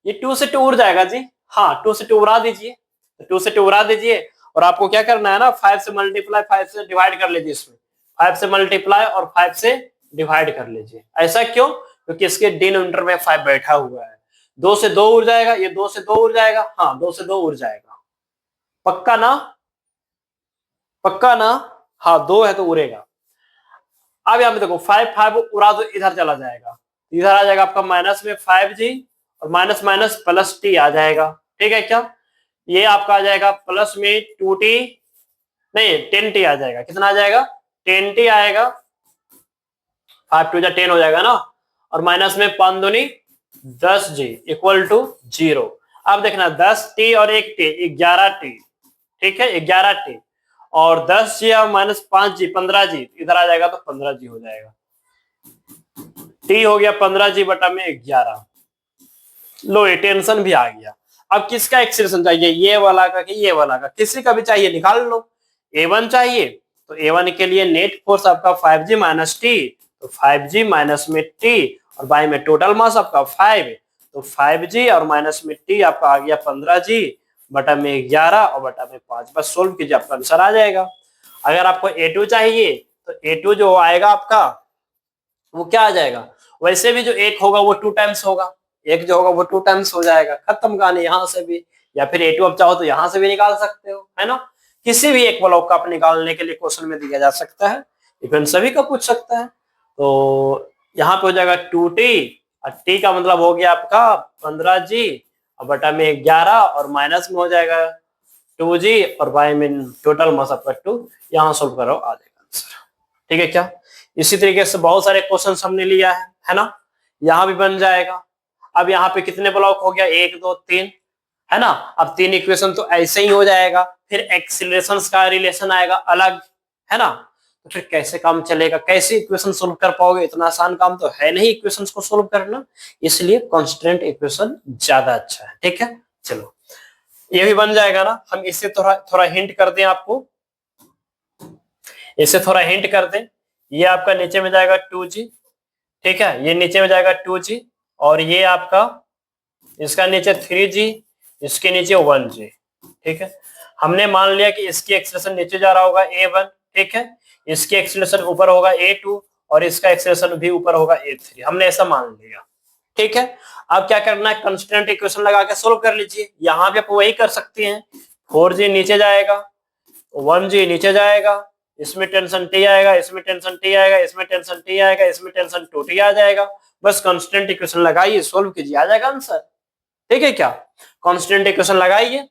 ये 2 से 2 उड़ जाएगा जी। हाँ 2 से 2 उड़ा दीजिए, तो 2 से 2 उड़ा दीजिए और आपको क्या करना है ना, 5 से मल्टीप्लाई 5 से डिवाइड कर लीजिए इसमें, 5 से मल्टीप्लाई और 5 से डिवाइड कर लीजिए। ऐसा क्यों? क्योंकि इसके डिनोमिनेटर में 5 बैठा हुआ है। 2 से 2 उड़ जाएगा, ये 2 से 2 उड़ जाएगा। हाँ 2 से 2 उड़ जाएगा। पक्का ना? पक्का ना? हाँ 2 है तो उड़ेगा। अब यहाँ पे देखो 5 उड़ा तो इधर चला जाएगा, इधर आ जाएगा आपका माइनस में 5G और माइनस माइनस प्लस T आ जाएगा। ठीक है क्या? ये आपका आ जाएगा प्लस में 2T नहीं 10T आ जाएगा। कितना आ जाएगा? 10T आएगा। 5 2 10 हो जाएगा ना, और माइनस में 5 दूनी 10G इक्वल टू 0। अब देखना 10T और 1T 11T। ठीक है 11T और 10G और माइनस 5G 15G, इधर आ जाएगा तो 15G हो जाएगा। T हो गया 15G बटा में 11। लो ये टेंशन भी आ गया। अब किसका एक्सीलरेशन चाहिए, ये वाला का कि ये वाला का, किसी का भी चाहिए निकाल लो। A1 चाहिए तो A1 के लिए नेट फोर्स आपका 5G माइनस T, तो 5G माइनस में T और बाई में टोटल मास आपका 5, तो 5G और माइनस में T आपका आ गया 15G बटा में 11 और बटा में 5। बस सोल्व कीजिए आपका आंसर आ जाएगा। अगर आपको A2 चाहिए तो A2 जो आएगा आपका वो क्या आ जाएगा, वैसे भी जो एक होगा वो 2 टाइम्स होगा, एक जो होगा वो 2 टाइम्स हो जाएगा। खत्म कहानी यहाँ से भी, या फिर A2 अब चाहो तो यहाँ से भी निकाल सकते हो, है ना। किसी भी एक ब्लॉक का आप निकालने के लिए क्वेश्चन में दिया जा सकता है, इवन सभी का पूछ सकता है। तो यहाँ पे हो जाएगा 2T और T का मतलब हो गया आपका 15G और बटा में 11 और माइनस में हो जाएगा 2G और बाय में टोटल मास आपका 2। यहाँ सोल्व करो आ जाएगा आंसर। ठीक है क्या? इसी तरीके से बहुत सारे क्वेश्चन हमने लिया है ना, यहाँ भी बन जाएगा। अब यहाँ पे कितने ब्लॉक हो गया, 1 2 3, है ना। अब 3 इक्वेशन तो ऐसे ही हो जाएगा, फिर एक्सीलरेशन का रिलेशन आएगा अलग, है ना। तो फिर कैसे काम चलेगा, कैसे इक्वेशन सोल्व कर पाओगे, इतना आसान काम तो है नहीं इक्वेशंस को सोल्व करना, इसलिए कांस्टेंट इक्वेशन ज्यादा अच्छा है। ठीक है चलो। ये भी बन जाएगा ना। हम इससे थोड़ा थोड़ा हिंट कर दें आपको, इससे थोड़ा हिंट कर दें। ये आपका नीचे में जाएगा 2g, ठीक है, ये नीचे में जाएगा 2g, और ये आपका इसका नीचे 3g, इसके नीचे 1g, ठीक है। हमने मान लिया कि इसकी एक्सेलरेशन नीचे जा रहा होगा a1, ठीक है, इसकी एक्सेलरेशन ऊपर होगा a2, और इसका एक्सेलरेशन भी ऊपर होगा a3, हमने ऐसा मान लिया, ठीक है। अब क्या करना है, कांस्टेंट इक्वेशन लगा के सोल्व कर लीजिए। यहाँ पे आप वही कर सकते हैं, 4g नीचे जाएगा, 1g नीचे जाएगा, इसमें टेंशन t आएगा, इसमें टेंशन t आएगा, इसमें टेंशन t आएगा, इसमें टेंशन 2t आ जाएगा। बस कांस्टेंट इक्वेशन लगाइए, सोल्व कीजिए, आ जाएगा आंसर, ठीक है क्या। कांस्टेंट इक्वेशन लगाइए।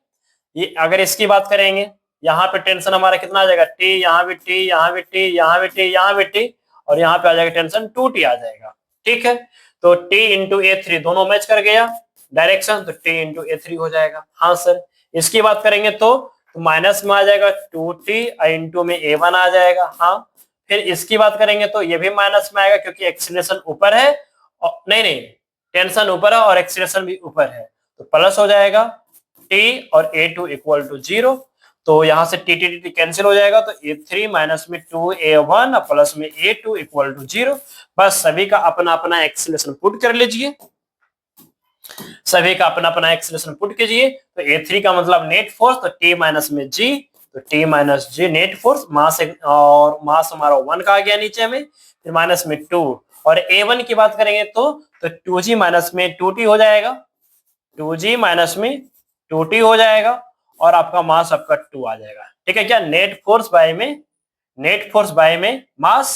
ये अगर इसकी बात करेंगे, यहाँ पे टेंशन हमारा कितना आ जाएगा, t, यहाँ भी t, यहाँ भी t, यहाँ भी t, यहाँ भी t, और यहाँ पे आ जाएगा टेंशन 2t आ जाएगा, ठीक है। तो t इंटू a3 दोनों मैच कर गया डायरेक्शन, तो t इंटू a3 हो जाएगा। हाँ सर, इसकी बात करेंगे तो माइनस में आ जाएगा 2t, इंटू में a1 आ जाएगा। हाँ, फिर इसकी बात करेंगे तो ये भी माइनस में आएगा, क्योंकि एक्सीलरेशन ऊपर है, नहीं नहीं, टेंशन ऊपर है और एक्सीलरेशन भी ऊपर है, तो प्लस हो जाएगा t और a2 इक्वल टू 0। तो यहां से t t t कैंसिल हो जाएगा, तो a3 माइनस में 2a1 और प्लस में a2 इक्वल टू 0। बस सभी का अपना अपना एक्सीलरेशन पुट कर लीजिए, सभी का अपना अपना एक्सीलरेशन पुट कीजिए। तो a3 का मतलब नेट फोर्स, तो t माइनस में g, तो t minus g net force, mass, और मास हमारा 1 का आ गया नीचे में, फिर माइनस में 2, और a1 की बात करेंगे तो 2g माइनस में 2t हो जाएगा, 2g माइनस में 2t हो जाएगा, और आपका मास आपका 2 आ जाएगा, ठीक है क्या। नेट फोर्स बाय में, नेट फोर्स बाय में मास,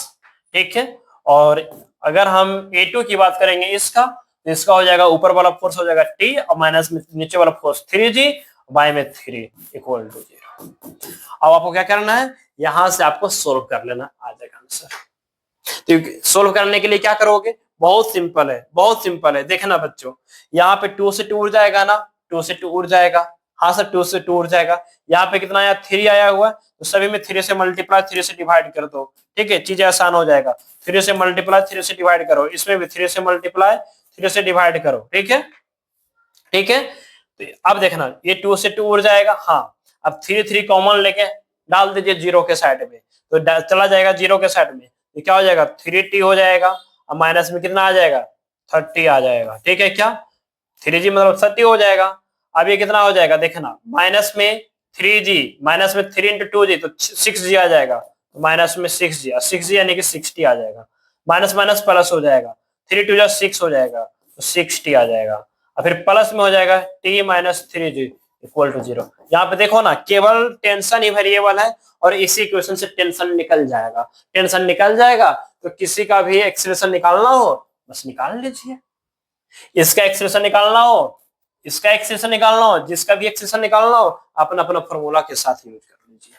ठीक है। और अगर हम a2 की बात करेंगे इसका, तो इसका हो जाएगा ऊपर वाला फोर्स हो जाएगा t, और माइनस में नीचे वाला फोर्स 3g, बाय में 3 इक्वल टू 0। अब आपको क्या करना है, यहां से आपको सोल्व कर लेना, आ जाएगा आंसर। तो सोल्व करने के लिए क्या करोगे, बहुत सिंपल है, बहुत सिंपल है। देखना बच्चों, यहाँ पे 2 से 2 उड़ जाएगा ना, 2 से 2 उड़ जाएगा। हाँ सर, 2 से 2 उड़ जाएगा। यहाँ पे कितना आया, 3 आया हुआ, तो सभी में 3 से मल्टीप्लाई, 3 से डिवाइड कर दो, ठीक है, चीजें आसान हो जाएगा। 3 से मल्टीप्लाई, 3 से डिवाइड करो, इसमें भी 3 से मल्टीप्लाई, 3 से डिवाइड करो, ठीक है, ठीक है। तो अब देखना, ये 2 से 2 उड़ जाएगा। हाँ, अब 3 कॉमन लेके डाल दीजिए जीरो के साइड में, तो चला जाएगा जीरो के साइड में, तो क्या हो जाएगा, 3t हो जाएगा, अब माइनस में कितना आ जाएगा, 30 आ जाएगा, ठीक है क्या। 3g मतलब 30 हो जाएगा। अब ये कितना हो जाएगा, देखना, माइनस में 3g, माइनस में 3 इंटू 2g, तो 6g आ जाएगा, तो माइनस में 6g, 6g यानी कि 60 आ जाएगा। माइनस माइनस प्लस हो जाएगा, 3 2 6 हो जाएगा, तो 60 आ जाएगा। और फिर प्लस में हो जाएगा t minus 3g equal to 0। यहाँ पे देखो ना, केवल टेंशन ही वेरिएबल है, और इसी इक्वेशन से टेंशन निकल जाएगा, टेंशन निकल जाएगा। तो किसी का भी एक्सीलरेशन निकालना हो, बस निकाल लीजिए। इसका एक्सीलरेशन निकालना हो, इसका एक्सीलरेशन निकालना हो, जिसका भी एक्सीलरेशन निकालना हो, अपना अपना फॉर्मूला के साथ यूज कर लीजिए।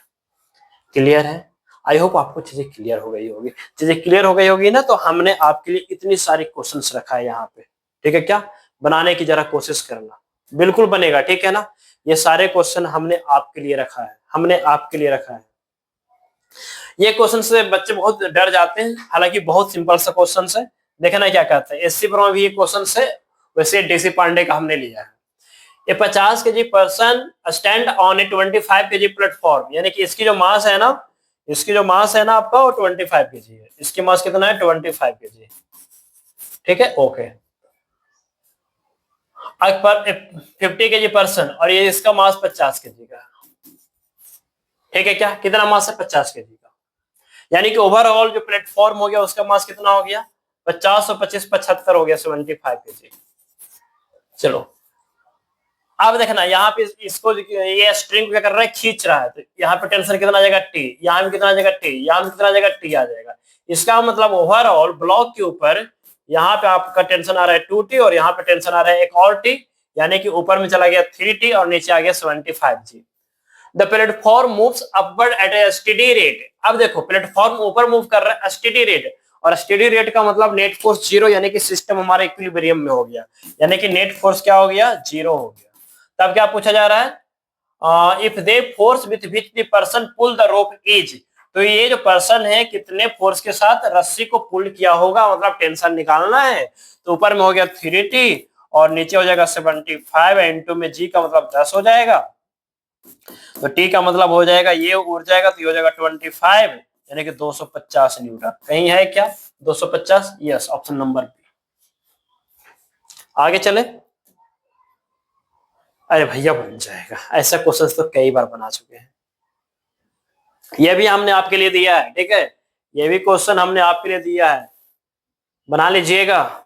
क्लियर है? आई होप आपको चीजें क्लियर हो गई होगी। चीजें क्लियर हो गई होगी ना, तो हमने आपके लिए इतनी सारी क्वेश्चंस रखा है यहाँ पे, ठीक है क्या। बनाने की जरा कोशिश करना, बिल्कुल बनेगा, ठीक है ना। ये सारे क्वेश्चन हमने आपके लिए रखा है, हमने आपके लिए रखा है। ये क्वेश्चन से बच्चे बहुत डर जाते हैं, हालांकि बहुत सिंपल सा क्वेश्चन है। देखना क्या कहता है, एससी प्रो में भी ये क्वेश्चन है, वैसे डीसी पांडे का हमने लिया है। ए 50 KG person stand on A 25 KG platform, यानी कि इसकी जो मास है ना, इसकी जो मास है ना आपका, वो 25 केजी है। इसकी मास कितना है, 25 केजी, ठीक है, ओके। पर 50 केजी पर्सन, और ये इसका मास 50 केजी का, ठीक है क्या। कितना मास है, 50 केजी का, यानी कि ओवरऑल जो प्लेटफॉर्म हो गया उसका मास कितना हो गया, 50 और 25 75 हो गया, 75 केजी। चलो अब देखना, यहाँ पे इसको ये स्ट्रिंग क्या कर रहा है, खींच रहा है, तो यहाँ पे टेंशन कितना आ जाएगा, टी, यहाँ भी कितना आ जाएगा, टी, यहाँ भी कितना आ जाएगा, टी आ जाएगा। इसका मतलब ओवरऑल ब्लॉक के ऊपर यहाँ पे आपका टेंशन आ रहा है 2t, और यहाँ पे टेंशन आ रहा है एक और टी, यानी कि ऊपर में चला गया 3t और नीचे आ गया 75g। The platform moves upward at a steady rate. अब देखो, प्लेटफॉर्म ऊपर मूव कर रहा है स्टेडी रेट, और स्टेडी रेट का मतलब नेट फोर्स 0, यानी कि सिस्टम हमारा इक्विलिब्रियम में हो गया, यानी कि नेट फोर्स क्या हो गया, 0 हो गया। तब क्या पूछा जा रहा है, if the force with which the person pull the rope is, तो ये जो पर्सन है कितने फोर्स के साथ रस्सी को पुल किया होगा, मतलब टेंशन निकालना है। तो ऊपर में हो गया 3t, और नीचे हो जाएगा 75 इंटू में जी का मतलब 10 हो जाएगा, तो टी का मतलब हो जाएगा ये उड़ जाएगा तो ये हो जाएगा 25 यानी कि 250 न्यूटन। कहीं है क्या 250? Yes, option number B. आगे चले। अरे भैया बन जाएगा, ऐसा क्वेश्चन तो कई बार बना चुके हैं, ये भी हमने आपके लिए दिया है, ठीक है, ये भी क्वेश्चन हमने आपके लिए दिया है, बना लीजिएगा,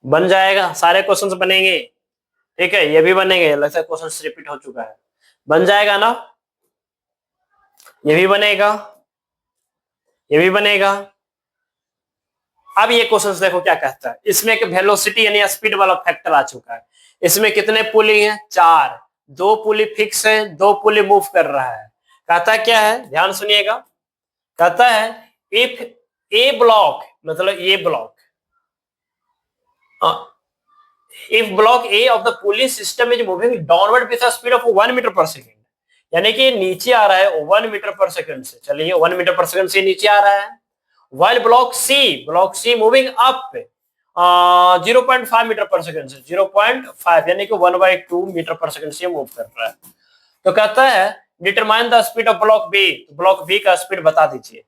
बन जाएगा, सारे क्वेश्चंस बनेंगे, ठीक है, ये भी बनेंगे, लगता है क्वेश्चन रिपीट हो चुका है, बन जाएगा ना, ये भी बनेगा, ये भी बनेगा। अब ये क्वेश्चन देखो क्या कहता है, इसमें एक वेलोसिटी यानी स्पीड वाला फैक्टर आ चुका है, इसमें कितने पुली हैं? 4, 2 पुली फिक्स है, 2 पुली मूव कर रहा है। कहता क्या है, ध्यान सुनिएगा, कहता है इफ ए ब्लॉक, मतलब ये block, if block A of the pulley system is moving downward with a speed of 1 metre per second, यानी कि मीटर आ रहा है 1 मीटर पर सेकंड से, चलिए 1 मीटर पर सेकंड से नीचे आ रहा है, while block C moving up 0.5 metre per second से, 0.5 यानी कि 1/2 मीटर पर सेकंड से मूव कर रहा है। तो कहता है determine the speed of block B, block B का स्पीड बता दीजिए।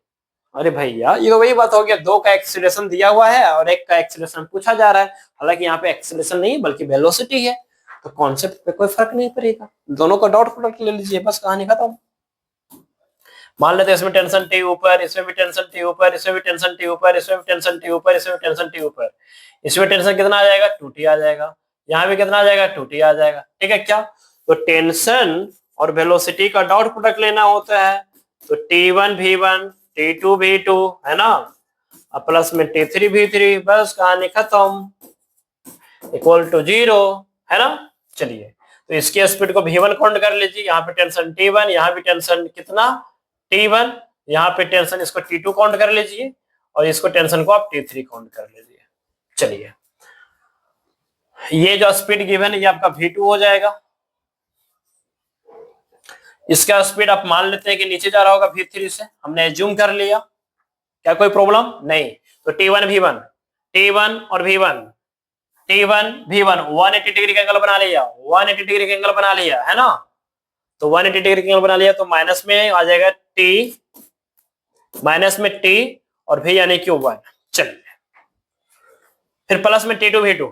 अरे भैया ये तो वही बात हो गया, 2 का एक्सीलरेशन दिया हुआ है और 1 का एक्सीलरेशन पूछा जा रहा है, हालांकि यहाँ पे एक्सीलरेशन नहीं बल्कि वेलोसिटी है, तो कॉन्सेप्ट पे कोई फर्क नहीं पड़ेगा, दोनों का डॉट प्रोडक्ट ले लीजिए, बस कहानी खत्म। मान लेते हैं इसमें टेंशन टी ऊपर, इसमें भी टेंशन टी ऊपर, इसमें भी टेंशन टी ऊपर, इसमें भी टेंशन टी ऊपर, इसमें भी टेंशन टी ऊपर, इसमें टेंशन कितना आ जाएगा? 2t आ जाएगा, यहाँ भी कितना आ जाएगा? 2t आ जाएगा, ठीक है क्या? तो टेंशन और वेलोसिटी का डॉट प्रोडक्ट लेना होता है, तो t1 v1 t2 v2 है ना, और प्लस में t3 v3, बस कहानी खत्म, इक्वल टू 0 है ना। चलिए तो इसकी स्पीड को v1 काउंट कर लीजिए, यहाँ पे टेंशन t1, यहाँ भी टेंशन कितना? t1, यहाँ पे टेंशन इसको t2 काउंट कर लीजिए और इसको टेंशन को आप t3 काउंट कर लीजिए। चलिए ये जो स्पीड गिवन है ये आपका v2 हो जाएगा, इसका स्पीड आप मान लेते हैं कि नीचे जा रहा होगा v3 से, हमने एज्यूम कर लिया, क्या कोई प्रॉब्लम नहीं? तो t1 v1, t1 और v1, t1 v1 180 डिग्री का एंगल बना लिया, 180 डिग्री का एंगल बना लिया है ना, तो 180 डिग्री का एंगल बना लिया, तो माइनस में आ जाएगा t, माइनस में t और v यानी कि 1। चलिए फिर प्लस में t2 v2,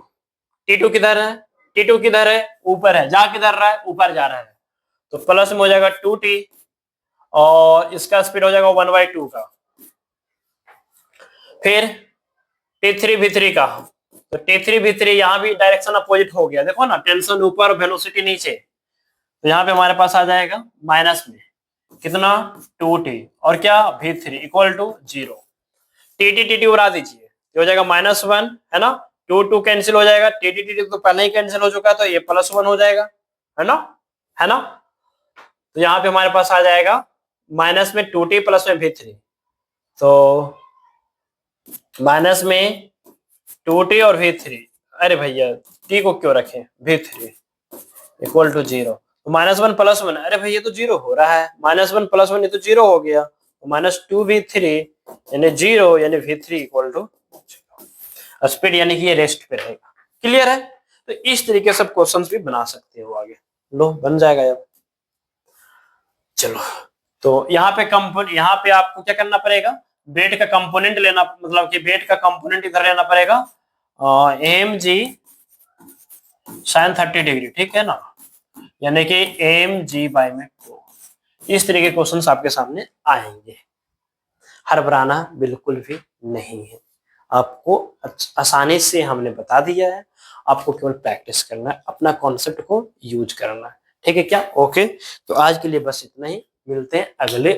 t2 किधर है? t2 किधर है? ऊपर है, जा किधर रहा है? ऊपर जा रहा है, तो प्लस में हो जाएगा 2t और इसका स्पीड हो जाएगा 1/2 का। फिर t3 v3 का, तो t3 v3 यहाँ भी डायरेक्शन अपोजिट हो गया, देखो ना, टेंशन ऊपर वेलोसिटी नीचे, तो यहाँ पे हमारे पास आ जाएगा माइनस में कितना? 2t और क्या? v3 इक्वल टू 0, tt उड़ा दीजिए, ये हो जाएगा -1 है ना, 2 कैंसिल हो जाएगा, tt तो पहले ही कैंसिल हो चुका है, तो ये +1 हो जाएगा, है ना, है ना। तो यहाँ पे हमारे पास आ जाएगा माइनस में 2t प्लस में v3, तो माइनस में 2t और v3, अरे भैया t को क्यों रखें? v3 इक्वल टू 0, तो -1 +1, अरे भैया तो 0 हो रहा है, -1 +1 ये तो 0 हो गया, तो -2v3 यानी 0 यानी v3 इक्वल टू 0, स्पीड यानी कि ये रेस्ट पे रहेगा। क्लियर है? तो इस तरीके से क्वेश्चंस भी बना सकते हो आगे, लो बन जाएगा यार। चलो तो यहाँ पे आपको क्या करना पड़ेगा? वेट का कंपोनेंट लेना, मतलब कि वेट का कंपोनेंट इधर लेना पड़ेगा mg sin 30 डिग्री, ठीक है ना, यानी कि mg/m²। इस तरह के क्वेश्चंस आपके सामने आएंगे, हड़बड़ाना बिल्कुल भी नहीं है, आपको आसानी से हमने बता दिया है, आपको केवल प्रैक्टिस करना है, अपना कॉन्सेप्ट को यूज करना है, ठीक है क्या? ओके, तो आज के लिए बस इतना ही, मिलते हैं अगले